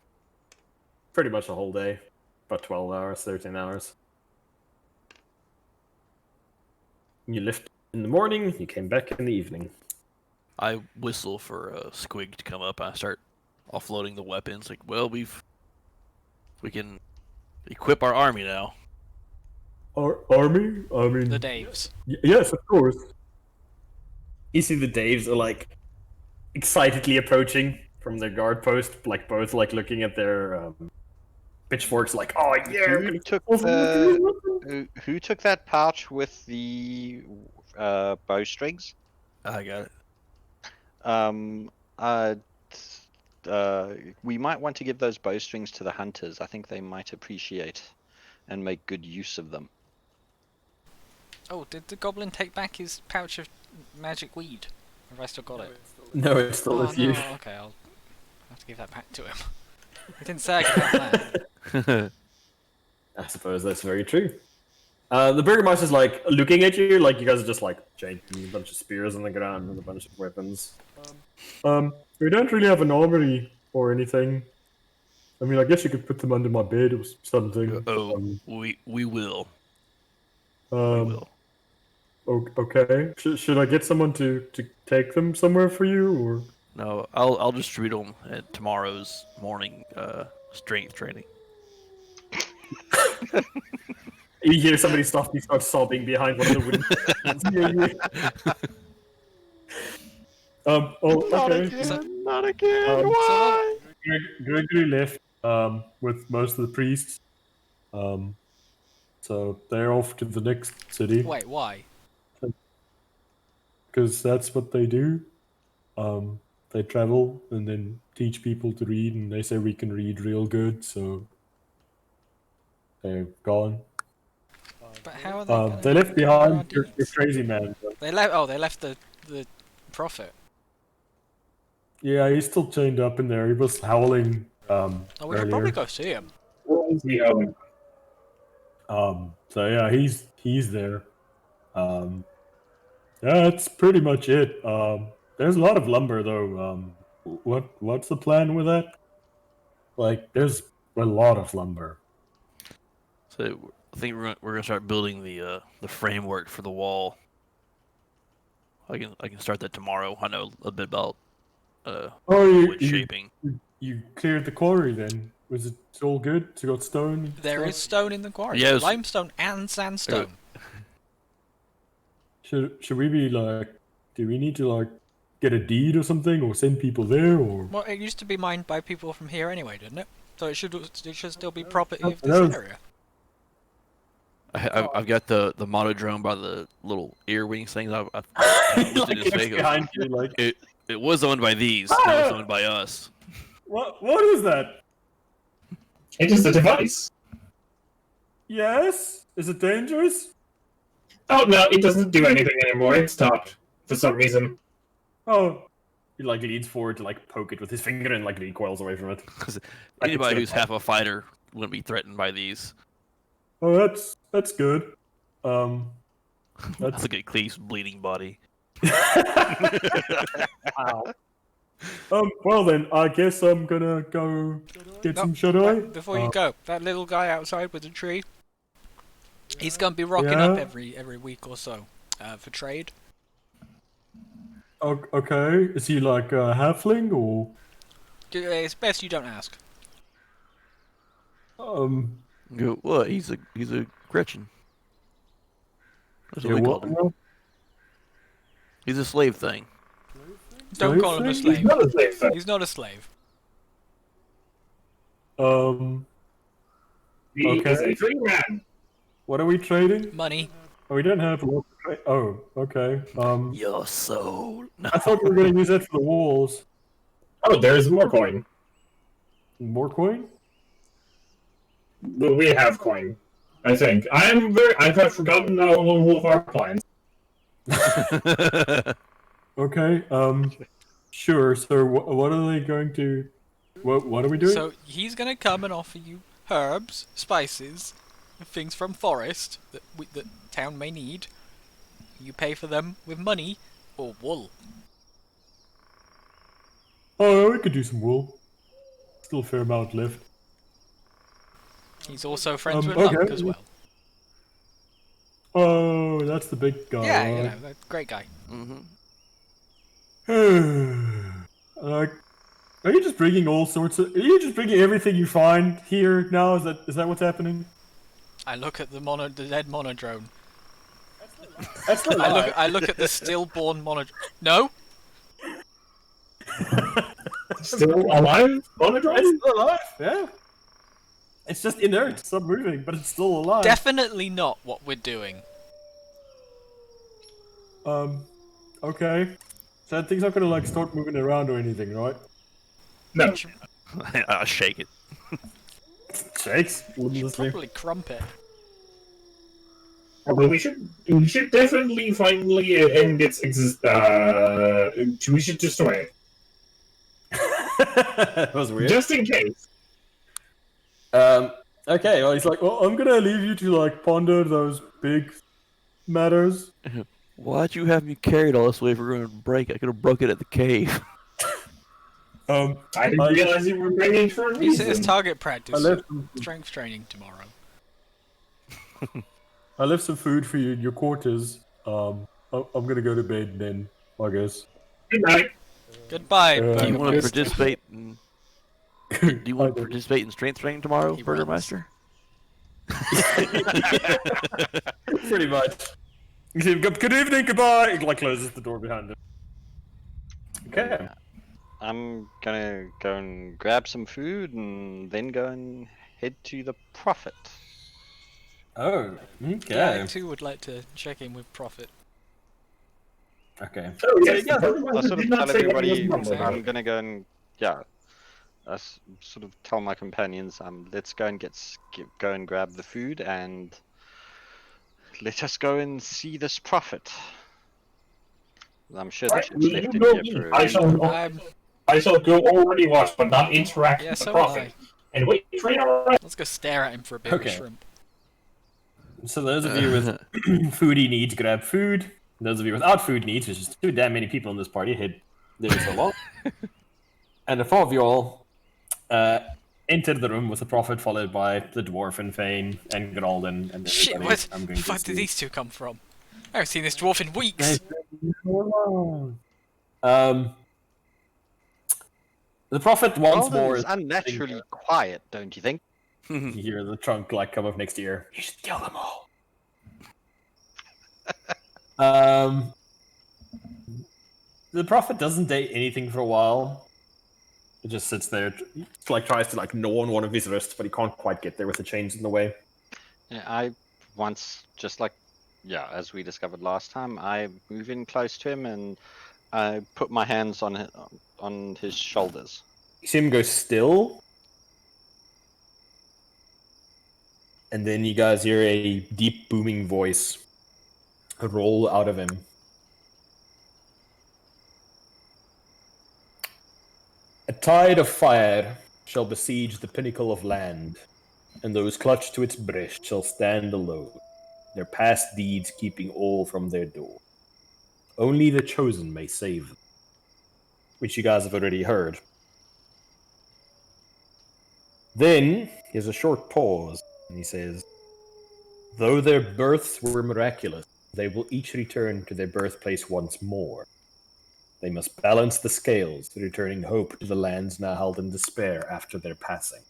Pretty much the whole day. About 12 hours, 13 hours. You left in the morning, you came back in the evening. I whistle for Squig to come up. I start offloading the weapons. Like, well, we can equip our army now. Our army? I mean... The Daves. Yes, of course. You see the Daves are like excitedly approaching from their guard post, like both like looking at their pitchforks, like, oh yeah. Who took who took that pouch with the bowstrings? I got it. We might want to give those bowstrings to the hunters. I think they might appreciate and make good use of them. Oh, did the goblin take back his pouch of magic weed? Have I still got it? No, it's still with you. No, okay, I'll have to give that back to him. He didn't say I could have that. I suppose that's very true. The Burgermeister's like looking at you, like you guys are just like janking a bunch of spears on the ground and a bunch of weapons. We don't really have an armory or anything. I mean, I guess you could put them under my bed or something. We will. We Um, will. okay. Should I get someone to take them somewhere for you, or? No, I'll distribute them at tomorrow's morning strength training. You hear somebody softly start sobbing behind one of the wooden. Okay. Not again. Um, Why? Gregory left with most of the priests. So they're off to the next city Wait, why? because that's what they do. They travel and then teach people to read, and they say we can read real good, so they're gone. But how are they? Gonna They left cover our behind your deeds? crazy man. They left. Oh, they left the prophet. Yeah, he's still chained up in there. He was howling Oh, we should earlier. probably go see him. What is he owing? So yeah, he's there. Yeah, that's pretty much it. There's a lot of lumber though. What's the plan with that? Like, there's a lot of lumber. So I think we're gonna start building the framework for the wall. I can start that tomorrow. I know a bit about wood shaping. You cleared the quarry then? Was it all good? So you got stone? and There stuff? is stone in the quarry. Yes. Limestone and sandstone. Should we be like? Do we need to like get a deed or something, or send people there, or? Well, it used to be mined by people from here anyway, didn't it? So it should still be property of No. this area. I've got the monodrome by the little ear wings things. I Like, it's behind you, like. it was owned by these. Now it's owned by us. What is that? It is a device. Yes? Is it dangerous? Oh no, it doesn't do anything anymore. It stopped for some reason. Oh. He like leans forward to like poke it with his finger and like recoils away from it. Anybody who's half a fighter wouldn't be threatened by these. Oh, that's good. That's like a Cleve's bleeding body. Wow. Well then, I guess I'm gonna go get some shut eye. Before you go, that little guy outside with the tree, he's gonna be rocking up every week or so for trade. Okay, is he like a halfling or? It's best you don't ask. Go, what? He's a Gretchen. That's what Yeah, we what called him. now? He's a slave thing. Don't call him a He's slave. not a slave. Though. He's not a slave. He Okay. is a free man. What are we trading? Money. Oh, we don't have a lot to trade. Oh, okay. Your soul. I thought we were gonna use that for the walls. Oh, there's more coin. More coin? Well, we have coin. I think. I have forgotten all of our plans. Okay. Sure. So, what are they going to? What are we doing? So he's gonna come and offer you herbs, spices, things from forest that town may need. You pay for them with money or wool. Oh, we could do some wool. Still a fair amount left. He's also friends with okay. Luck as well. Oh, that's the big guy. Yeah, you right? know, great guy. Like, are you just bringing all sorts of? Are you just bringing everything you find here now? Is that what's happening? I look at the dead monodrone. That's not I look at the stillborn monodrone. No, Still alive? Monodrome? It's still alive. Yeah. It's just inert. It's not moving, but it's still alive. definitely not what we're doing. Okay. So that thing's not gonna like start moving around or anything, right? No. I'll shake it. Shakes. Probably crumpet. But we should definitely finally end its we should destroy it. That was weird. Just in case. Okay, well, he's like, well, I'm gonna leave you to like ponder those big matters. Why'd you have me carried all this way if we're going to break? I could have broke it at the cave. I didn't realize you were bringing for a Use it as reason. target practice. left- Strength training tomorrow. I left some food for you in your quarters. I'm gonna go to bed then, I guess. Good night. Goodbye, Do Do you want to Burgermeister. participate in? Do you want to I do. participate in strength training tomorrow, He Burgermeister? Pretty much. You say, good evening, goodbye. He like closes the door behind him. Okay. I'm gonna go and grab some food and then go and head to the Prophet. Oh, Yeah, okay. I too would like to check in with Prophet. Okay. Oh, yes, yeah, the I'll Burgermeister sort of did not tell say what he was everybody mumbled about. I'm gonna go and sort of tell my companions let's go and go and grab the food and let us go and see this Prophet. I'm sure the Right, ship's you left him go here eat. for a I reason. shall go already watch, but not interact Yeah, with the so will Prophet. And wait for your Let's go stare at him for a bit Okay. of shrimp. So those of you with foodie needs, grab food. Those of you without food needs, which is too damn many people in this party, hid there so long. And the four of you all entered the room with the Prophet, followed by the dwarf and Fane and Geralden and Shit, everybody. what I'm the going to fuck did see. these two come from? I haven't seen this dwarf in weeks. The Prophet once more Alden is is unnaturally quiet, don't you think? you hear the trunk like come up next to your ear. You should kill them all. The Prophet doesn't do anything for a while. He just sits there, like tries to like gnaw on one of his wrists, but he can't quite get there with the chains in the way. Yeah, I once, just like, as we discovered last time, I move in close to him and I put my hands on his shoulders. You see him go still, and then you guys hear a deep booming voice roll out of him. A tide of fire shall besiege the pinnacle of land, and those clutched to its breast shall stand alone, their past deeds keeping all from their door. Only the chosen may save them, which you guys have already heard. Then he has a short pause, and he says, though their births were miraculous, they will each return to their birthplace once more. They must balance the scales, returning hope to the lands now held in despair after their passing.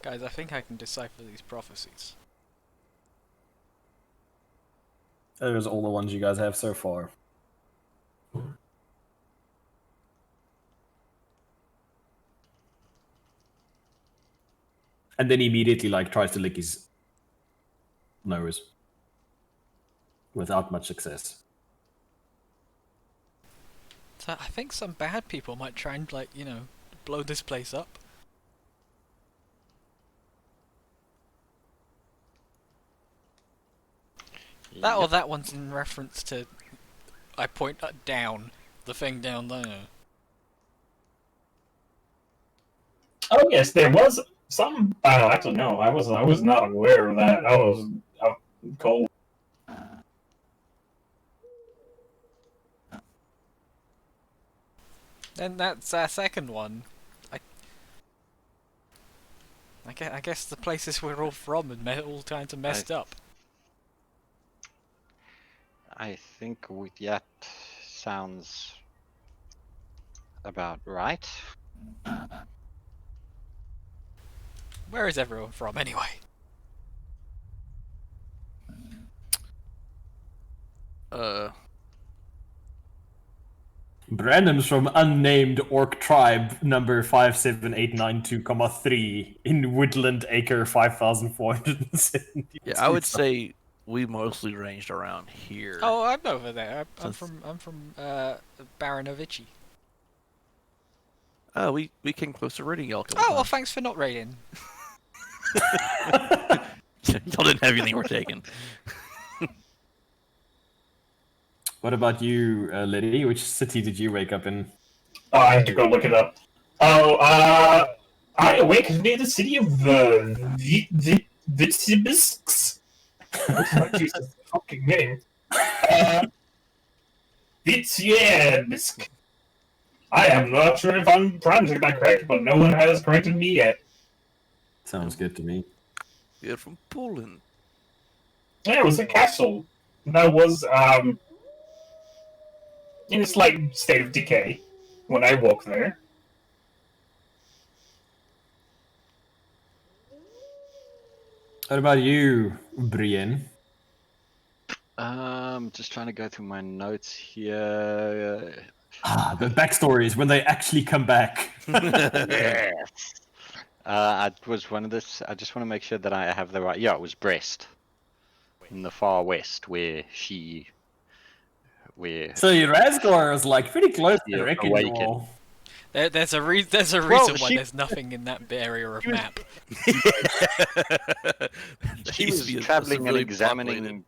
Guys, I think I can decipher these prophecies. Those are all the ones you guys have so far. And then he immediately like tries to lick his nose without much success. So I think some bad people might try and, like, you know, blow this place up. That or that one's in reference to... I point down, the thing down there. Oh yes, there was some. Actually, no, I was not aware of that. I was cold. Then that's our second one. I guess the places we're all from and all kinds of messed up. I think that sounds about right. Where is everyone from anyway? Brandon's from unnamed orc tribe number 57892,3 in Woodland Acre 5470. Yeah, I would say we mostly ranged around here. Oh, I'm over there. I'm Since- from Baranovici. Oh, we came close to raiding y'all. a couple Oh, well, times. thanks for not raiding. Y'all didn't have anything we're taking. What about you, Liddy? Which city did you wake up in? Oh, I have to go look it up. Oh, I awakened near the city of Vitsibisks. Jesus fucking name. Vityensk. I am not sure if I'm pronouncing that correct, but no one has corrected me yet. Sounds good to me. You're from Poland. Yeah, it was a castle that was in a slight state of decay when I walked there. What about you, Brienne? Just trying to go through my notes here. Ah, the backstories when they actually come back. Yes. I was one of this. I just want to make sure that I have the right. Yeah, it was Brest, in the far west, where So your Razgor is like pretty close to Yeah, wrecking you awaken. all. There's a reason why she- there's nothing in that area of map. She was traveling and examining,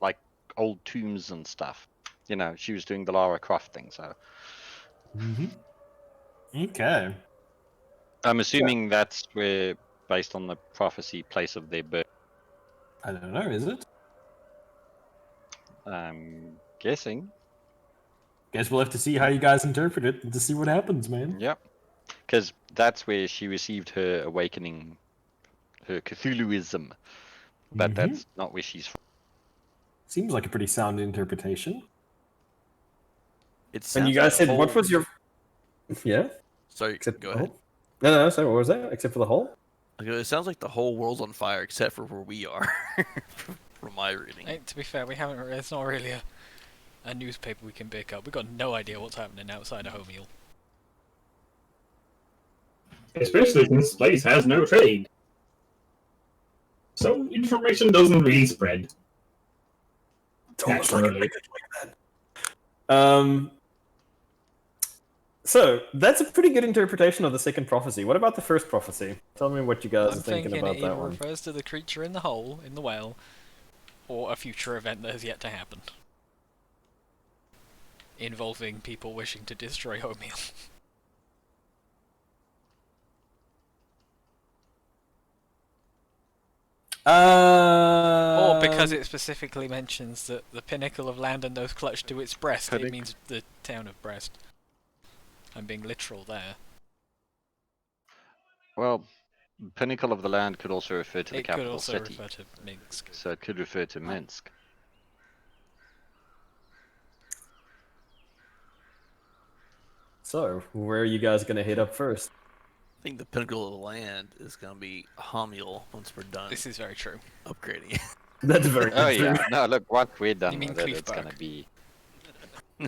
like old tombs and stuff. She was doing the Lara Croft thing. So Okay. I'm assuming that's where, based on the prophecy, place of their birth. I don't know, is it? I'm guessing. Guess we'll have to see how you guys interpret it and to see what happens, man. Yep. Because that's where she received her awakening, her Cthulhuism. But that's not where she's from. Seems like a pretty sound interpretation. It And you sounds guys like said, the what whole- was your... Yeah? Sorry, Except go the ahead. hole? No, sorry, what was that? Except for the hole? It sounds like the whole world's on fire except for where we are, from my reading. Hey, to be fair, we haven't. It's not really a newspaper we can pick up. We've got no idea what's happening outside of Homeal. Especially since this place has no trade. So information doesn't really spread. It's almost like Naturally. that. So, that's a pretty good interpretation of the second prophecy. What about the first prophecy? Tell me what you guys I'm are thinking thinking about it that either one. refers to the creature in the hole, in the well, or a future event that has yet to happen. Involving people wishing to destroy Homeal. Or because it specifically mentions that the pinnacle of land and those clutched to its breast, it means the town of Brest. I'm being literal there. Well, pinnacle of the land could also refer to the It could capital also city. refer to Minsk. So it could refer to Minsk. So, where are you guys gonna hit up first? I think the pinnacle of the land is going to be Homiel once we're done This is very true. upgrading. That's very Oh true. yeah, no, look, once we're You done mean with it, it's Cleefburg. gonna be... New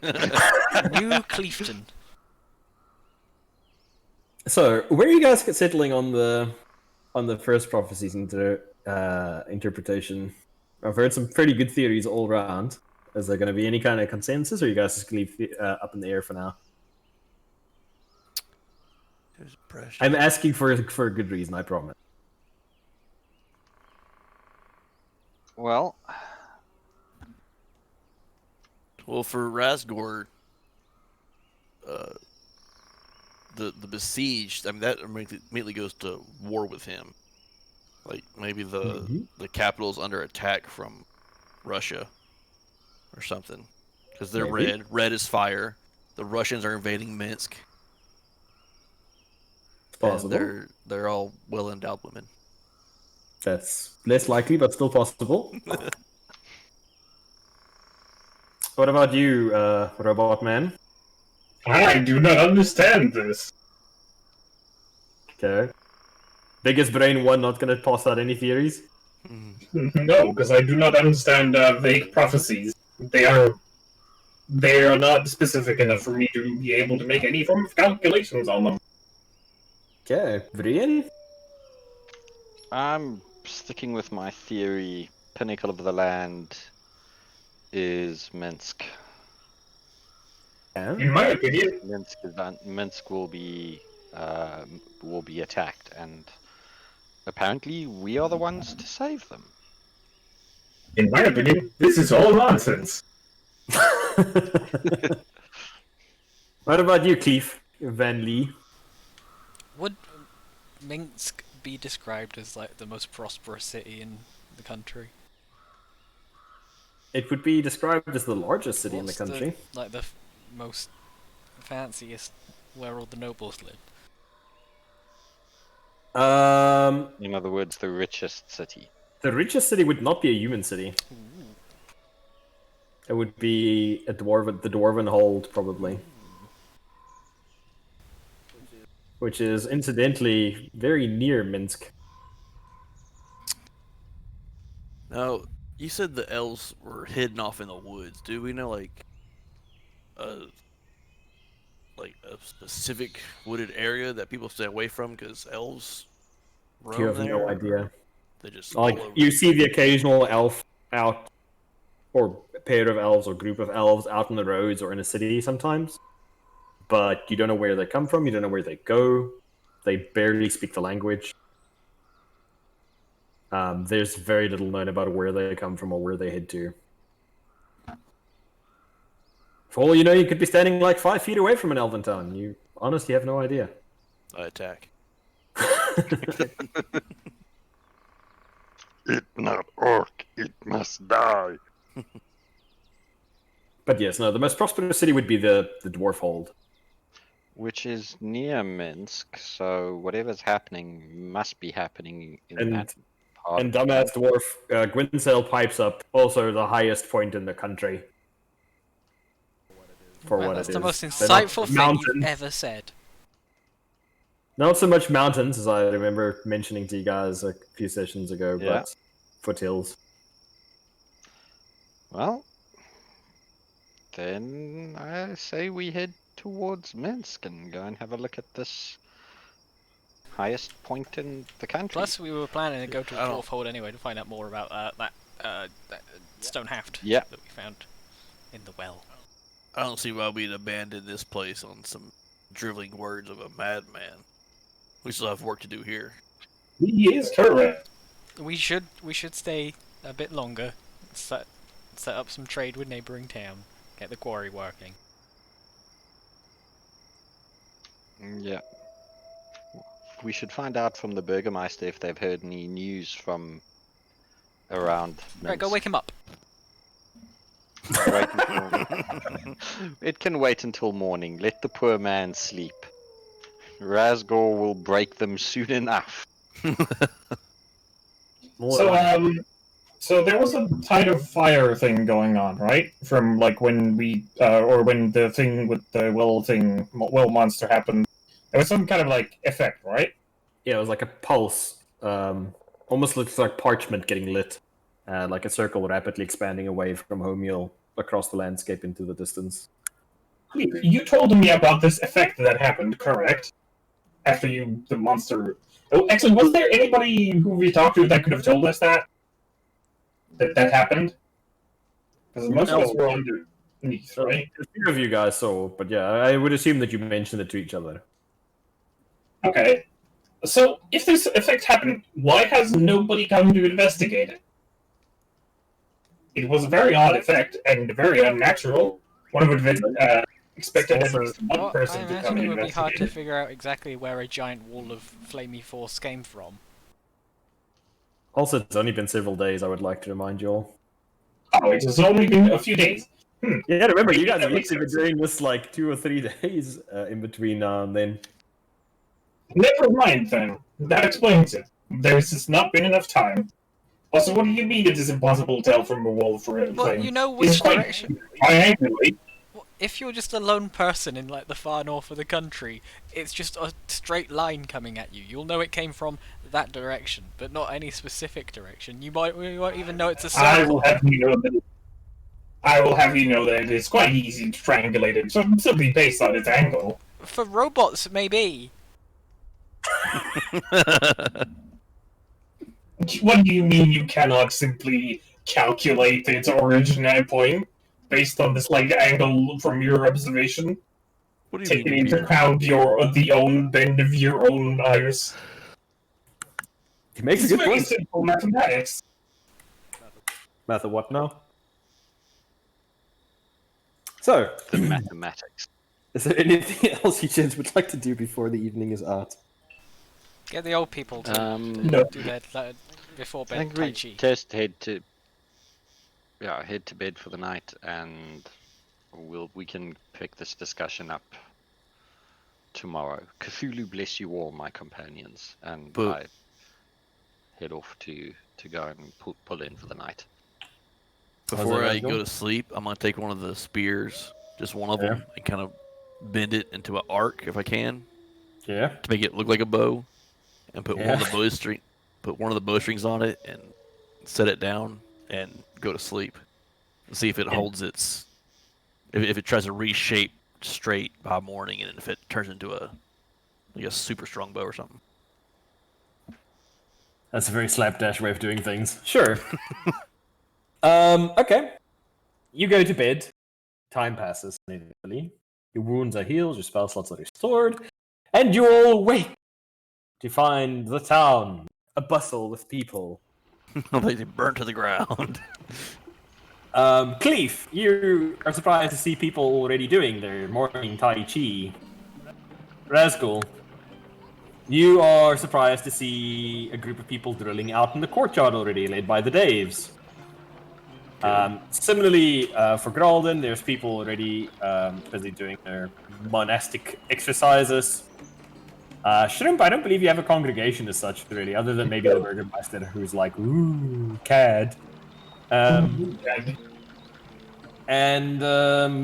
Cleefton. So, where are you guys settling on the first prophecy's interpretation? I've heard some pretty good theories all around. Is there going to be any kind of consensus, or you guys just leave up in the air for now? There's pressure. I'm asking for a good reason, I promise. Well, Well, for Razgor, the besieged, I mean, that immediately goes to war with him. Like maybe the capital's under attack from Russia or something, because they're Maybe. red. Red is fire. The Russians are invading Minsk. It's possible. And they're all well-endowed women. That's less likely, but still possible. What about you, Robot Man? I do not understand this. Okay. Biggest brain one, not gonna toss out any theories? No, because I do not understand vague prophecies. They are not specific enough for me to be able to make any form of calculations on them. Okay. Brian? I'm sticking with my theory. Pinnacle of the land is Minsk. Yeah. In my opinion, Minsk will be attacked, and apparently we are the ones to save them. this is all nonsense. What about you, Keith Van Lee? Would Minsk be described as like the most prosperous city in the country? It would be described as the largest city in the What's country. like the most fanciest, where all the nobles live? In other words, the richest city. The richest city would not be a human city. It would be the Dwarven Hold, probably. Which is, incidentally, very near Minsk. Now, you said the elves were hidden off in the woods. Do we know like a specific wooded area that people stay away from because elves roam You have there? no idea. They just Like, all over. you see the occasional elf out, or pair of elves or group of elves out on the roads or in a city sometimes, but you don't know where they come from, you don't know where they go, they barely speak the language. There's very little known about where they come from or where they head to. For all you know, you could be standing like 5 feet away from an elven town. You honestly have no idea. I attack. It not orc, it must die. But yes, no, the most prosperous city would be the Dwarf Hold. Which is near Minsk, so whatever's happening must be happening in And- that part. And of the dumbass dwarf Gwynsail pipes up, also the highest point in the country. For Right, what that's it the is. most They're not insightful thing you've mountains. ever said. Not so much mountains, as I remember mentioning to you guys a few sessions ago, Yeah. but foothills. Well, then I say we head towards Minsk and go and have a look at this highest point in the country. Plus, we were planning to go to I a don't- dwarf hold anyway to find out more about that stone haft Yeah. that we found in the well. I don't see why we'd abandon this place on some driveling words of a madman. We still have work to do here. He is correct. We should stay a bit longer, set up some trade with neighbouring town, get the quarry working. Yeah. We should find out from the Burgermeister if they've heard any news from around Minsk. Right, go wake him up. Wait until... It can wait until morning. Let the poor man sleep. Razgor will break them soon enough. More So, than- so there was a tide of fire thing going on, right? From like when we, or when the thing with the well monster happened. There was some kind of like effect, right? Yeah, it was like a pulse. Almost looks like parchment getting lit. Like a circle rapidly expanding away from Homiel across the landscape into the distance. You told me about this effect that happened, correct? After the monster. Oh, actually, was there anybody who we talked to that could have told us that happened? Because most of us were underneath, right? A few of you guys saw, but yeah, I would assume that you mentioned it to each other. Okay. So, if this effect happened, why has nobody come to investigate it? It was a very odd effect and very unnatural. One would have expected at least one Well, I person to come imagine and it would be hard to investigate it. figure out exactly where a giant wall of flamey force came from. Also, it's only been several days, I would like to remind you all. Oh, it has only been a few days. Yeah, remember, you guys That have makes literally been sense. doing this like 2 or 3 days in between now and then. Never mind, then. That explains it. There's just not been enough time. Also, what do you mean it is impossible to tell from a wall for a Well, flame? you know It's which quite direction. triangularly. Well, if you're just a lone person in like the far north of the country, it's just a straight line coming at you. You'll know it came from that direction, but not any specific direction. You won't even know it's a I will circle. have you know that. I will have you know that it's quite easy to triangulate it, simply based on its angle. For robots, maybe. What do you mean you cannot simply calculate its origin point based on the slight angle from your observation? What do you Taking mean? into account the own bend of your own iris. He makes It's a good very point. simple mathematics. Math of what now? So, The mathematics. is there anything else you gents would like to do before the evening is out? Get the old people to No. do their before I think bed tai we chi. just head to yeah, head to bed for the night, and we can pick this discussion up tomorrow. Cthulhu bless you all, my companions, and But- I head off to go and pull in for the night. Before that I guys go go? to sleep, I'm gonna take one of the spears, just one of Yeah. them, and kind of bend it into an arc if I can, Yeah. to make it look like a bow, and put one of Yeah. the bowstrings on it, and set it down, and go to sleep, and see if it holds its, if it tries to reshape straight by morning, and if it turns into like a super strong bow or something. That's a very slapdash way of doing things. Sure. Okay. You go to bed. Time passes immediately. Your wounds are healed, your spell slots are restored, and you all wake to find the town a bustle with people. They burn to the ground. Cleef, you are surprised to see people already doing their morning Tai Chi. Razgul, you are surprised to see a group of people drilling out in the courtyard already, led by the Daves. Similarly, for Gralden, there's people already busy doing their monastic exercises. Shrimp, I don't believe you have a congregation as such, really, other than maybe the Burgermeister, who's like, ooh, cad. And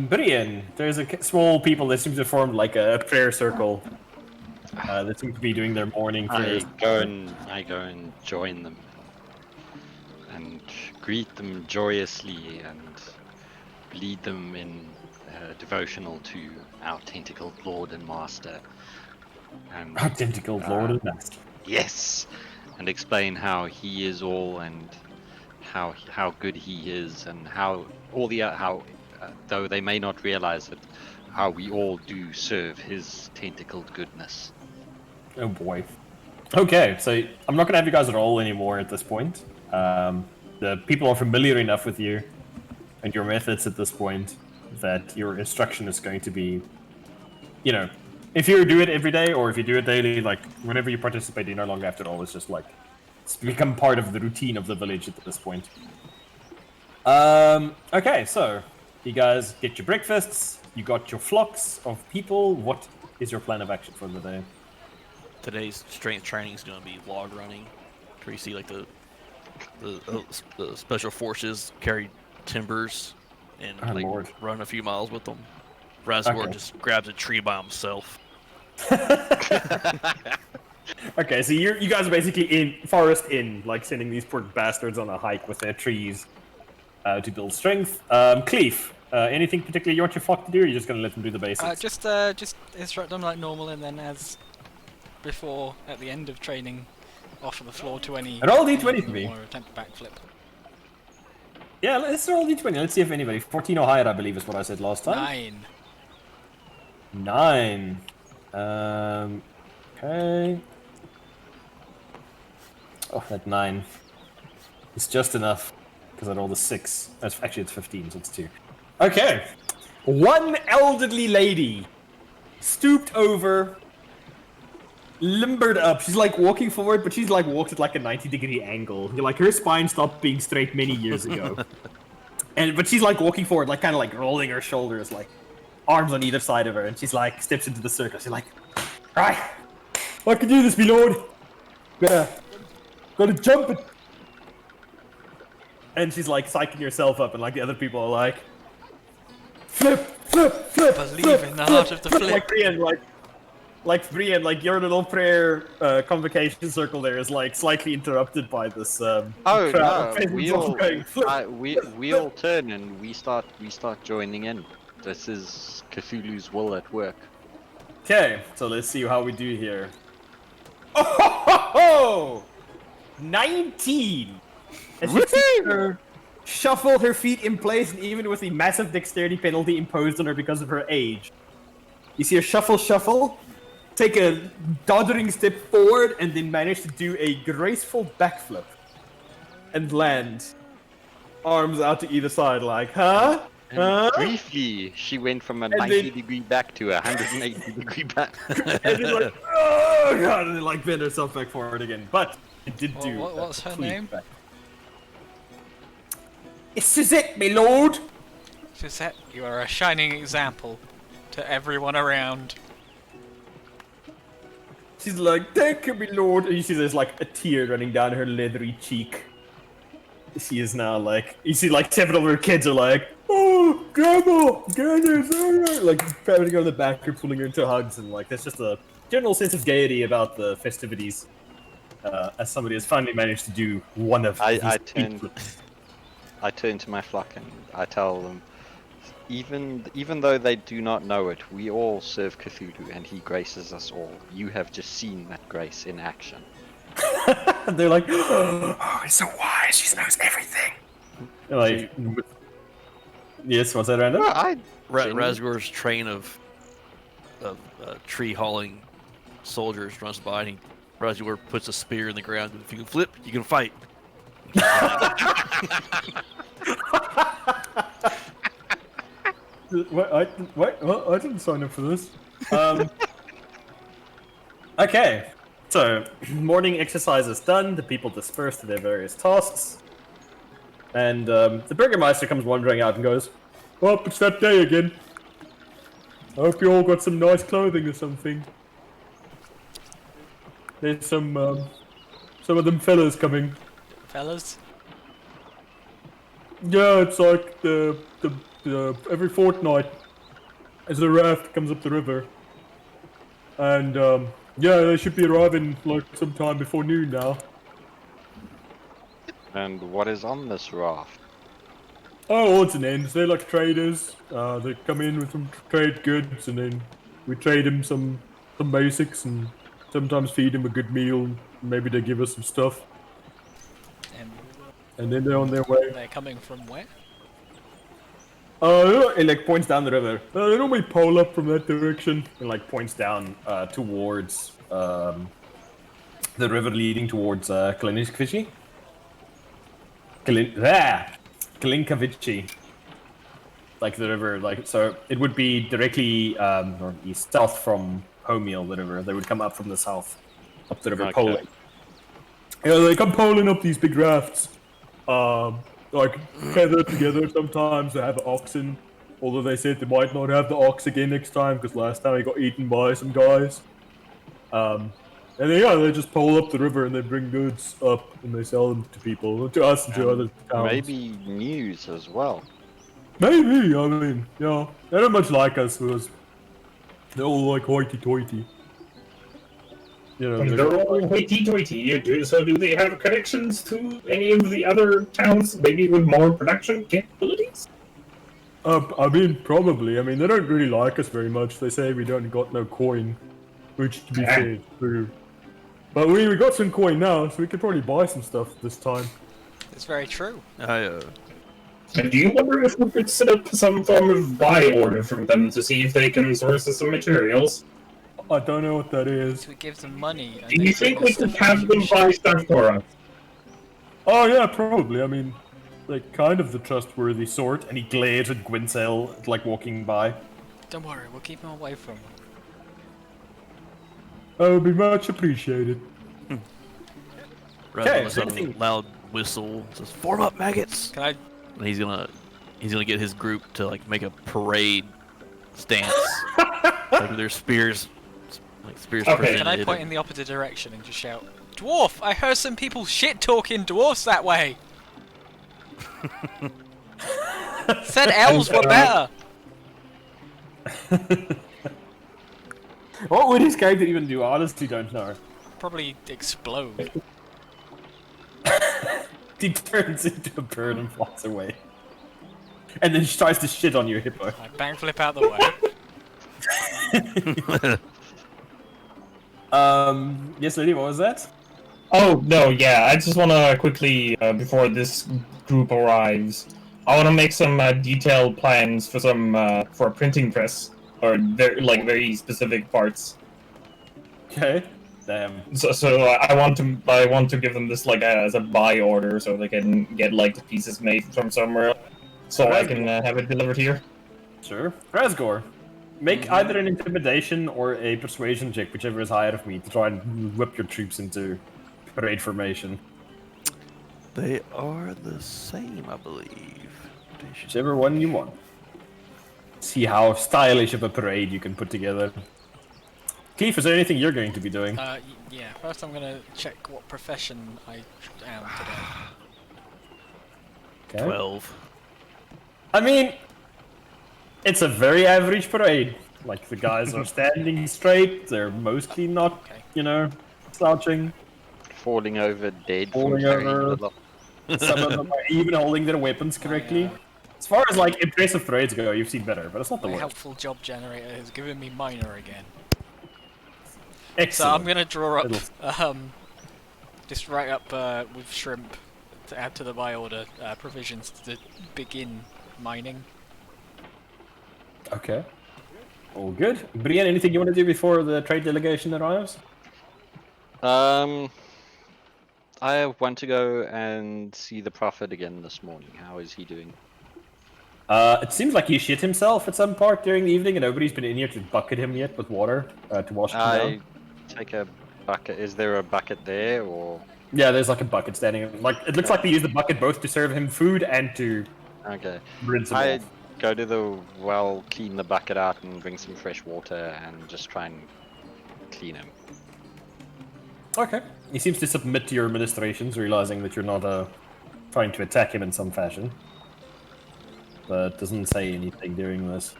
Brian, there's a small people that seem to form like a prayer circle. That seem to be doing their morning prayers. I go and join them and greet them joyously and lead them in devotional to our tentacled Lord and Master. And Tentacled Lord and Master. yes, and explain how he is all and how good he is and how though they may not realize it, how we all do serve his tentacled goodness. Oh boy. Okay, so I'm not gonna have you guys roll anymore at this point. The people are familiar enough with you and your methods at this point that your instruction is going to be, you know, if you do it every day or if you do it daily, like whenever you participate, you no longer have to roll. It's just like it's become part of the routine of the village at this point. Okay, so you guys get your breakfasts. You got your flocks of people. What is your plan of action for the day? Today's strength training is going to be log running, where you see like the special forces carry timbers and Oh, like Lord. run a few miles with them. Razgor Okay. just grabs a tree by himself. Okay, so you guys are basically in forest in, like sending these poor bastards on a hike with their trees to build strength. Cleef, anything particular you want your flock to do, or are you just gonna let them do the basics? Just instruct them like normal, and then as before, at the end of training, offer the floor to any. Roll D20 anyone for that me. want to attempt a backflip. Yeah, let's roll D20. Let's see if anybody. 14 or higher, I believe, is what I said last time. 9. 9. Okay. Oh, that 9. It's just enough because I rolled a 6. Actually, it's 15, so it's 2. Okay. One elderly lady stooped over, limbered up. She's like walking forward, but she's like walked at like a 90-degree angle. Like her spine stopped being straight many years ago. But she's like walking forward, like kind of like rolling her shoulders, like arms on either side of her, and she's like steps into the circle. She's like, "Right, I can do this, me lord. Gotta jump it." And she's like psyching herself up, and like the other people are like, "Flip, flip, flip." Believe flip, in the flip, art of the flip. Like Brienne, like your little prayer convocation circle there is like slightly interrupted by this crowd of No, peasants we all all going, "Flip." we all turn and we start joining in. This is Cthulhu's will at work. Okay, so let's see how we do here. Oh, ho, ho, ho! 19! As you see her shuffle her feet in place, and even with the massive dexterity penalty imposed on her because of her age, you see her shuffle, take a doddering step forward, and then manage to do a graceful backflip and land. Arms out to either side, like, huh? And Huh? briefly, she went from a then- 90-degree back to a 180-degree back. And then like, oh god, and then like bend herself back forward again. But it did do. What's her complete name? back. This is it, my lord! Suzette, you are a shining example to everyone around. She's like, thank you, my lord. And you see there's like a tear running down her leathery cheek. She is now like, you see like several of her kids are like, oh, grandma, grandma's alright. Like, patting her on the back or pulling her into hugs. And like, there's just a general sense of gaiety about the festivities. As somebody has finally managed to do one of these. I turn to my flock and I tell them, even though they do not know it, we all serve Cthulhu and he graces us all. You have just seen that grace in action. They're like, oh, he's so wise, she knows everything. Like, yes, what's that, Random? Razgor's train of tree hauling soldiers runs by, and Razgor puts a spear in the ground. If you can flip, you can fight. What? I didn't sign up for this. Okay, so morning exercise is done. The people disperse to their various tasks, and the Burgermeister comes wandering out and goes, "Oh, it's that day again. I hope you all got some nice clothing or something. There's some of them fellas coming. Fellas? Yeah, it's like the every fortnight as the raft comes up the river, and yeah, they should be arriving like sometime before noon now. And what is on this raft? Oh, odds and ends. They're like traders. They come in with some trade goods, and then we trade them some basics, and sometimes feed them a good meal. And maybe they give us some stuff, and then they're on their way. They're coming from where? It like points down the river. They normally pole up from that direction, and like points down towards the river leading towards Kalinkavici. Kalinkavici. Like the river, like so it would be directly northeast, south from Homeal, the river. They would come up from the south, up the river, Okay. poling. Yeah, they come poling up these big rafts. Like feathered together. Sometimes they have oxen, although they said they might not have the ox again next time because last time he got eaten by some guys. And then, yeah, they just pole up the river and they bring goods up and they sell them to people, to us and to other towns. Maybe news as well. Maybe, I mean, yeah, they're not much like us because they're all like hoity-toity. You know, They're all hoity-toity. So do they have connections to any of the other towns, maybe with more production capabilities? I mean, probably. I mean, they don't really like us very much. They say we don't got no coin, which, to be fair, is true. But we got some coin now, so we could probably buy some stuff this time. It's very true. And do you wonder if we could set up some form of buy order from them to see if they can source us some materials? I don't know what that is. To give them money. And Do you think we could have them buy stuff for us? Oh yeah, probably. I mean, like kind of the trustworthy sort. And he glares at Gwynsel, like walking by. Don't worry, we'll keep him away from them. That would be much appreciated. Rather Okay, than a sudden anything- loud whistle says, "Form up, maggots!" Can I? And he's gonna get his group to like make a parade stance, like with their spears, like spears. Okay. presented. Can I point in the opposite direction and just shout, "Dwarf! I heard some people shit talking dwarfs that way." Said elves were better. What would his character even do? I honestly don't know. Probably explode. He turns into a bird and flies away. And then she tries to shit on your hippo. I backflip out the way. Yes, lady, what was that? Oh, no, yeah, I just want to quickly, before this group arrives, I want to make some detailed plans for for a printing press, or very specific parts. Okay. Damn. So I want to give them this as a buy order, so they can get the pieces made from somewhere, so I can have it delivered here. Sure. Razgor, make either an intimidation or a persuasion check, whichever is higher of me, to try and whip your troops into parade formation. They are the same, I believe. Whichever one you want. See how stylish of a parade you can put together. Keith, is there anything you're going to be doing? Yeah. First, I'm gonna check what profession I am today. Okay. 12. I mean, it's a very average parade. Like, the guys are standing straight, they're mostly not, Okay. you know, slouching. Falling over dead Falling from carrying over. the lot. Some of them are even holding their weapons correctly. As far as, like, impressive parades go, you've seen better, but it's not the My worst. helpful job generator has given me minor again. So Excellent. I'm gonna draw up, It'll- just write up with shrimp to add to the buy order provisions to begin mining. Okay. All good. Brienne, anything you want to do before the trade delegation arrives? I want to go and see the prophet again this morning. How is he doing? It seems like he shit himself at some part during the evening, and nobody's been in here to bucket him yet with water to wash him I down. take a bucket. Is there a bucket there, or Yeah, there's like a bucket standing. Like it looks like they use the bucket both to serve him food and to okay? rinse him I off. go to the well, clean the bucket out, and bring some fresh water, and just try and clean him. Okay. He seems to submit to your administrations, realizing that you're not trying to attack him in some fashion. But doesn't say anything during this.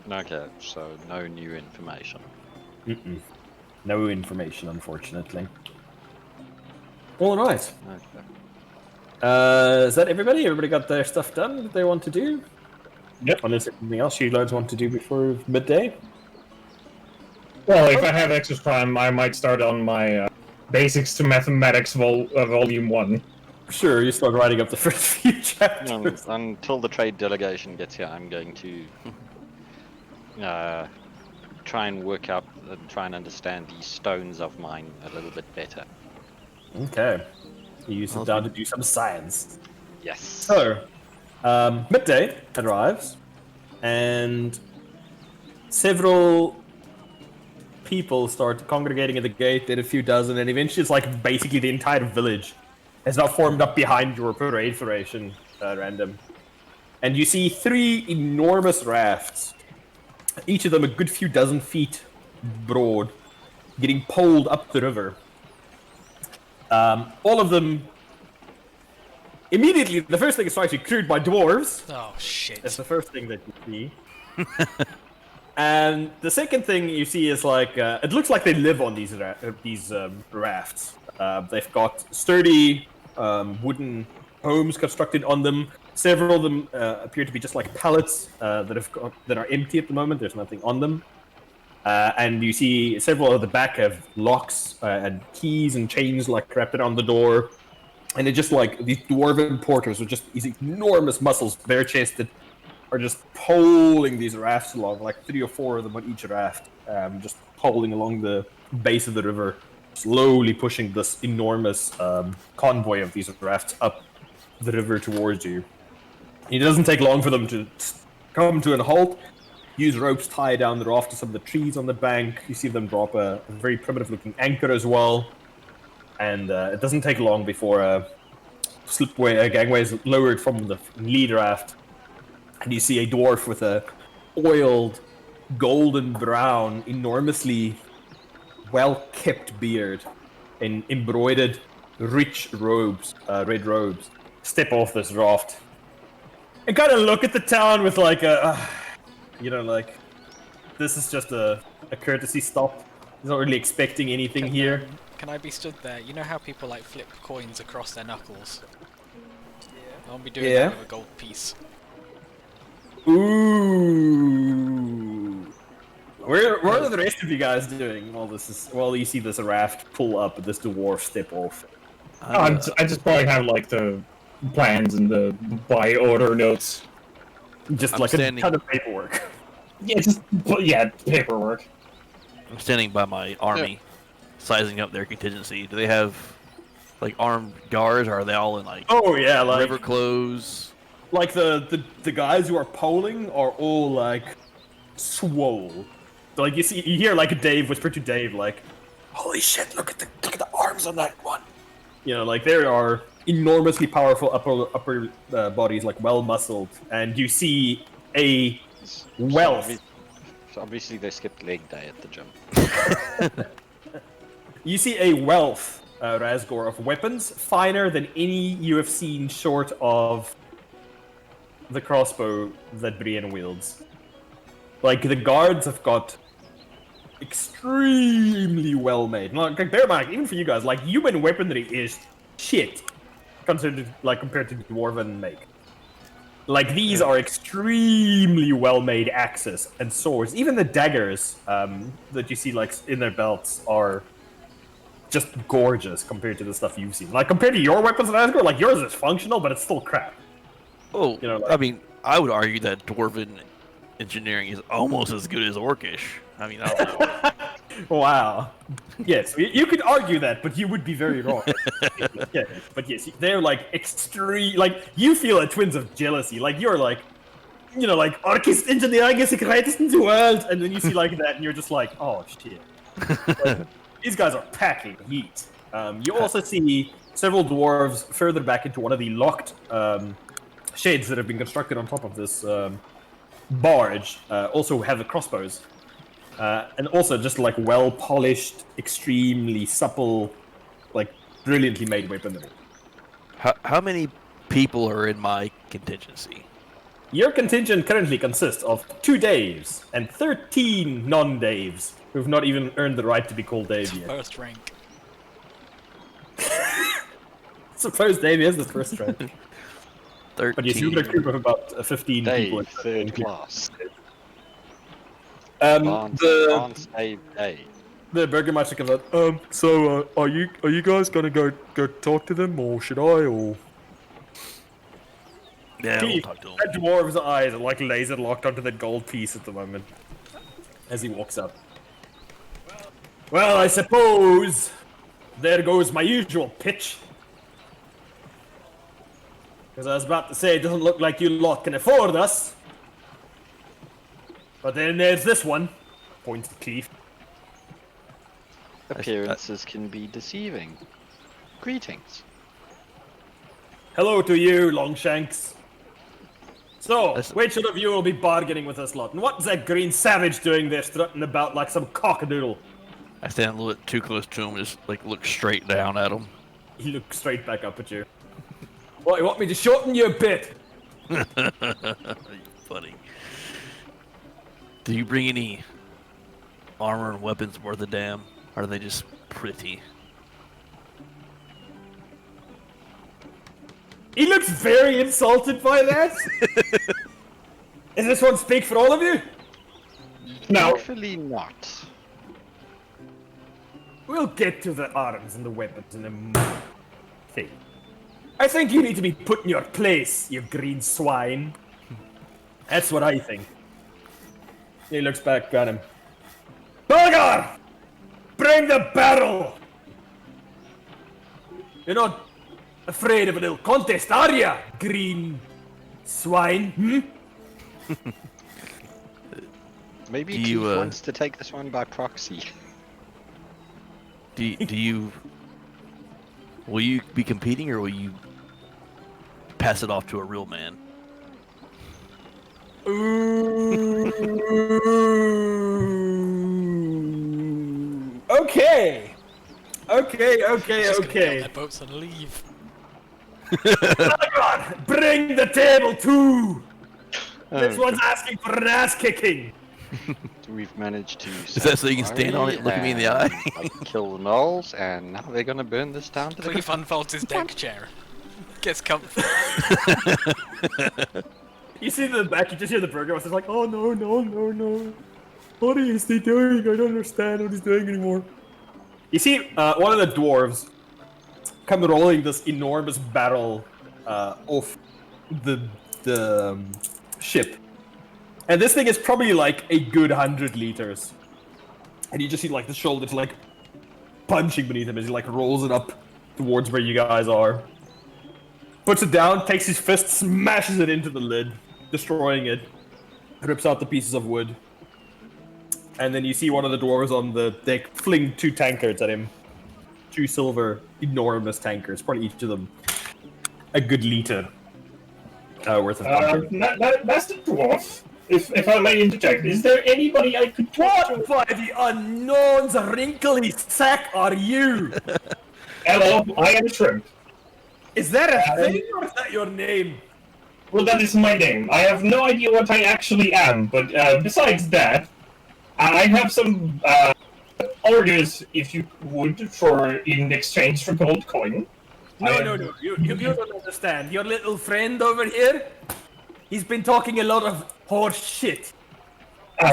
Okay, so no new information. No information, unfortunately. All right. Okay. Is that everybody? Everybody got their stuff done that they want to do? Yep. Unless there's anything else you guys want to do before midday? Well, if I have extra time, I might start on my Basics to Mathematics Volume 1. Sure, you start writing up the first few chapters. Until the trade delegation gets here, I'm going to try and work out and try and understand these stones of mine a little bit better. Okay. You sit down to do some science. Yes. So, midday arrives, and several people start congregating at the gate. There are a few dozen, and eventually it's like basically the entire village has now formed up behind your parade formation, random. And you see 3 enormous rafts, each of them a good few dozen feet broad, getting poled up the river. All of them immediately, the first thing is actually crewed by dwarves. Oh shit. That's the first thing that you see. And the second thing you see is like it looks like they live on these rafts. They've got sturdy wooden homes constructed on them. Several of them appear to be just like pallets that are empty at the moment. There's nothing on them. And you see several at the back have locks and keys and chains like wrapped around the door. And it's just like these dwarven porters with just these enormous muscles, bare-chested, are just poling these rafts along, like 3 or 4 of them on each raft, just poling along the base of the river, slowly pushing this enormous convoy of these rafts up the river towards you. It doesn't take long for them to come to a halt. Use ropes tied down the raft to some of the trees on the bank. You see them drop a very primitive-looking anchor as well. And it doesn't take long before a gangway is lowered from the lead raft. And you see a dwarf with a oiled, golden brown, enormously well-kept beard in embroidered, rich robes, red robes, step off this raft. And kind of look at the town with like like, this is just a courtesy stop. He's not really expecting anything here. Can I be stood there? You know how people like flip coins across their knuckles? I'll be doing that with a gold piece. Ooh. What are the rest of you guys doing while you see this raft pull up and this dwarf step off? I just probably have like the plans and the buy order notes. Just I'm like standing- a ton of paperwork. Yeah, paperwork. I'm standing by my army, sizing up their contingency. Do they have like armed guards, or are they all in like Oh yeah, like river clothes? like the guys who are polling are all like swole. Like you hear like Dave whisper to Dave like, "Holy shit! Look at the arms on that one." You know, like there are enormously powerful upper bodies, like well muscled, and you see a wealth. So obviously they skipped leg day at the gym. You see a wealth, Razgor, of weapons finer than any you have seen short of the crossbow that Brienne wields. Like, the guards have got extremely well made. Like, bear in mind, even for you guys, like, human weaponry is shit compared to dwarven make. Like, these are extremely well made axes and swords. Even the daggers that you see, like, in their belts are just gorgeous compared to the stuff you've seen. Like, compared to your weapons in Asgard, like, yours is functional, but it's still crap. Oh, You know, like- I mean, I would argue that dwarven engineering is almost as good as orcish. I mean, I don't know. Wow. Yes, you could argue that, but you would be very wrong. Yeah, but yes, they're like extreme. Like, you feel a twinge of jealousy. Like, you're like, you know, like, Orcist engineering is the greatest in the world. And then you see like that, and you're just like, oh shit. Like, these guys are packing heat. You also see several dwarves further back into one of the locked sheds that have been constructed on top of this barge. Also have the crossbows. And also just like well polished, extremely supple, like brilliantly made weaponry. How many people are in my contingency? Your contingent currently consists of 2 Daves and 13 non-Daves who've not even earned the right to be called Dave yet. First rank. Suppose Dave is the first rank. 13. But yes, you've got a group of about 15 people. Dave, third class. The Advanced Dave Day. the Burgermeister comes out. So are you guys gonna go talk to them, or should I? Or Yeah, we'll talk to him. that dwarf's eyes are like laser locked onto that gold piece at the moment as he walks up. Well, I suppose there goes my usual pitch. Because I was about to say, it doesn't look like you lot can afford us. But then there's this one. Points to Cleve. Appearances can be deceiving. Greetings. Hello to you, Longshanks. So, That's- which of you will be bargaining with us lot? And what's that green savage doing there strutting about like some cockadoodle? I stand a little bit too close to him, just like look straight down at him. He looks straight back up at you. What, you want me to shorten you a bit? Funny. Do you bring any armor and weapons worth a damn? Or are they just pretty? He looks very insulted by that. Does this one speak for all of you? No. Thankfully not. We'll get to the arms and the weapons in a moment. Hey, I think you need to be put in your place, you green swine. That's what I think. He looks back at him. Bulgar! Bring the barrel! You're not afraid of a little contest, are ya, green swine? Hmm? Maybe Do Keith you, wants to take this one by proxy. Do you... Will you be competing, or will you pass it off to a real man? Okay. Okay. Just gonna get on their boats and leave. Bulgar, bring the table too! This Oh, one's asking for an ass kicking! We've managed to. Is that so you can stand on it and look at me in the eye? Kill the gnolls, and now they're gonna burn this down to the Cleve unfolds his deck chair. Gets comfy. You see the back, you just hear the Burgermeister's like, oh no. What is he doing? I don't understand what he's doing anymore. You see one of the dwarves come rolling this enormous barrel off the ship. And this thing is probably like a good 100 liters. And you just see like the shoulders like punching beneath him as he like rolls it up towards where you guys are. Puts it down, takes his fist, smashes it into the lid, destroying it. Rips out the pieces of wood. And then you see one of the dwarves on the deck fling 2 tankards at him. 2 silver, enormous tankards, probably each of them a good liter worth of pumpkin. Master Dwarf, if I may interject, is there anybody I could talk to? What by the unknown's wrinkly sack are you? Hello, I am Shrimp. Is that a thing or is that your name? Well, that is my name. I have no idea what I actually am, but besides that, I have some orders, if you would, for in exchange for gold coin. No. You don't understand. Your little friend over here, he's been talking a lot of horse shit.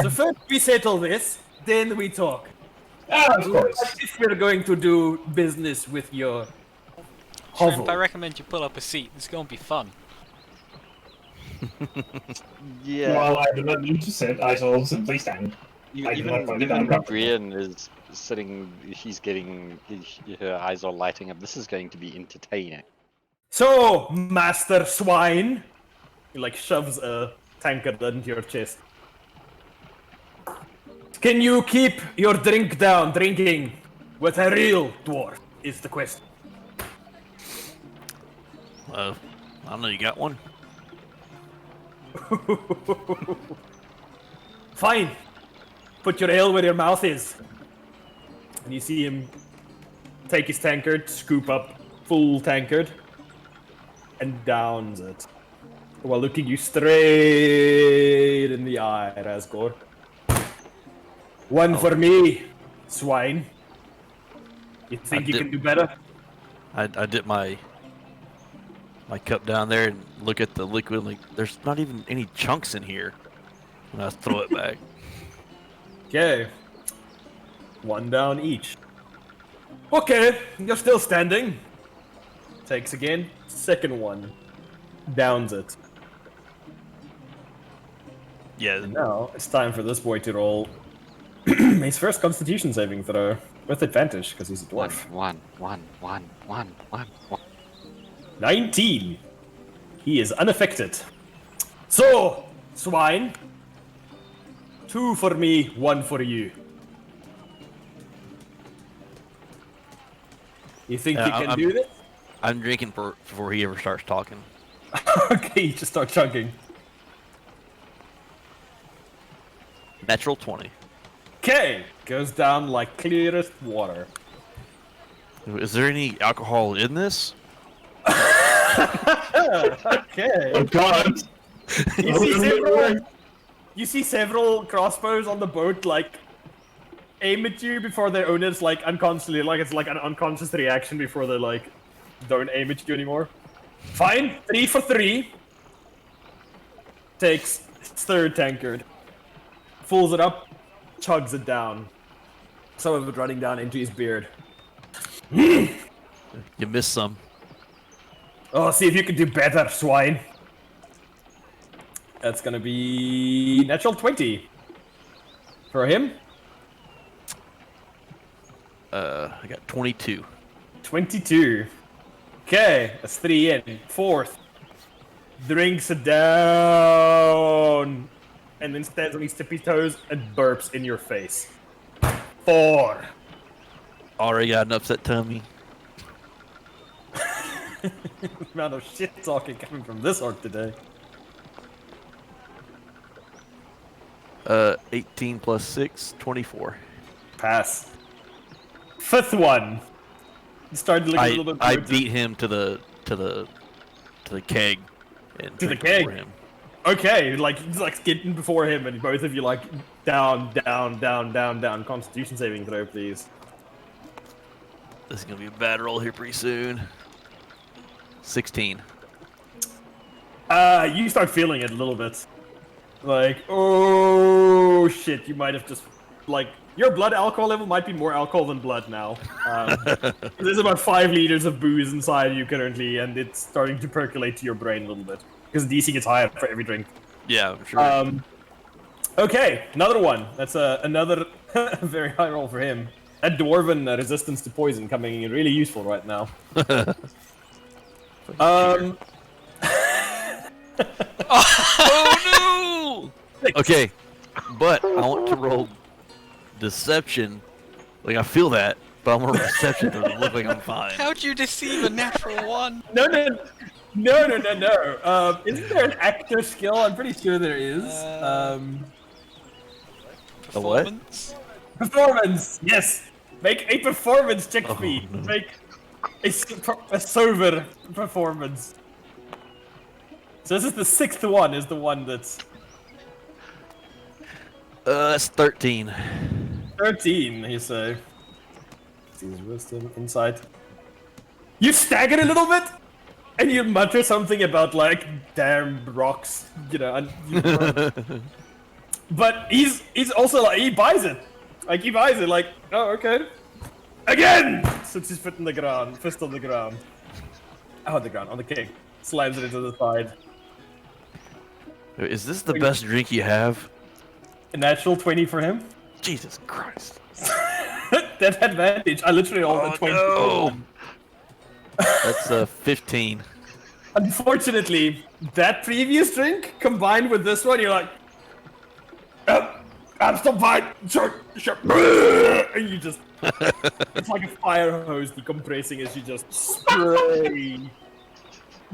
So first we settle this, then we talk. Of course. As if we're going to do business with your Shrimp, hovel. I recommend you pull up a seat. It's gonna be fun. Yeah. Well, I do not need to sit. I shall simply stand. I do not find it Even uncomfortable. Brienne is sitting. She's getting. Her eyes are lighting up. This is going to be entertaining. So, Master Swine, he like shoves a tankard into your chest. Can you keep your drink down, drinking with a real dwarf? Is the question. I don't know. You got one? Fine. Put your ale where your mouth is. And you see him take his tankard, scoop up full tankard, and downs it. While looking you straight in the eye, Razgor. One for me, swine. You think you can do better? I dip my cup down there and look at the liquid. Like, there's not even any chunks in here. And I throw it back. Okay. One down each. Okay, you're still standing. Takes again. Second one. Downs it. Yeah. And now it's time for this boy to roll his first Constitution saving throw with advantage because he's a dwarf. One. 19. He is unaffected. So, swine. 2 for me, 1 for you. You think you can do this? I'm drinking before he ever starts talking. Okay, you just start chunking. Natural 20. Okay, goes down like clearest water. Is there any alcohol in this? Okay. Oh God! You see several crossbows on the boat, like, aim at you before their owners, like, unconsciously, like, it's like an unconscious reaction before they, like, don't aim at you anymore. Fine, 3 for 3. Takes his third tankard. Pulls it up, chugs it down. Some of it running down into his beard. You missed some. Oh, see if you can do better, swine. That's gonna be natural 20 for him. I got 22. 22. Okay, that's 3 in. Fourth. Drinks it down. And then stands on his tippy toes and burps in your face. 4. Already got an upset tummy. The amount of shit talking coming from this orc today. 18 plus 6, 24. Pass. Fifth one. You started to look a little bit I towards beat it. him to the keg. And To the drank keg? before him. Okay, like skidding before him, and both of you like down. Constitution saving throw, please. This is gonna be a bad roll here pretty soon. 16. You start feeling it a little bit. Like, oh shit, you might have just like your blood alcohol level might be more alcohol than blood now. There's about 5 liters of booze inside you currently, and it's starting to percolate to your brain a little bit because the DC gets higher for every drink. Yeah, I'm sure. Okay, another one. That's another very high roll for him. That dwarven resistance to poison coming in really useful right now. Oh no! Okay, but I want to roll deception. Like I feel that, but I want to roll deception to look like I'm fine. How'd you deceive a natural one? No. No. Isn't there an actor skill? I'm pretty sure there is. what? Performance? Performance. Yes. Make a performance check for me. no. Make a sober performance. So this is the 6th one. Is the one that's That's 13. 13. You say. His wisdom insight. You stagger a little bit, and you mutter something about like damn rocks, you know. But he's also like he buys it, like oh okay. Again, puts his foot on the ground, fist on the ground. Oh, on the ground, on the king. Slams it into the side. Is this the best drink you have? A natural 20 for him. Jesus Christ. That advantage. I literally rolled a 20. No. That's 15. Unfortunately, that previous drink combined with this one, you're like, I'm still fine. Sure. And you just, it's like a fire hose decompressing as you just spray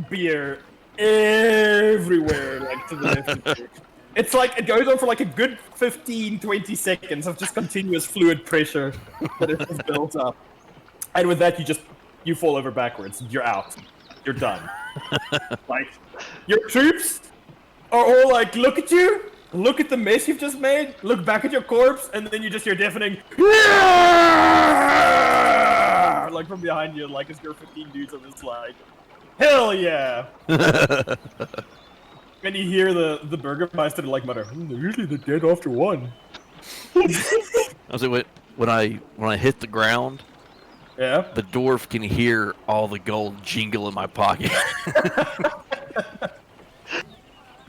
beer everywhere, like to the left and right. It's like, it goes on for like a good 15-20 seconds of just continuous fluid pressure that is just built up. And with that, you fall over backwards. You're out. You're done. Like, your troops are all like, look at you, look at the mess you've just made, look back at your corpse, and then you just hear deafening, like from behind you, like as your 15 dudes on the slide. Hell yeah! And you hear the Burgermeister like mutter, usually they're dead after one. I was like, when I hit the ground, Yeah? the dwarf can hear all the gold jingle in my pocket.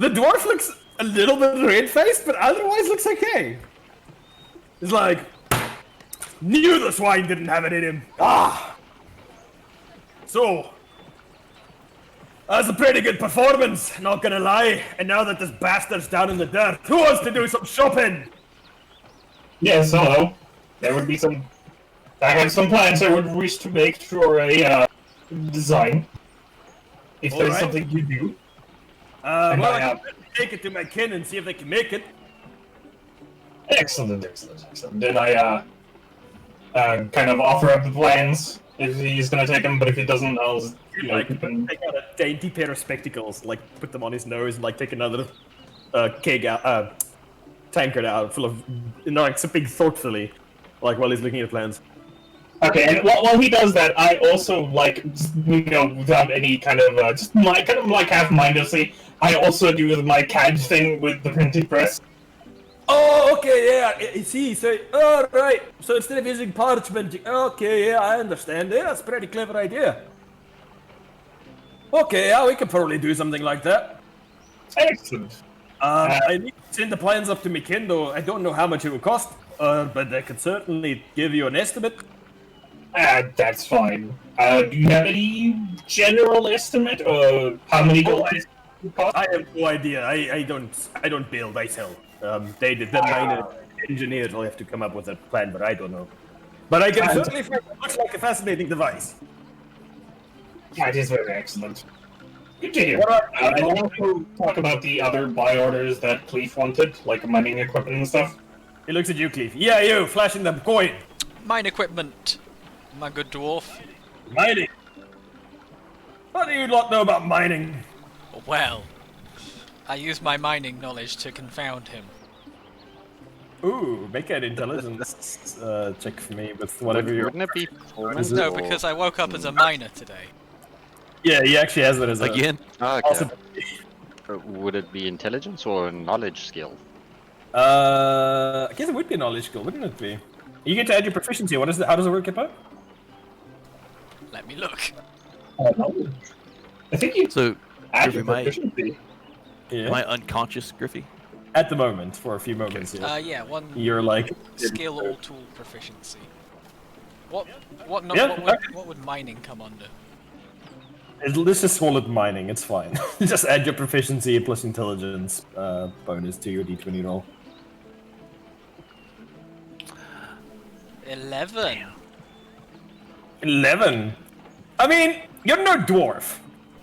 The dwarf looks a little bit red-faced, but otherwise looks okay. He's like, knew the swine didn't have it in him. So, that's a pretty good performance, not gonna lie. And now that this bastard's down in the dirt, who wants to do some shopping? Yes, hello. There would be some. I have some plans I would wish to make for a design. If there's Alright. something you do. Well, I have- can take it to my kin and see if they can make it. Excellent. Then I kind of offer up the plans if he's gonna take them, but if he doesn't, I'll Like, keep him. take out a dainty pair of spectacles, like put them on his nose, and like take another keg out, tankard out full of, like sipping thoughtfully, like while he's looking at plans. Okay, and while he does that, I also without any kind of just like half-mindedly, I also do my CAD thing with the printing press. Oh, okay, yeah, I see. So, all right. So instead of using parchment, okay, yeah, I understand. Yeah, that's a pretty clever idea. Okay, yeah, we could probably do something like that. Excellent. I need to send the plans up to Mikendo. I don't know how much it would cost, but I could certainly give you an estimate. That's fine. Do you have any general estimate of how many gold pieces it would cost? I have no idea. I don't build. I sell. The minor engineers will have to come up with a plan, but I don't know. But I can certainly find it looks like a fascinating device. That is very excellent. Good to hear. What are- And also talk about the other buy orders that Cleef wanted, like mining equipment and stuff. He looks at you, Cleve. Yeah, you flashing the coin. Mine equipment, my good dwarf. Mining. What do you lot know about mining? Well, I use my mining knowledge to confound him. Ooh, make an intelligence check for me with whatever you're. Wouldn't it be performance? No, or- because I woke up as a miner today. Yeah, he actually has that as a Again? Oh, okay. possibility. Would it be intelligence or a knowledge skill? I guess it would be a knowledge skill, wouldn't it be? You get to add your proficiency. What is it? How does it work, Kippo? Let me look. I think you So, add Griffey, your proficiency. Yeah. am I unconscious, Griffey? At the moment, for a few moments, yeah. Yeah, one You're like skill or tool proficiency. What Yeah, what would mining come under? Let's just call it mining. It's fine. Just add your proficiency plus intelligence bonus to your d20 roll. 11. 11. I mean, you're no dwarf.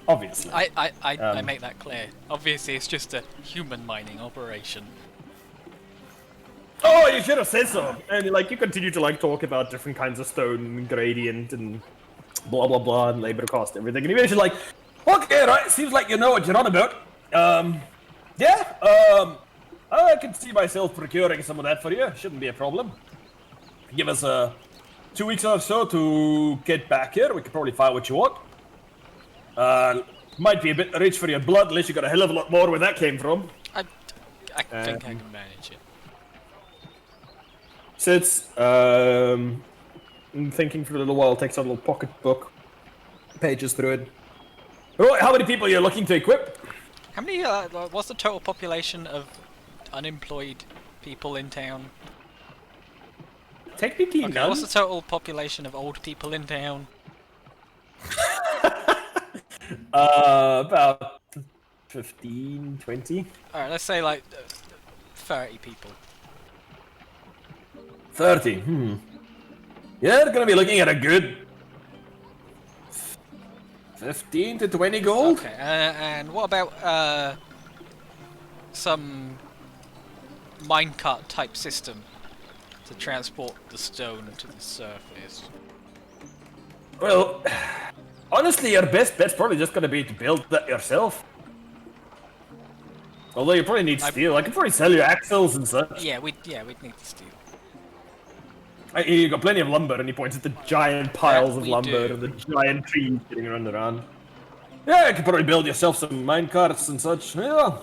Obviously. I make that clear. Obviously, it's just a human mining operation. Oh, you should have said so. And like you continue to like talk about different kinds of stone gradient and blah blah blah and labor cost and everything. And eventually like, okay, right, seems like you know what you're on about. Yeah, I can see myself procuring some of that for you. Shouldn't be a problem. Give us 2 weeks or so to get back here. We could probably find what you want. Might be a bit rich for your blood, unless you got a hell of a lot more where that came from. I think I can manage it. Sits, thinking for a little while, takes out a little pocketbook, pages through it. Right, how many people are you looking to equip? How many? What's the total population of unemployed people in town? Technically Okay, none. what's the total population of old people in town? About 15, 20. Alright, let's say like 30 people. 30, Yeah, they're gonna be looking at a good 15 to 20 gold. Okay, and what about some minecart type system to transport the stone to the surface? Well, honestly, your best bet's probably just gonna be to build that yourself. Although you probably need steel. I could probably sell you axles and such. Yeah, we'd need the steel. You got plenty of lumber, and he points at the giant piles That of we lumber do. and the giant trees getting run around. Yeah, you could probably build yourself some minecarts and such. Yeah,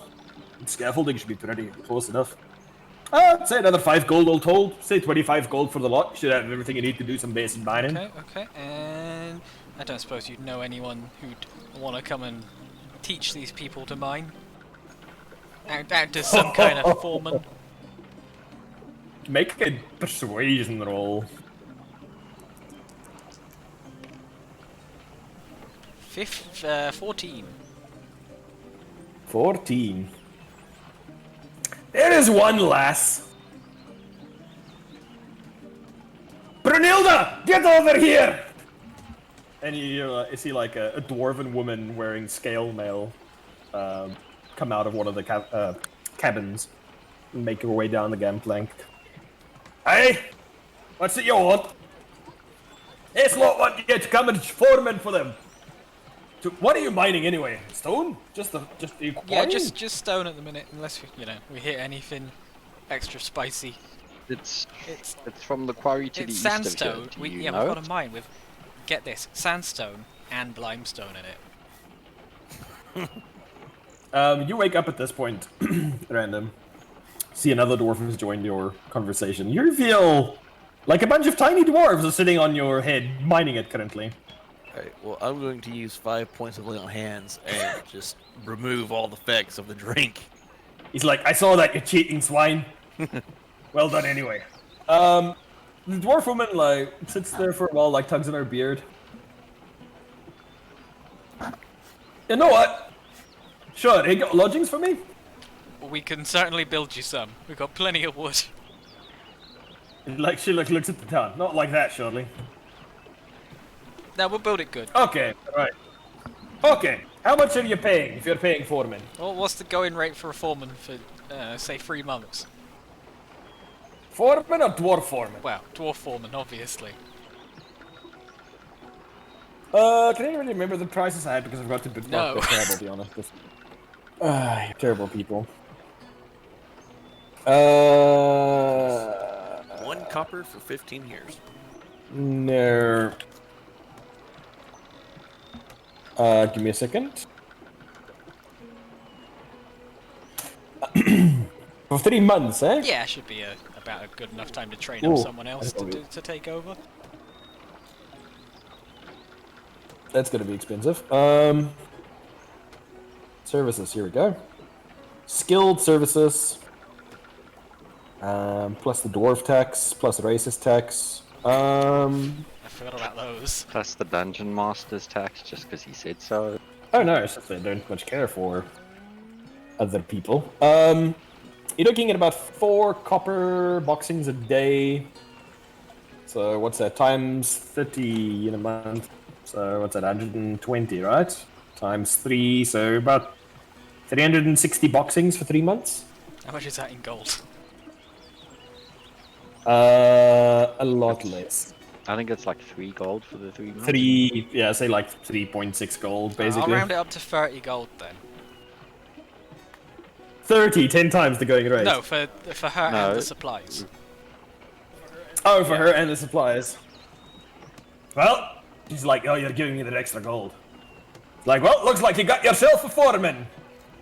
scaffolding should be pretty close enough. I'd say another 5 gold all told. Say 25 gold for the lot. You should have everything you need to do some basic mining. Okay, and I don't suppose you'd know anyone who'd want to come and teach these people to mine? Act as some kind of foreman? Make a persuasion roll. 14. 14. There is one lass. Brunilda, get over here! And you see like a dwarven woman wearing scale mail come out of one of the cabins and make her way down the gangplank. Hey, what's it you want? This lot want you to come and foreman for them. What are you mining anyway? Stone? Just Yeah, quarry? just stone at the minute, unless we hit anything extra spicy. It's from the quarry to the It's east sandstone. of here. Do you We've know? got a mine with, get this, sandstone and limestone in it. You wake up at this point, random. See another dwarf has joined your conversation. You feel like a bunch of tiny dwarves are sitting on your head, mining it currently. Alright, well, I'm going to use 5 points of lay on hands and just remove all the effects of the drink. He's like, I saw that, you cheating swine. Well done anyway. The dwarf woman, like, sits there for a while, like, tugs in her beard. You know what? Sure, you got lodgings for me? We can certainly build you some. We've got plenty of wood. Like, she looks at the town. Not like that, surely. No, we'll build it good. Okay, right. Okay, how much are you paying if you're paying foreman? Well, what's the going rate for a foreman for, say, 3 months? Foreman or dwarf foreman? Well, dwarf foreman, obviously. Can anyone remember the prices I had because I've got to be No. terrible, to be honest. You're terrible people. 1 copper for 15 years. No. Give me a second. For 3 months, eh? Yeah, should be about a good enough time to train Ooh, up someone else that's to take over. That's gonna be expensive. Services, here we go. Skilled services. Plus the dwarf tax, plus the racist tax. I forgot about those. Plus the dungeon master's tax, just because he said so. Oh no, it's just they don't much care for other people. You're looking at about 4 copper boxings a day. So what's that? Times 30 in a month. So what's that? 120, right? times 3, so about 360 boxings for 3 months. How much is that in gold? A lot less. I think it's like 3 gold for the 3 months. Say like 3.6 gold, I'll basically. round it up to 30 gold then. 30, 10 times the going rate. No, for her No. and the supplies. Oh, for her and the supplies. Well, she's like, oh, you're giving me that extra gold. Like, well, looks like you got yourself a foreman.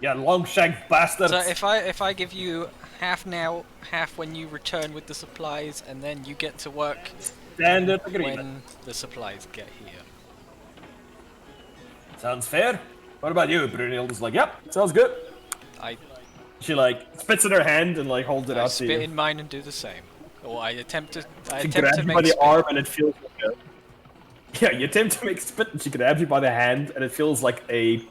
You long-shanked bastard. So if I give you half now, half when you return with the supplies, and then you get to work Standard agreement. when the supplies get here. Sounds fair. What about you? Brunhilde's like, yep, sounds good. I She like spits in her hand and like holds it out to spit you. in mine and do the same. Or I attempt to She grabs you make by the spit. arm and it feels like a... Yeah, you attempt to make spit and she grabs you by the hand and it feels like a...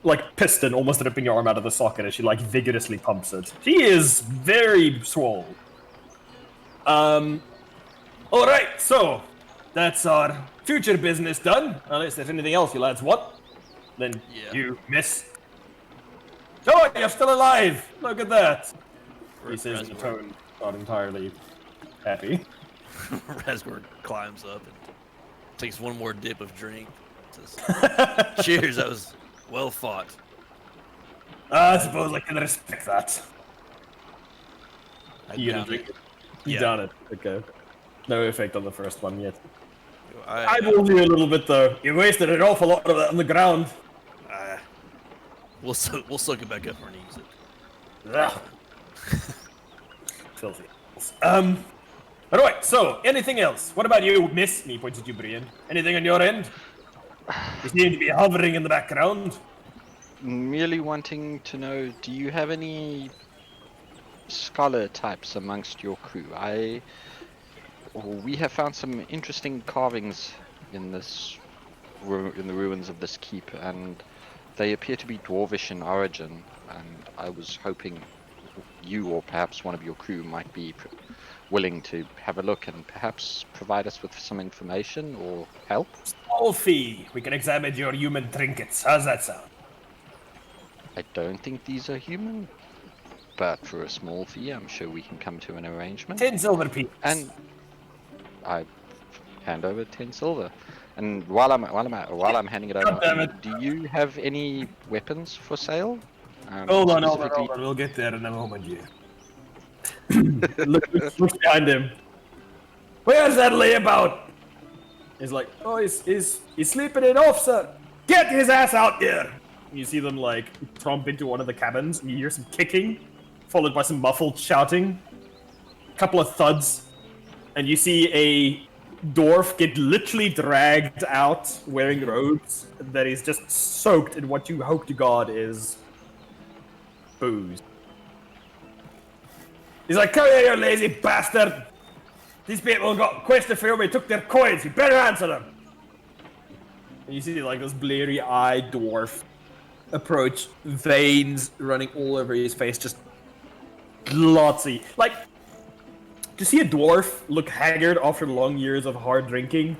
like piston almost ripping your arm out of the socket as she like vigorously pumps it. She is very swole. Alright, so that's our future business done. Unless there's anything else you lads want. Then Yeah. you miss. Oh, you're still alive! Look at that! He says in a tone not entirely happy. Razgor climbs up and takes one more dip of drink. Says, cheers, that was well fought. I suppose I can respect that. I You down drink it. it. You Yeah. down it. Okay. No effect on the first one yet. I I, will you a little bit though. You wasted an awful lot of that on the ground. we'll soak it back up and use it. Ugh. Filthy. Alright, so anything else? What about you, miss? And he points at you, Brian. Anything on your end? You seem to be hovering in the background. Merely wanting to know, do you have any scholar types amongst your crew? We have found some interesting carvings in this in the ruins of this keep, and they appear to be dwarvish in origin. And I was hoping you or perhaps one of your crew might be willing to have a look and perhaps provide us with some information or help. Small fee. We can examine your human trinkets. How's that sound? I don't think these are human, but for a small fee, I'm sure we can come to an arrangement. 10 silver pieces. And I hand over 10 silver. And while I'm handing it God damn over, it. do you have any weapons for sale? Hold on. Specifically- We'll get there in a moment, yeah. look behind him. Where's that layabout? He's like, oh, he's sleeping it off, sir. Get his ass out there. And you see them like tromp into one of the cabins, and you hear some kicking, followed by some muffled shouting, a couple of thuds, and you see a dwarf get literally dragged out wearing robes that is just soaked in what you hope to God is booze. He's like, come here, you lazy bastard! These people got questions for you, we took their coins, you better answer them! And you see like this bleary-eyed dwarf approach, veins running all over his face, just glossy. Like, to see a dwarf look haggard after long years of hard drinking,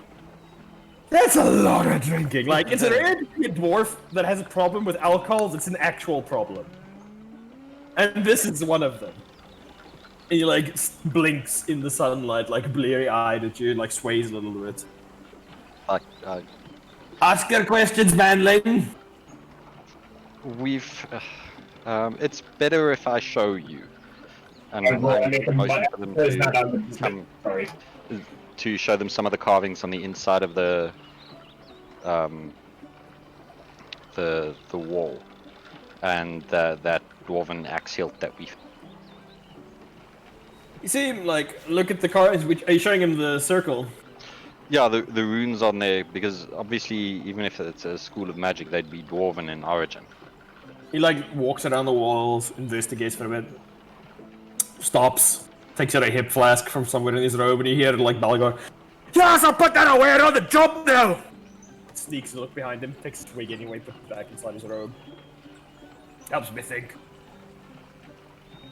that's a lot of drinking. Like, it's rare to see a dwarf that has a problem with alcohols, it's an actual problem. And this is one of them. And he like blinks in the sunlight, like bleary-eyed at you, and like sways a little bit. Ask your questions, manling. it's better if I show you. And I make a motion for them There's not on the come Sorry. to show them some of the carvings on the inside of the wall, and that dwarven axe hilt that we. You see him like look at the cards. Which are you showing him the circle? Yeah, the runes on there, because obviously even if it's a school of magic, they'd be dwarven in origin. He like walks around the walls, investigates for a bit, stops, takes out a hip flask from somewhere in his robe, and you hear like Bella go, "Yes, I'll put that away on the job now." Sneaks a look behind him, takes his wig anyway, puts it back inside his robe. Helps me think.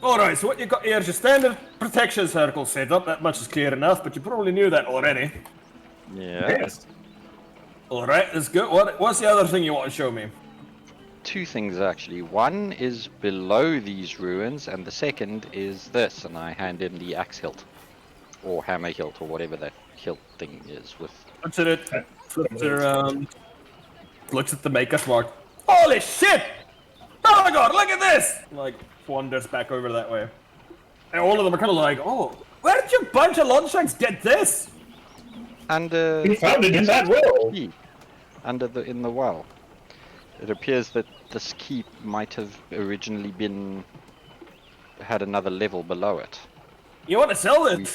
Alright, so what you got here is your standard protection circle setup. That much is clear enough, but you probably knew that already. Yeah. Alright, that's good. What's the other thing you want to show me? Two things actually. One is below these ruins, and the second is this. And I hand him the axe hilt, or hammer hilt, or whatever that hilt thing is. With Looks at it. Looks at the maker's mark. Holy shit! Oh my god, look at this! Like, wanders back over that way. And all of them are kind of like, oh, where did you bunch of Longshanks get this? under We found it in that well. key, in the well. It appears that this keep might have originally had another level below it. You want to sell it? We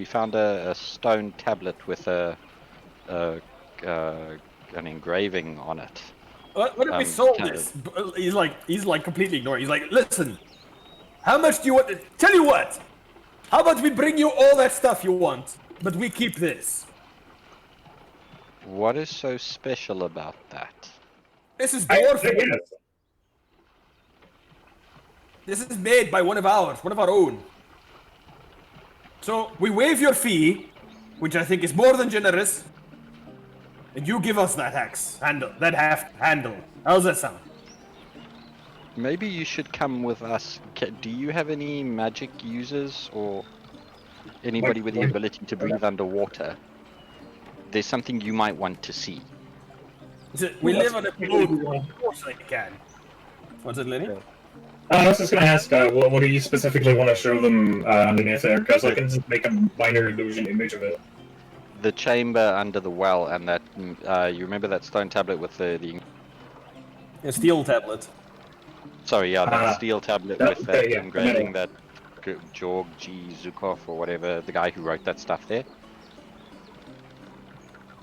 found a stone tablet with an engraving on it. What if we sold kind this? He's like completely ignoring. He's like, listen, how much do you want? Tell you what. How about we bring you all that stuff you want, but we keep this. What is so special about that? This is I dwarf. guess. This is made by one of our own. So we waive your fee, which I think is more than generous, and you give us that handle. How's that sound? Maybe you should come with us. Do you have any magic users or anybody with the ability to breathe underwater? There's something you might want to see. We live on a boat. Of course I can. What's it, Lenny? I was just gonna ask, what do you specifically want to show them underneath there? Because I can just make a minor illusion image of it. The chamber under the well, and that you remember that stone tablet with the A steel tablet. sorry, yeah, that steel tablet that- with that okay, yeah, engraving metal. that Georg G. Zukov or whatever, the guy who wrote that stuff there.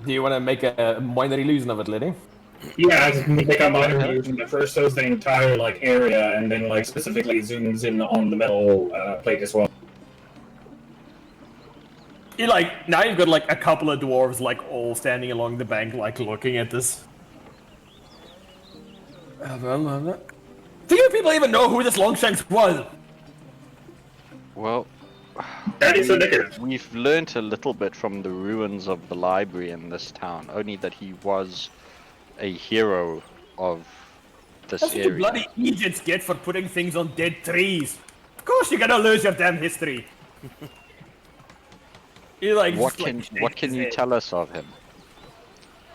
Do you want to make a minor illusion of it, Lenny? Yeah, I just make a minor illusion that first shows the entire area, and then specifically zooms in on the metal plate as well. Now you've got a couple of dwarves all standing along the bank looking at this. Do you people even know who this Longshanks was? Well, That is ridiculous. we've learnt a little bit from the ruins of the library in this town, only that he was a hero of this That's what you area. bloody idiots get for putting things on dead trees. Of course you're gonna lose your damn history. You What can you tell us of him?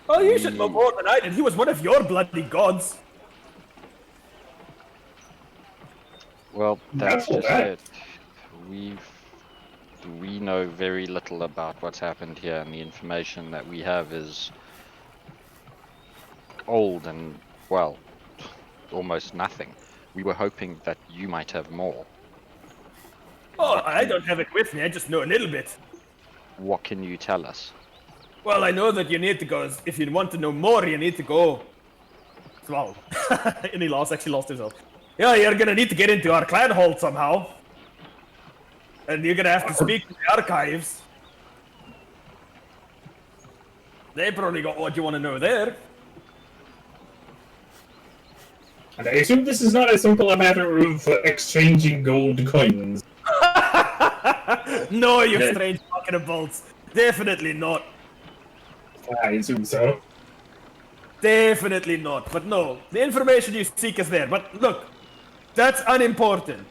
Oh, you should know more than I did. He was one of your bloody gods. Well, that's That's just bad. it. We know very little about what's happened here, and the information that we have is old and, well, almost nothing. We were hoping that you might have more. Oh, I don't have it with me. I just know a little bit. What can you tell us? Well, I know that you need to go. If you want to know more, you need to go. Well, and he actually lost himself. Yeah, you're gonna need to get into our clan hall somehow. And you're gonna have to speak to the archives. They probably got what you want to know there. And I assume this is not a simple matter of exchanging gold coins. No, you Yeah. strange fucking bolts. Definitely not. I assume so. Definitely not. But no, the information you seek is there. But look, that's unimportant.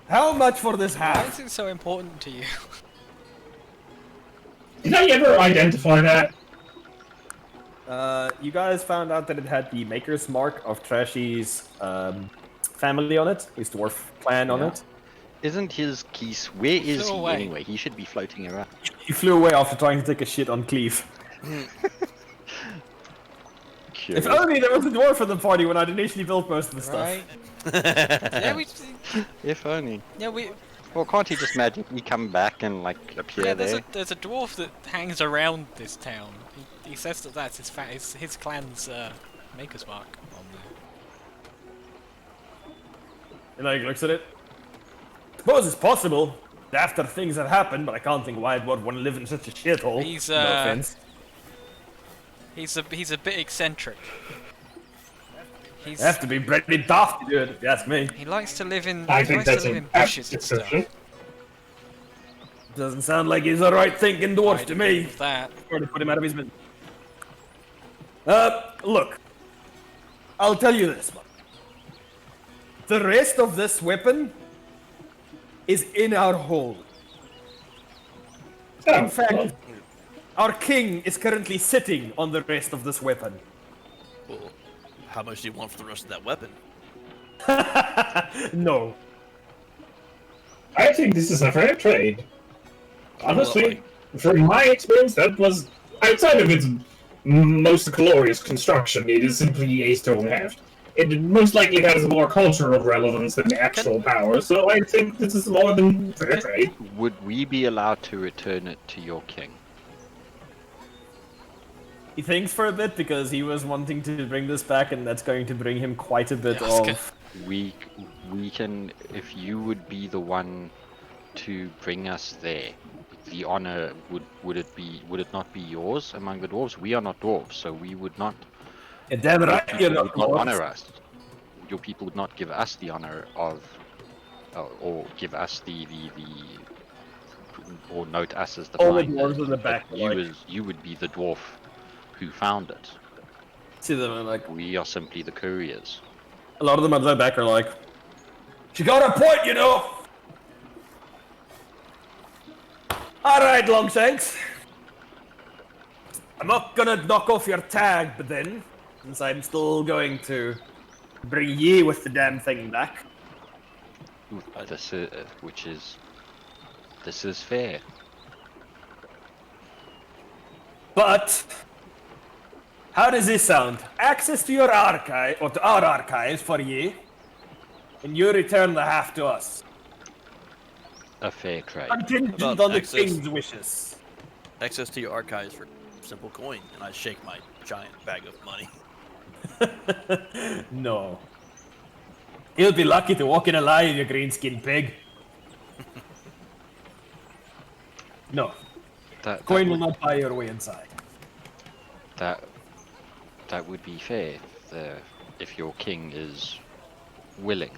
How much for this Why half? is it so important to you? Did I ever identify that? You guys found out that it had the maker's mark of Trashy's family on it, his dwarf clan on Yeah. it. Isn't his geese? Where is Flew he away. anyway? He should be floating around. He flew away after trying to take a shit on Cleve. Curious. If only there was a dwarf at the party when I'd initially built most of the stuff. Right? yeah, If only. we. Well, can't he just magically come back and appear Yeah, there? there's a dwarf that hangs around this town. He says that that's his clan's maker's mark on there. He looks at it. Suppose it's possible after things have happened, but I can't think why I'd want to live in such a shithole. He's, No offense. He's a bit eccentric. You have to be pretty daft to do it, if you ask me. He likes to live in I he think likes to that's live an in apt bushes and stuff. description. Doesn't sound like he's a right thinking dwarf to me. That. Trying to put him out of his misery. Look. I'll tell you this, man. The rest of this weapon is in our hold. In fact, our king is currently sitting on the rest of this weapon. Well, how much do you want for the rest of that weapon? No. I think this is a fair trade. Honestly, Well, from my experience, that was outside of its most glorious construction. It is simply a stone heft. It most likely has more cultural relevance than the actual power, so I think this is more than fair trade. Would we be allowed to return it to your king? He thinks for a bit because he was wanting to bring this back, and that's going to bring him quite a bit Yeah, it's of. We can, if you would be the one to bring us there, the honor would it not be yours among the dwarves? We are not dwarves, so we would not. Yeah, damn Your right, you're people not would not dwarves. honor us. Your people would not give us the honor of, or give us the or note us as the All the finders, dwarves in the but back, you would be the dwarf who found it. See them and like We are simply the couriers. a lot of them at the back are like, she got a point, you know. All right, Longshanks. I'm not gonna knock off your tag, but then, since I'm still going to bring ye with the damn thing back. Ooh, this is fair. But how does this sound? Access to your archive, or to our archives for ye, and you return the half to us. A fair trade. Contingent About on the access? king's wishes. Access to your archives for simple coin, and I shake my giant bag of money. No. You'll be lucky to walk in alive, you green-skinned pig. No. That Coin will would, not buy your way inside. that would be fair if your king is willing.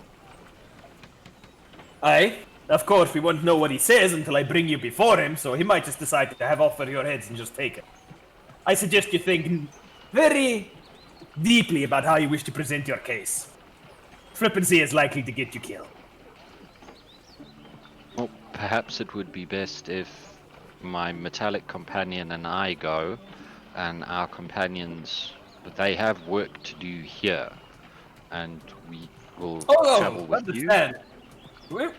Aye. Of course, we won't know what he says until I bring you before him, so he might just decide to have off for your heads and just take it. I suggest you think very deeply about how you wish to present your case. Flippancy is likely to get you killed. Well, perhaps it would be best if my metallic companion and I go, and our companions, they have work to do here, and we will travel with you. understand.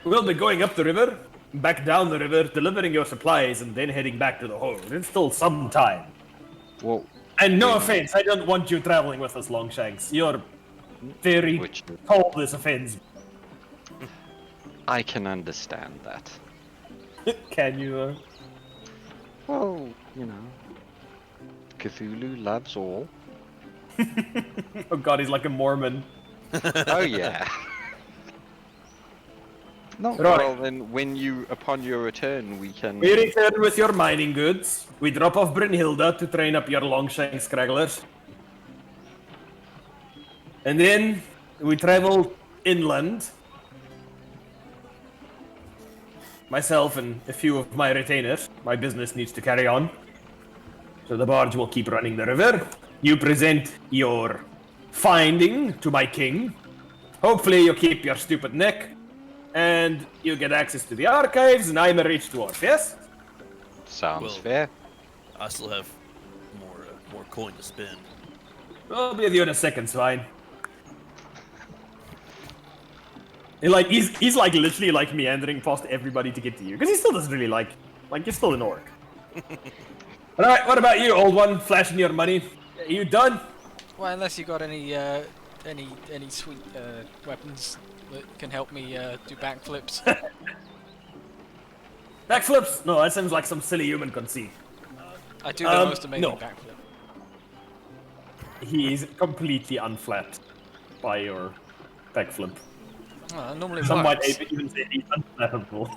We'll be going up the river, back down the river, delivering your supplies, and then heading back to the hold. It's still some time. Well, And no Yeah. offense, I don't want you traveling with us, Longshanks. You're very which tall, this offends. I can understand that. Can you, Well, you know, Cthulhu loves all. Oh god, he's like a Mormon. Oh yeah. No, Right. well then, upon your return, we can. We return with your mining goods. We drop off Brynhilda to train up your Longshank scragglers. And then we travel inland. Myself and a few of my retainers. My business needs to carry on. So the barge will keep running the river. You present your finding to my king. Hopefully you keep your stupid neck. And you get access to the archives, and I'm a rich dwarf, yes? Sounds Well- fair. I still have more coin to spend. I'll be with you in a second, Swine. He's like literally like meandering past everybody to get to you, because he still doesn't really like you're still an orc. Alright, what about you, old one, flashing your money? Are you done? Well, unless you got any sweet weapons that can help me do backflips. Backflips? No, that seems like some silly human conceit. I do the most amazing no. backflip. He is completely unflapped by your backflip. Well, it normally Some might works. even say he's unflappable.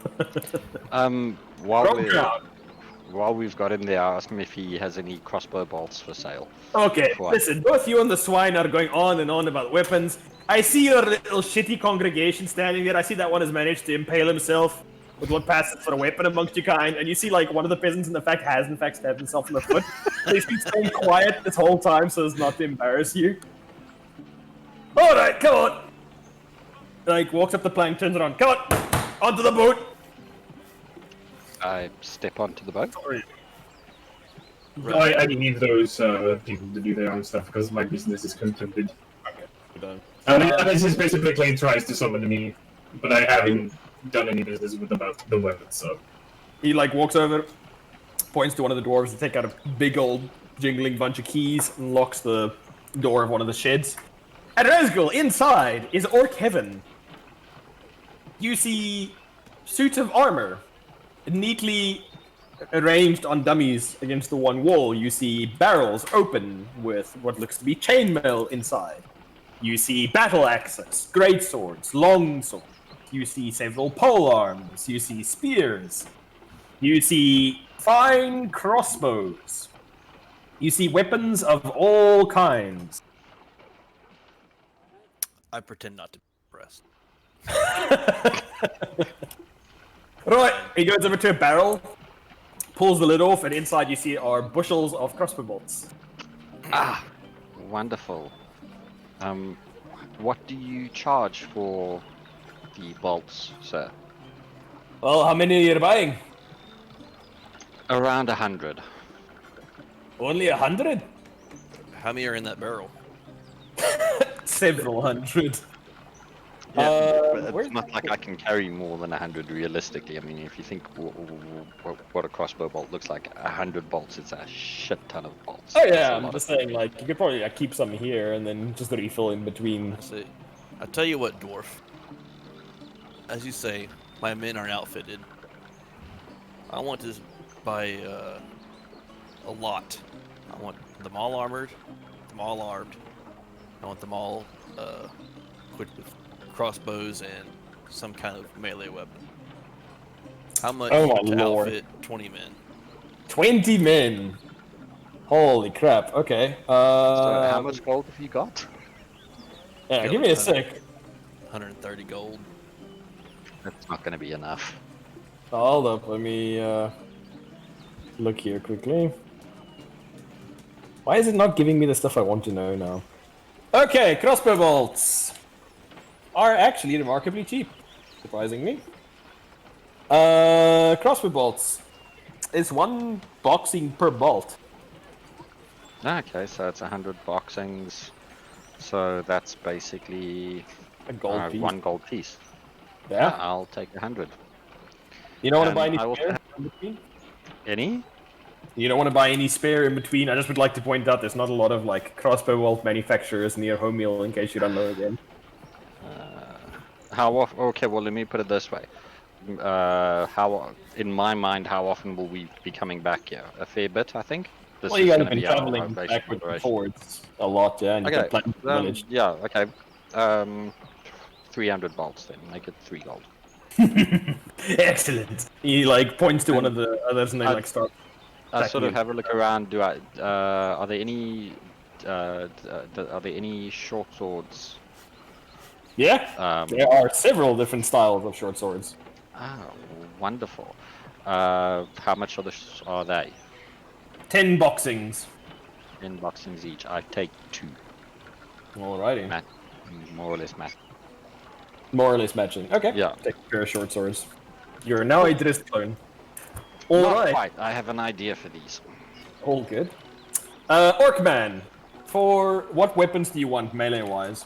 While we've got him there, I'll ask him if he has any crossbow bolts for sale. Okay, What? listen, both you and the swine are going on and on about weapons. I see your little shitty congregation standing there. I see that one has managed to impale himself with what passes for a weapon amongst your kind, and you see like one of the peasants has in fact stabbed himself in the foot. So he's been staying quiet this whole time so as not to embarrass you. Alright, come on! Like, walks up the plank, turns around, come on! Onto the boat! I step onto the boat. Sorry. I need those people to do their own stuff because my business is concluded. This is basically Clay tries to summon me, but I haven't done any business with the weapon, so. He like walks over, points to one of the dwarves to take out a big old jingling bunch of keys, and locks the door of one of the sheds. At Rezgul, inside, is Orc Heaven. You see suits of armor, neatly arranged on dummies against the one wall. You see barrels open with what looks to be chainmail inside. You see battle axes, great swords, long swords. You see several pole arms. You see spears. You see fine crossbows. You see weapons of all kinds. I pretend not to be impressed. Right, he goes over to a barrel, pulls the lid off, and inside you see are bushels of crossbow bolts. Ah, wonderful. What do you charge for the bolts, sir? Well, how many are you buying? Around 100. Only 100? How many are in that barrel? Several hundred. Yeah, but where's it's not like I can carry more than 100 realistically. I mean, if you think what a crossbow bolt looks like, 100 bolts, it's a shit ton of bolts. Oh That's yeah, a I'm lot just of- saying, like, you could probably keep some here and then just refill in between. I see. I tell you what, dwarf. As you say, my men are outfitted. I want to buy a lot. I want them all armored, them all armed. I want them all equipped with crossbows and some kind of melee weapon. How much Oh my to lord. outfit 20 men? 20 men! Holy crap, okay. So how much gold have you got? Yeah, give me a sec. 130 gold. That's not going to be enough. Hold up, let me look here quickly. Why is it not giving me the stuff I want to know now? Okay, crossbow bolts are actually remarkably cheap, surprisingly. Crossbow bolts is 1 boxing per bolt. Okay, so it's 100 boxings. So that's basically A gold piece. 1 gold piece. Yeah. I'll take 100. You don't want to And buy any I also spare in between? Any? You don't want to buy any spare in between? I just would like to point out there's not a lot of like crossbow bolt manufacturers near Homemeal in case you don't know again. How often? Okay, well, let me put it this way. In my mind, how often will we be coming back here? A fair bit, I think. This Well, you guys gonna have been be our traveling ovation backwards and operation. forwards a lot, yeah, and you Okay, can plan the village. yeah, okay. 300 bolts then. Make it 3 gold. Excellent. He like points to one of the others and they like start. I sort of attacking have a look around. Are there any short swords? Yeah, there are several different styles of short swords. Ah, wonderful. How much are they? 10 boxings. 10 boxings each. I take 2. Alrighty. Matt, more or less, Matt. More or less matching. Okay. Yeah. Take a pair of short swords. You're now a Drist clone. Not Alright. quite. I have an idea for these. All good. Orcman, for what weapons do you want melee wise?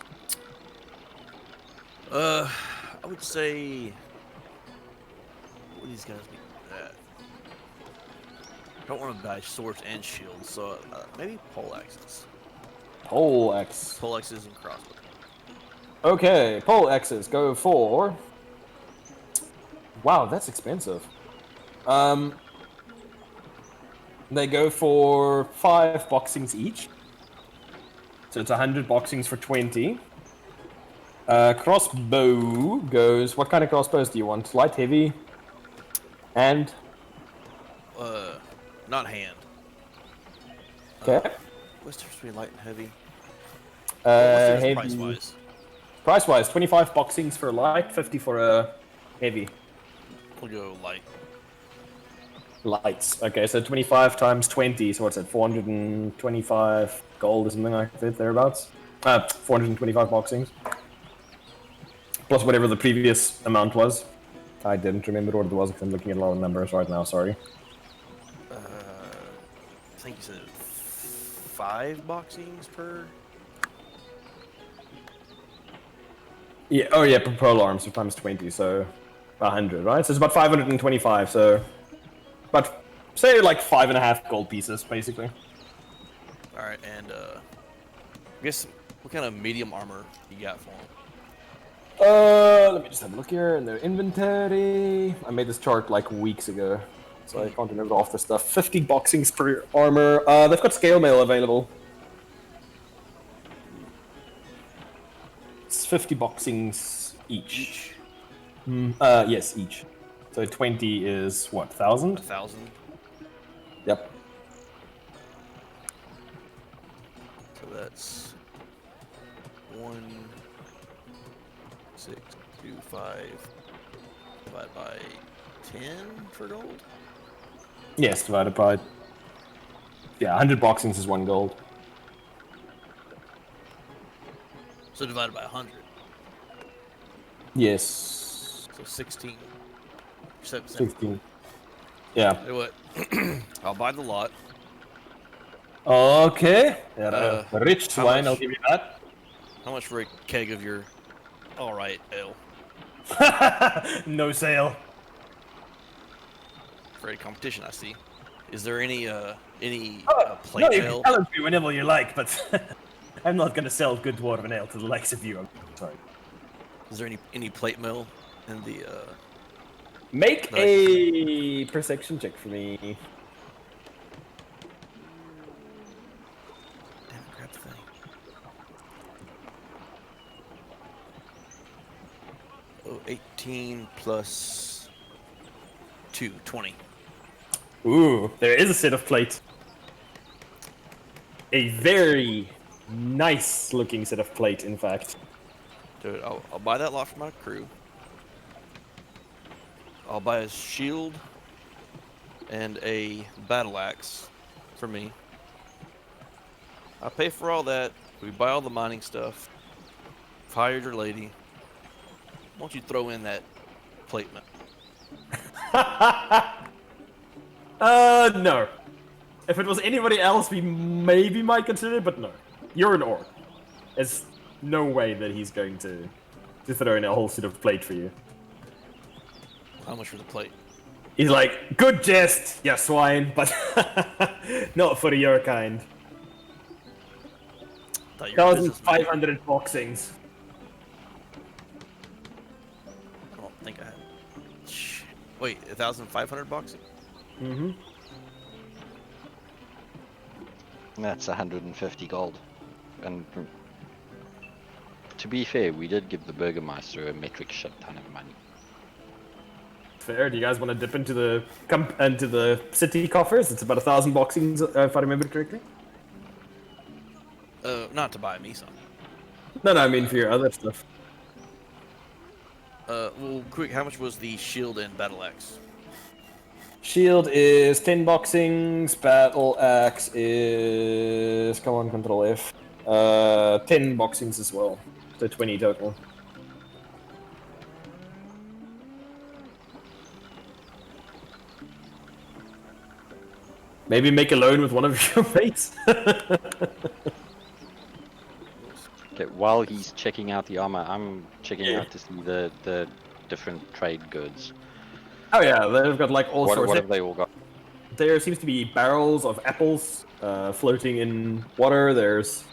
I would say. What would these guys be at? I don't want to buy swords and shields, so maybe pole axes. Pole axe. Pole axes and crossbows. Okay, pole axes go for. Wow, that's expensive. They go for 5 boxings each. So it's 100 boxings for 20. Crossbow goes. What kind of crossbows do you want? Light, heavy, and. Not hand. Okay. What's the difference between light and heavy? What's the Heavy. price wise? Price wise, 25 boxings for light, 50 for a heavy. We'll go light. Lights. Okay, so 25 times 20, so what's it? 425 gold or something like that, thereabouts. 425 boxings. Plus whatever the previous amount was. I didn't remember what it was because I'm looking at a lot of numbers right now, sorry. I think you said 5 boxings per. Yeah, oh yeah, per pole arm, so times 20, so 100, right? So it's about 525, so... But say like 5.5 gold pieces, basically. Alright, and I guess what kind of medium armor you got for him? Let me just have a look here in their inventory. I made this chart like weeks ago, so I can't remember off the stuff. 50 boxings per armor. They've got scale mail available. It's 50 boxings each. Yes, each. So 20 is what, 1,000? 1,000. Yep. So that's 1,625 divided by 10 for gold. Yes, divided by... Yeah, 100 boxings is 1 gold. So divided by 100. Yes. So 16. 16. Yeah. Tell you what, I'll buy the lot. Okay. Yeah, rich how swine, much- I'll give you that. How much for a keg of your alright ale? No sale. Great competition, I see. Is there any plate No, you can ale? challenge me whenever you like, but I'm not gonna sell good dwarven ale to the likes of you. I'm sorry. Is there any plate mill in the Make Nice. a perception check for me. damn it, grab the thing. Oh, 18 plus 2, 20. Ooh, there is a set of plate. A very nice looking set of plate, in fact. Dude, I'll buy that lot for my crew. I'll buy a shield and a battle axe for me. I pay for all that. We buy all the mining stuff. I've hired your lady. Why don't you throw in that plate mill? No. If it was anybody else, we maybe might consider it, but no. You're an orc. There's no way that he's going to throw in a whole set of plate for you. How much for the plate? He's like, good jest, you swine, but not for your kind. Thought you were a businessman. 1,500 boxings. I don't think I had. Shh. Wait, 1,500 boxing? Mm-hmm. That's 150 gold. And to be fair, we did give the Burgermeister a metric shit ton of money. Fair. Do you guys want to dip into the city coffers? It's about 1,000 boxings, if I remember correctly. Not to buy me some. No, I mean for your other stuff. Well, quick, how much was the shield and battle axe? Shield is 10 boxings. Battle axe is, come on, Control F. 10 boxings as well. So 20 total. Maybe make a loan with one of your mates. Okay, while he's checking out the armor, I'm checking out to see the different trade goods. Oh yeah, they've got like all sorts. What have they all got? There seems to be barrels of apples floating in water. There's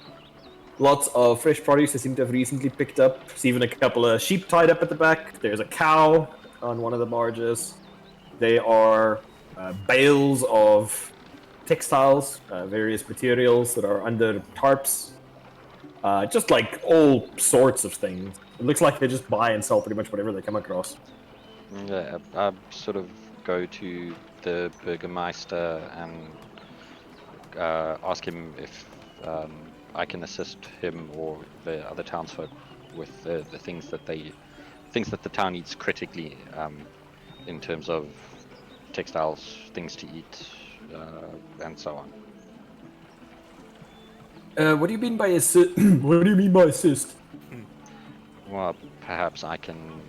lots of fresh produce they seem to have recently picked up. There's even a couple of sheep tied up at the back. There's a cow on one of the barges. They are bales of textiles, various materials that are under tarps. Just like all sorts of things. It looks like they just buy and sell pretty much whatever they come across. Yeah, I sort of go to the Burgermeister and ask him if I can assist him or the other townsfolk with the things that the town needs critically. in terms of textiles, things to eat, and so on. What do you mean by assist? What do you mean by assist? Well, perhaps I can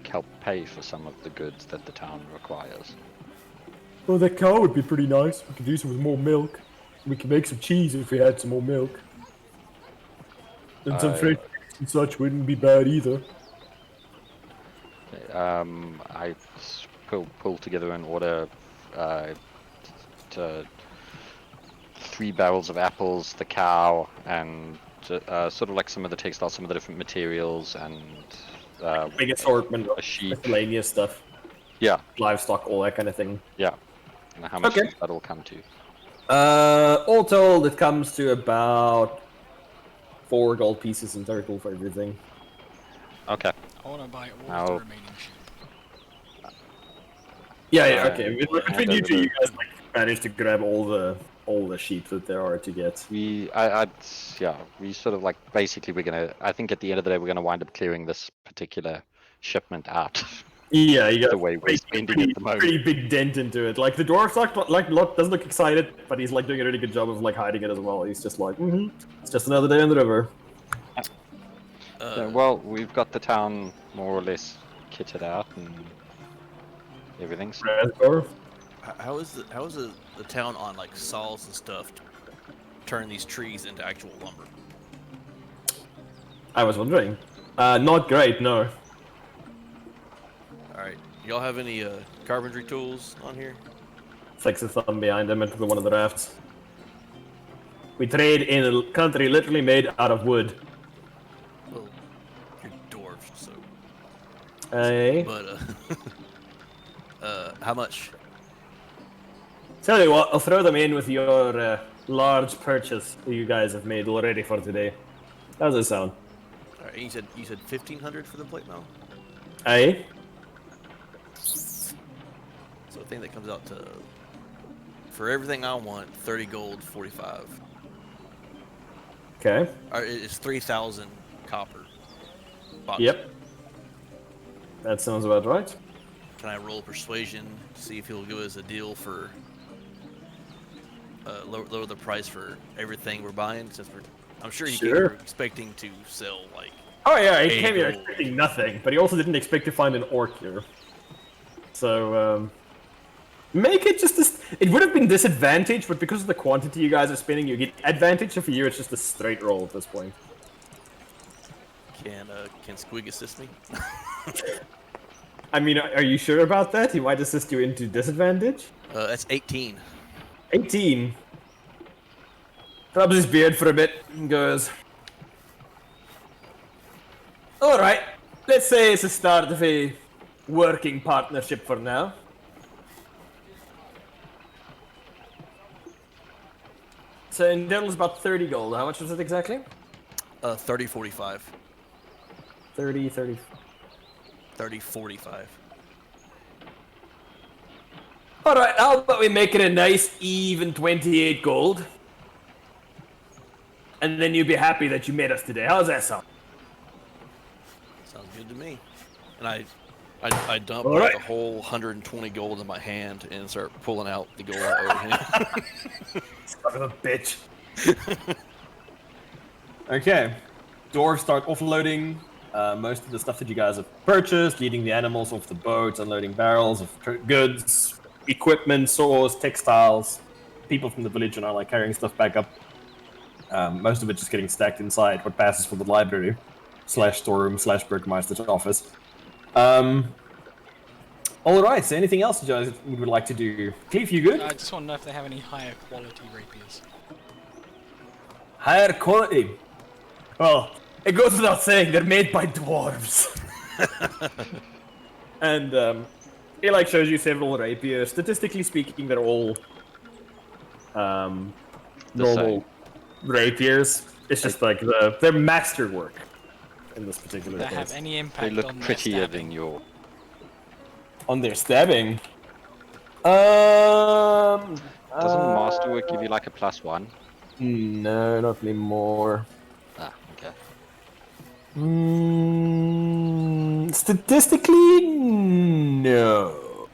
help pay for some of the goods that the town requires. Well, that cow would be pretty nice. We could use it with more milk. We could make some cheese if we had some more milk. And some fresh eggs and such wouldn't be bad either. I pull together an order to 3 barrels of apples, the cow, and sort of like some of the textiles, some of the different materials, and Big assortment of a sheep. miscellaneous stuff. Yeah, Livestock, all that kind of thing. yeah. And how much Okay. does that all come to? All told, it comes to about 4 gold pieces in total for everything. Okay. I want to buy all Now- the remaining sheep. Yeah, okay. Between hand you over two, the- you guys like managed to grab all the sheep that there are to get. We sort of like basically I think at the end of the day we're gonna wind up clearing this particular shipment out. Yeah, you got The way we're pretty- spending pretty, at the moment. pretty big dent into it. Like the dwarf doesn't look excited, but he's like doing a really good job of like hiding it as well. He's just like, it's just another day on the river. Yeah, well, we've got the town more or less kitted out and everything's. Dwarf. How is the town on like saws and stuff to turn these trees into actual lumber? I was wondering. Not great, no. All right, y'all have any carpentry tools on here? Flicks his thumb behind him into one of the rafts. We trade in a country literally made out of wood. Well, you're dwarves, so. Hey. But how much? Tell you what, I'll throw them in with your large purchase that you guys have made already for today. How does it sound? All right, you said 1,500 for the plate mail. Aye. So I think that comes out to, for everything I want, 30 gold, 45. Okay. It's 3,000 copper. Bucks. Yep. That sounds about right. Can I roll persuasion to see if he'll give us a deal for lower the price for everything we're buying? Since I'm sure he came Sure. here expecting to sell like. Oh yeah, he Hey, came here gold. expecting nothing, but he also didn't expect to find an orc here. So, make it just this. It would have been disadvantage, but because of the quantity you guys are spending, you get advantage. So for you, it's just a straight roll at this point. Can Squig assist me? I mean, are you sure about that? He might assist you into disadvantage. That's 18. 18. Rubs his beard for a bit and goes, alright, let's say it's the start of a working partnership for now. So in total it's about 30 gold. How much was it exactly? 30, 45. 30, 30. 30, 45. Alright, how about we make it a nice even 28 gold? And then you'll be happy that you met us today. How's that sound? Sounds good to me. And I dump All right. the whole 120 gold in my hand and start pulling out the gold I owe him. Son of a bitch. Okay. Dwarves start offloading most of the stuff that you guys have purchased, leading the animals off the boats, unloading barrels of goods, equipment, saws, textiles. People from the village are now like carrying stuff back up. Most of it just getting stacked inside what passes for the library / storeroom / Burgermeister's office. Alright, so anything else you guys would like to do? Cleve, you good? I just want to know if they have any higher quality rapiers. Higher quality. Well, it goes without saying they're made by dwarves. And he like shows you several rapiers. Statistically speaking, they're all normal rapiers. It's just like they're masterwork in this particular Do they have case. any They impact look on their prettier stabbing? than your. On their stabbing. Doesn't Masterwork give you like a +1? No, not anymore. Ah, okay. Statistically, no.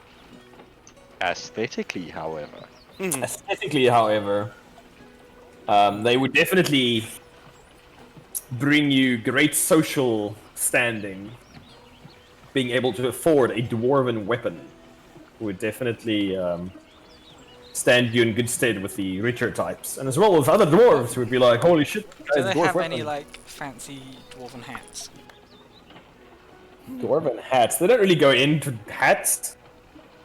Aesthetically, however, Aesthetically, however, they would definitely bring you great social standing. Being able to afford a dwarven weapon would definitely stand you in good stead with the richer types, and as well with other dwarves who would be like, "Holy shit, Do guys, they dwarf have weapon." any like fancy dwarven hats? Dwarven hats? They don't really go into hats,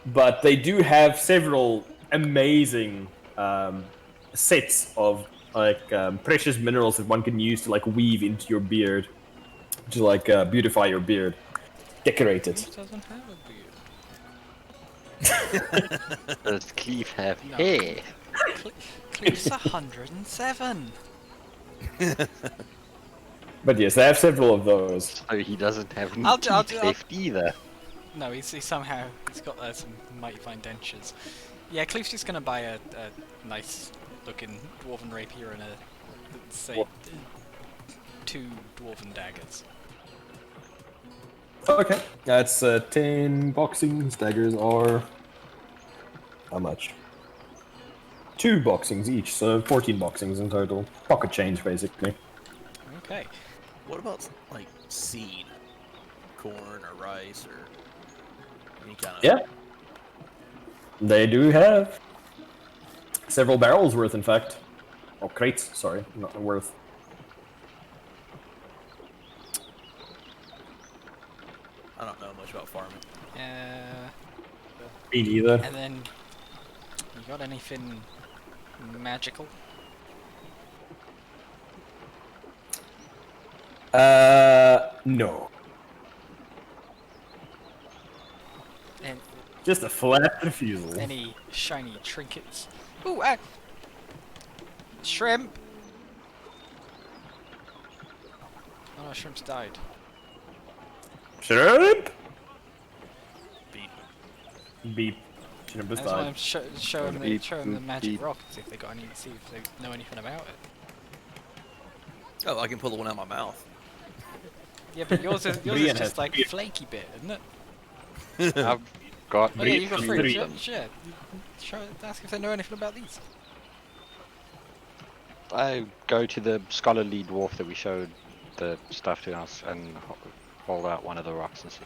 but they do have several amazing sets of like precious minerals that one can use to like weave into your beard, to like beautify your beard, decorate it. Who doesn't have a beard? does Cleve have No. hair? Cleve's 107. But yes, they have several of those. So he doesn't have any I'll teeth left either. No, he's somehow he's got some mighty fine dentures. Yeah, Cleve's just gonna buy a nice looking dwarven rapier and say 2 dwarven daggers. Okay, that's 10 boxings. Daggers are how much? 2 boxings each, so 14 boxings in total. Pocket change, basically. Okay. What about like seed, corn or rice or any kind of? Yeah, they do have several barrels worth, in fact, or crates. Sorry, not worth. I don't know much about farming. Me neither. And then you got anything magical? No. And Just a flat refusal. any shiny trinkets? Ooh, shrimp! Oh no, shrimp's died. Shrimp? Beep. Beep. Shrimp has That's why I'm died. showing the Beep, magic beep. rock, see if they got any, see if they know anything about it. Oh, I can pull the one out of my mouth. Yeah, but yours is Brian has just like beard. flaky bit, isn't it? I've got Oh yeah, you got Three. 3. Shit. Ask if they know anything about these. I go to the scholarly dwarf that we showed the stuff to us and hold out one of the rocks and say,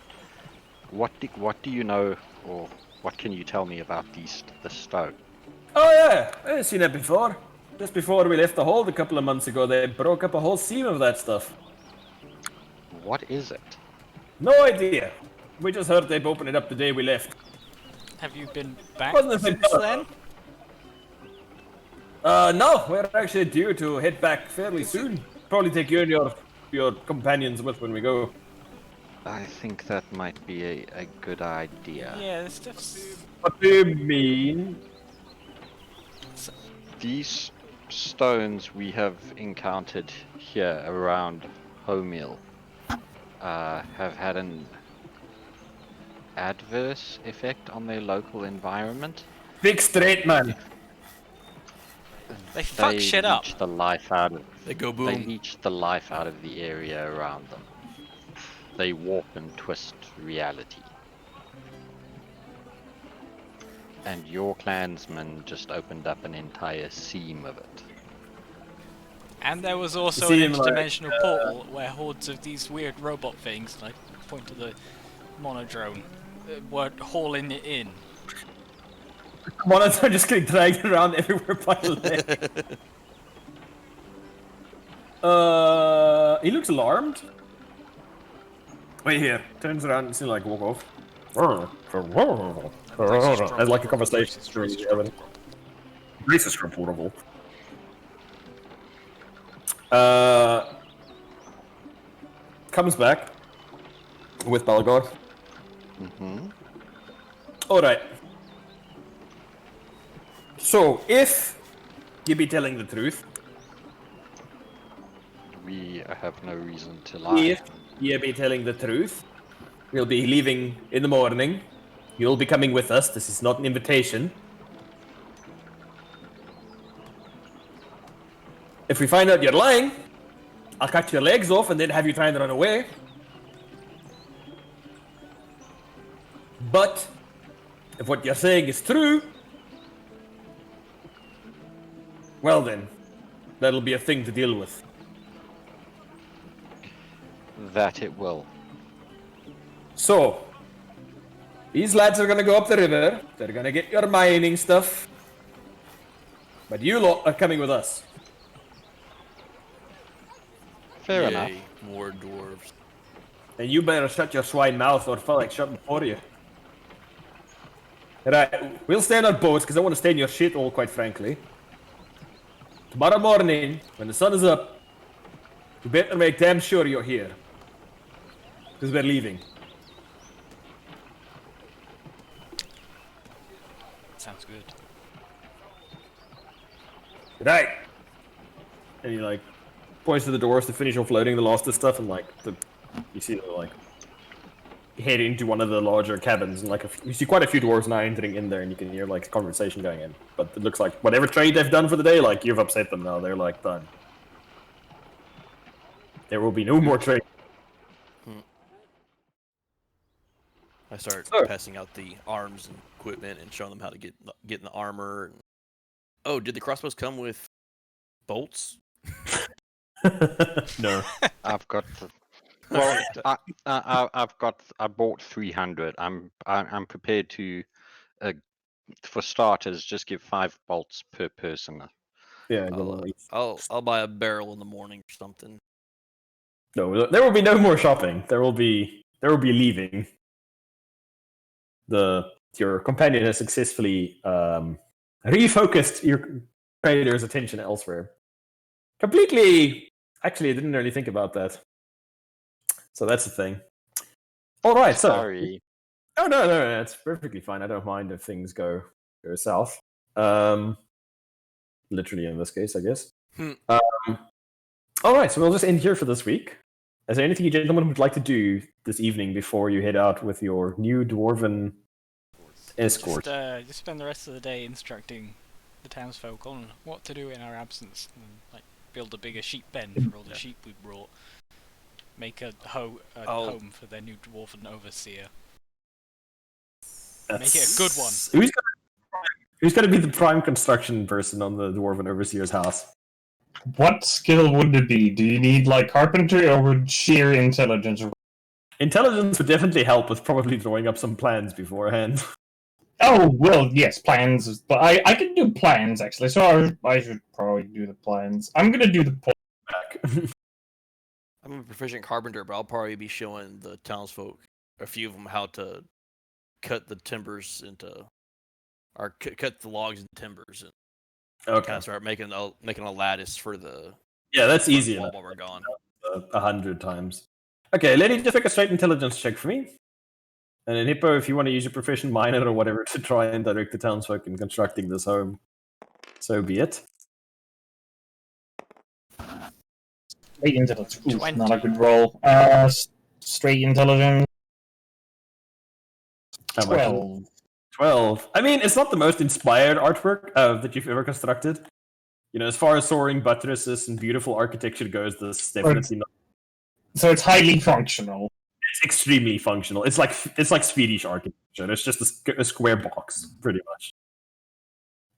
what do you know, or what can you tell me about the stone? Oh yeah, I've seen it before. Just before we left the hold a couple of months ago, they broke up a whole seam of that stuff. What is it? No idea. We just heard they'd open it up the day we left. Have you been back Wasn't it since been- then? No, we're actually due to head back fairly soon. Probably take you and your companions with when we go. I think that might be a good idea. Yeah, this stuff's... What do you mean? These stones we have encountered here around Homeil have had an adverse effect on their local environment. Big straight man. They fuck shit up. leech the life out of They go They boom. leech the life out of the area around them. They warp and twist reality. And your clansman just opened up an entire seam of it. And there was also See an him, like, interdimensional portal where hordes of these weird robot things, like point to the monodrone, were hauling it in. Monitor just getting dragged around everywhere by the leg. He looks alarmed. Wait here. Turns around and seems like walk off. Has like a conversation. Racist reportable. Comes back with Balgor. Alright. So, if you be telling the truth, We have no reason to lie. if you be telling the truth, we'll be leaving in the morning. You'll be coming with us. This is not an invitation. If we find out you're lying, I'll cut your legs off and then have you try and run away. But If what you're saying is true, well then, that'll be a thing to deal with. That it will. So, these lads are gonna go up the river. They're gonna get your mining stuff. But you lot are coming with us. Fair Yay, enough. more dwarves. And you better shut your swine mouth or feel like shutting for you. Right, we'll stay on our boats because I want to stay in your shithole, quite frankly. Tomorrow morning, when the sun is up, you better make damn sure you're here. Because we're leaving. Sounds good. Right. And he like points to the doors to finish offloading the last of the stuff, and like you see them like head into one of the larger cabins, and like you see quite a few dwarves now entering in there, and you can hear like conversation going in. But it looks like whatever trade they've done for the day, like you've upset them now. They're like done. There will be no more trade. I start So- passing out the arms and equipment and showing them how to get in the armor. And... Oh, did the crossbows come with bolts? No. I've got. Well, I bought 300. I'm prepared to, for starters, just give 5 bolts per person. Yeah. I'll buy a barrel in the morning or something. No, there will be no more shopping. There will be leaving. Your companion has successfully refocused your predator's attention elsewhere. Completely. Actually, I didn't really think about that. So that's the thing. All right. Sorry. So. No. It's perfectly fine. I don't mind if things go south. Literally in this case, I guess. All right. So we'll just end here for this week. Is there anything you gentlemen would like to do this evening before you head out with your new dwarven escort? Just spend the rest of the day instructing the townsfolk on what to do in our absence, and like build a bigger sheep pen for all the sheep we brought. Make a home for their new dwarven overseer. Make it a good one. Who's going to be the prime construction person on the dwarven overseer's house? What skill would it be? Do you need like carpentry or would sheer intelligence? Intelligence would definitely help with probably drawing up some plans beforehand. Oh well, yes, plans. But I can do plans actually, so I should probably do the plans. I'm gonna do the Back. I'm a proficient carpenter, but I'll probably be showing the townsfolk, a few of them, how to cut the timbers into, or cut the logs into timbers, and Okay. kind of start making a lattice for the Yeah, that's easy wall enough. while we're gone. 100 times. Okay, lady, just make a straight intelligence check for me. And then Hippo, if you want to use your proficient miner or whatever to try and direct the townsfolk in constructing this home, so be it. straight intelligence. Oof, 20. not a good roll. Straight intelligence. How much? 12. 12. I mean, it's not the most inspired artwork that you've ever constructed. You know, as far as soaring buttresses and beautiful architecture goes, this is definitely not. So it's highly functional. It's extremely functional. It's like Swedish architecture. It's just a square box, pretty much.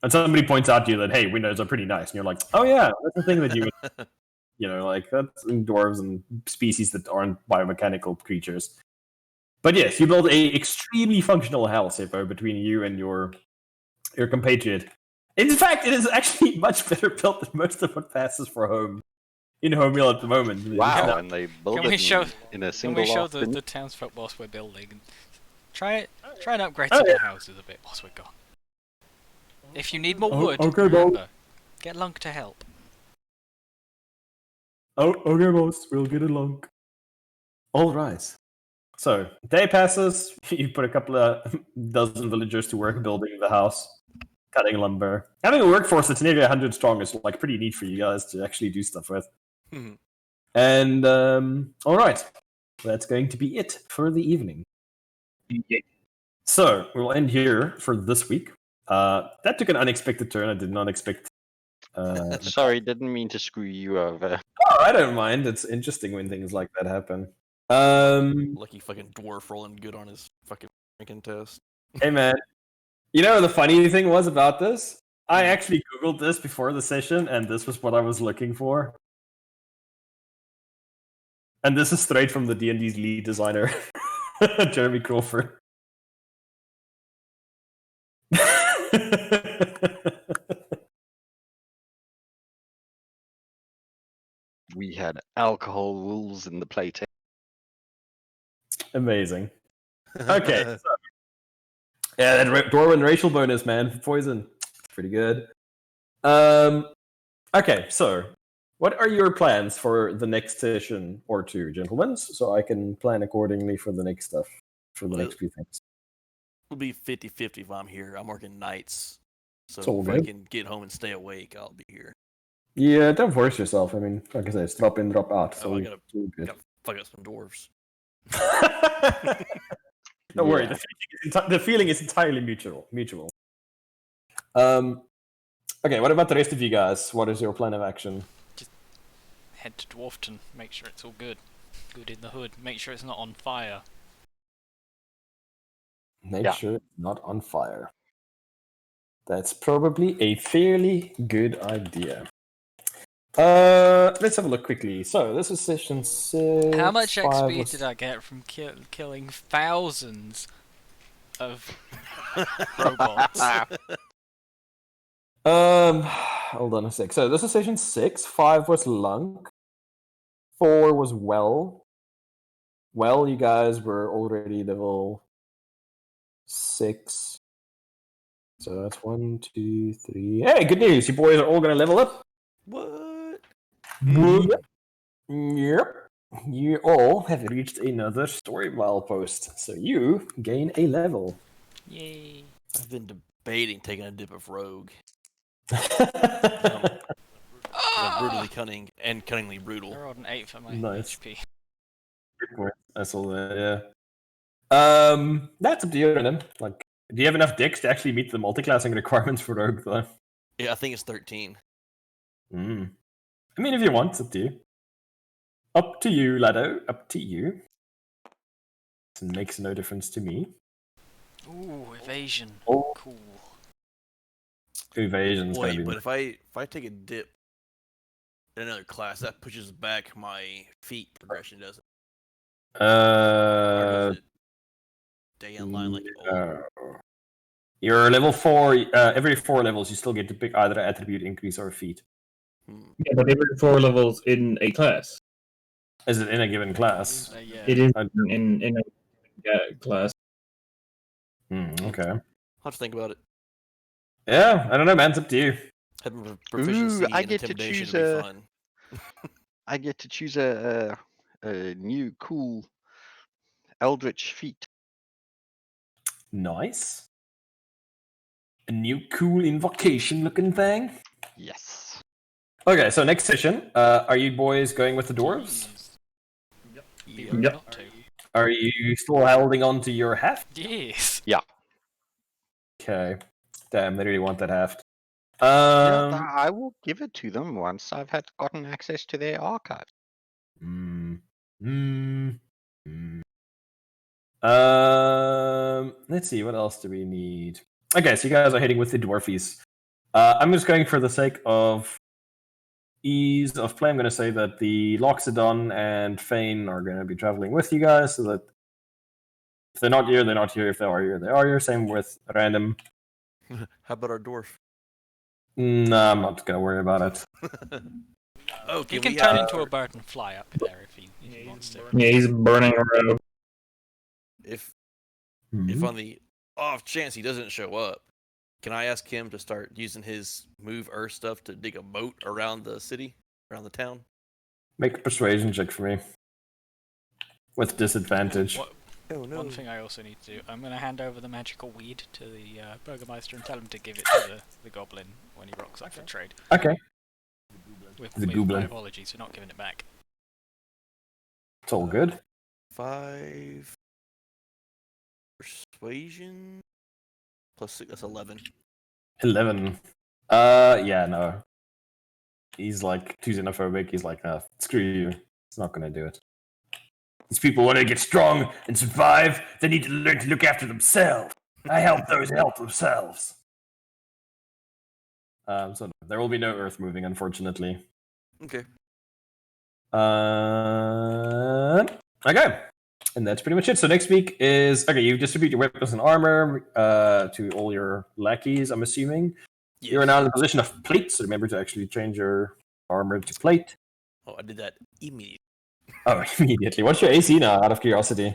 And somebody points out to you that, hey, windows are pretty nice, and you're like, oh yeah, that's the thing that you would, you know, like that's in dwarves and species that aren't biomechanical creatures. But yes, you build a extremely functional house, Hippo, between you and your compatriot. In fact, it is actually much better built than most of what passes for home in Homemeal at the moment. Wow, and they build Can we it show? in a Can single we show lot. the townsfolk whilst we're building? And try and upgrade Oh, some yeah. houses a bit whilst we're gone. If you need more Oh, wood, okay, Bob. remember, get Lunk to help. Oh, okay, boss. We'll get along. All right. So, day passes. You put a couple of dozen villagers to work building the house, cutting lumber. Having a workforce that's nearly 100 strong is like pretty neat for you guys to actually do stuff with. Mhm. And all right, that's going to be it for the evening. Yeah. So we'll end here for this week. That took an unexpected turn. I did not expect. Sorry, didn't mean to screw you over. Oh, I don't mind. It's interesting when things like that happen. Lucky fucking dwarf rolling good on his fucking ranking test. Hey man, You know, the funny thing was about this? I actually Googled this before the session, and this was what I was looking for. And this is straight from the D&D's lead designer, Jeremy Crawford. We had alcohol rules in the playtest. Amazing. Okay. So, yeah, that Dwarven racial bonus, man. Poison. Pretty good. Okay, so what are your plans for the next session or two, gentlemen? So I can plan accordingly for the next stuff, for the next few things. It'll be 50-50 if I'm here. I'm working nights. So all if good. I can get home and stay awake, I'll be here. Yeah, don't force yourself. I mean, like I said, it's drop in, drop out. So I gotta good. fuck up some dwarves. Don't worry, the feeling is entirely mutual. Okay, what about the rest of you guys? What is your plan of action? Just head to Dwarfton, make sure it's all good. Good in the hood. Make sure it's not on fire. Make sure it's not on fire. That's probably a fairly good idea. Let's have a look quickly. So this is session 6. How much 5 XP was- did I get from killing thousands of robots? Hold on a sec. So this is session 6. 5 was Lunk. 4 was Well. Well, you guys were already level 6. So that's 1, 2, 3. Hey, good news! You boys are all gonna level up. What? Yep. You all have reached another story milepost, so you gain a level. Yay! I've been debating taking a dip of rogue. Brutally cunning and cunningly brutal. I rolled an 8 for my Nice. HP. I saw that, yeah. That's up to you, then. Like, do you have enough dicks to actually meet the multi-classing requirements for Rogue, though? Yeah, I think it's 13. I mean, if you want, it's up to you. Up to you, Lado. Up to you. It makes no difference to me. Ooh, evasion. Oh. Cool. Evasion's gonna Wait, be... but if I take a dip in another class, that pushes back my feet progression, does it? Or does it stay in line like old? You're level 4. Every 4 levels, you still get to pick either an attribute increase or a feat. Yeah, but every 4 levels in a class. Is it in a given class? Yeah. It is in a class. Okay. I'll have to think about it. Yeah, I don't know, man. It's up to you. Having proficiency I and get to intimidation choose would be a- fun. I get to choose a new cool Eldritch feat. Nice. A new cool invocation looking thing. Yes. Okay, so next session, are you boys going with the dwarves? Be Yep. not to. Are you still holding on to your heft? Yes. Okay. Damn, they really want that heft. I will give it to them once I've gotten access to their archive. Let's see, what else do we need? Okay, so you guys are heading with the dwarfies. I'm just going for the sake of ease of play. I'm going to say that the Loxodon and Fane are going to be traveling with you guys, so that if they're not here, they're not here. If they are here, they are here. Same with Random. How about our dwarf? Nah, I'm not going to worry about it. Oh, He can can we, turn into a bird and fly up there if he wants to. Yeah, he's burning a rogue. If Mhm. on the off chance he doesn't show up, can I ask him to start using his move Earth stuff to dig a moat around the city, around the town? Make a persuasion check for me. With disadvantage. What, Oh no! one thing I also need to do, I'm going to hand over the magical weed to the Burgermeister and tell him to give it to the goblin when he rocks up for trade. Okay. With The my goblin. apologies for not giving it back. It's all good. 5 persuasion plus 6. That's 11. 11. Yeah, no. He's like too xenophobic. He's like, screw you. It's not gonna do it. These people want to get strong and survive. They need to learn to look after themselves. I help those who help themselves. So no, there will be no earth moving, unfortunately. Okay. Okay. And that's pretty much it. So next week is okay. You distribute your weapons and armor to all your lackeys. I'm assuming you're now in the position of plate. So remember to actually change your armor to plate. Oh, I did that immediately. Oh, immediately. What's your AC now? Out of curiosity.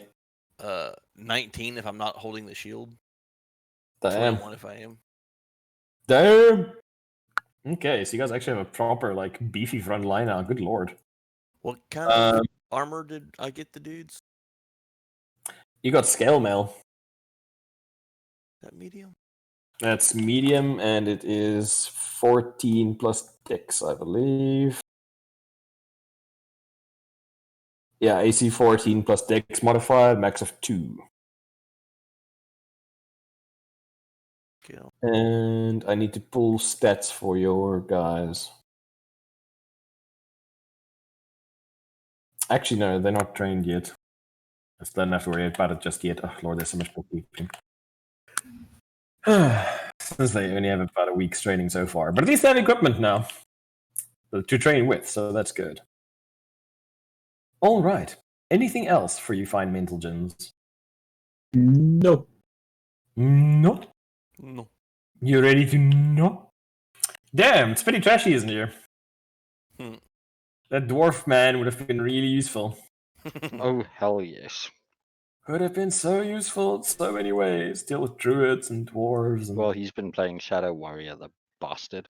19 if I'm not holding the shield. Damn. 21 if I am. Damn. Okay, so you guys actually have a proper like beefy front line now. Good lord. What kind of armor did I get the dudes? You got scale mail. That medium? That's medium, and it is 14 plus dex, I believe. Yeah, AC 14 plus dex modifier, max of 2. Okay. And I need to pull stats for your guys. Actually, no, they're not trained yet. I still don't have to worry about it just yet. Oh, Lord, there's so much bookkeeping. Since they only have about a week's training so far. But at least they have equipment now to train with, so that's good. All right. Anything else for you fine mental gens? No. No. No. You ready to no? Damn, it's pretty trashy, isn't it? That dwarf man would have been really useful. Oh, hell yes. Would have been so useful in so many ways. Deal with druids and dwarves. And... Well, he's been playing Shadow Warrior, the bastard.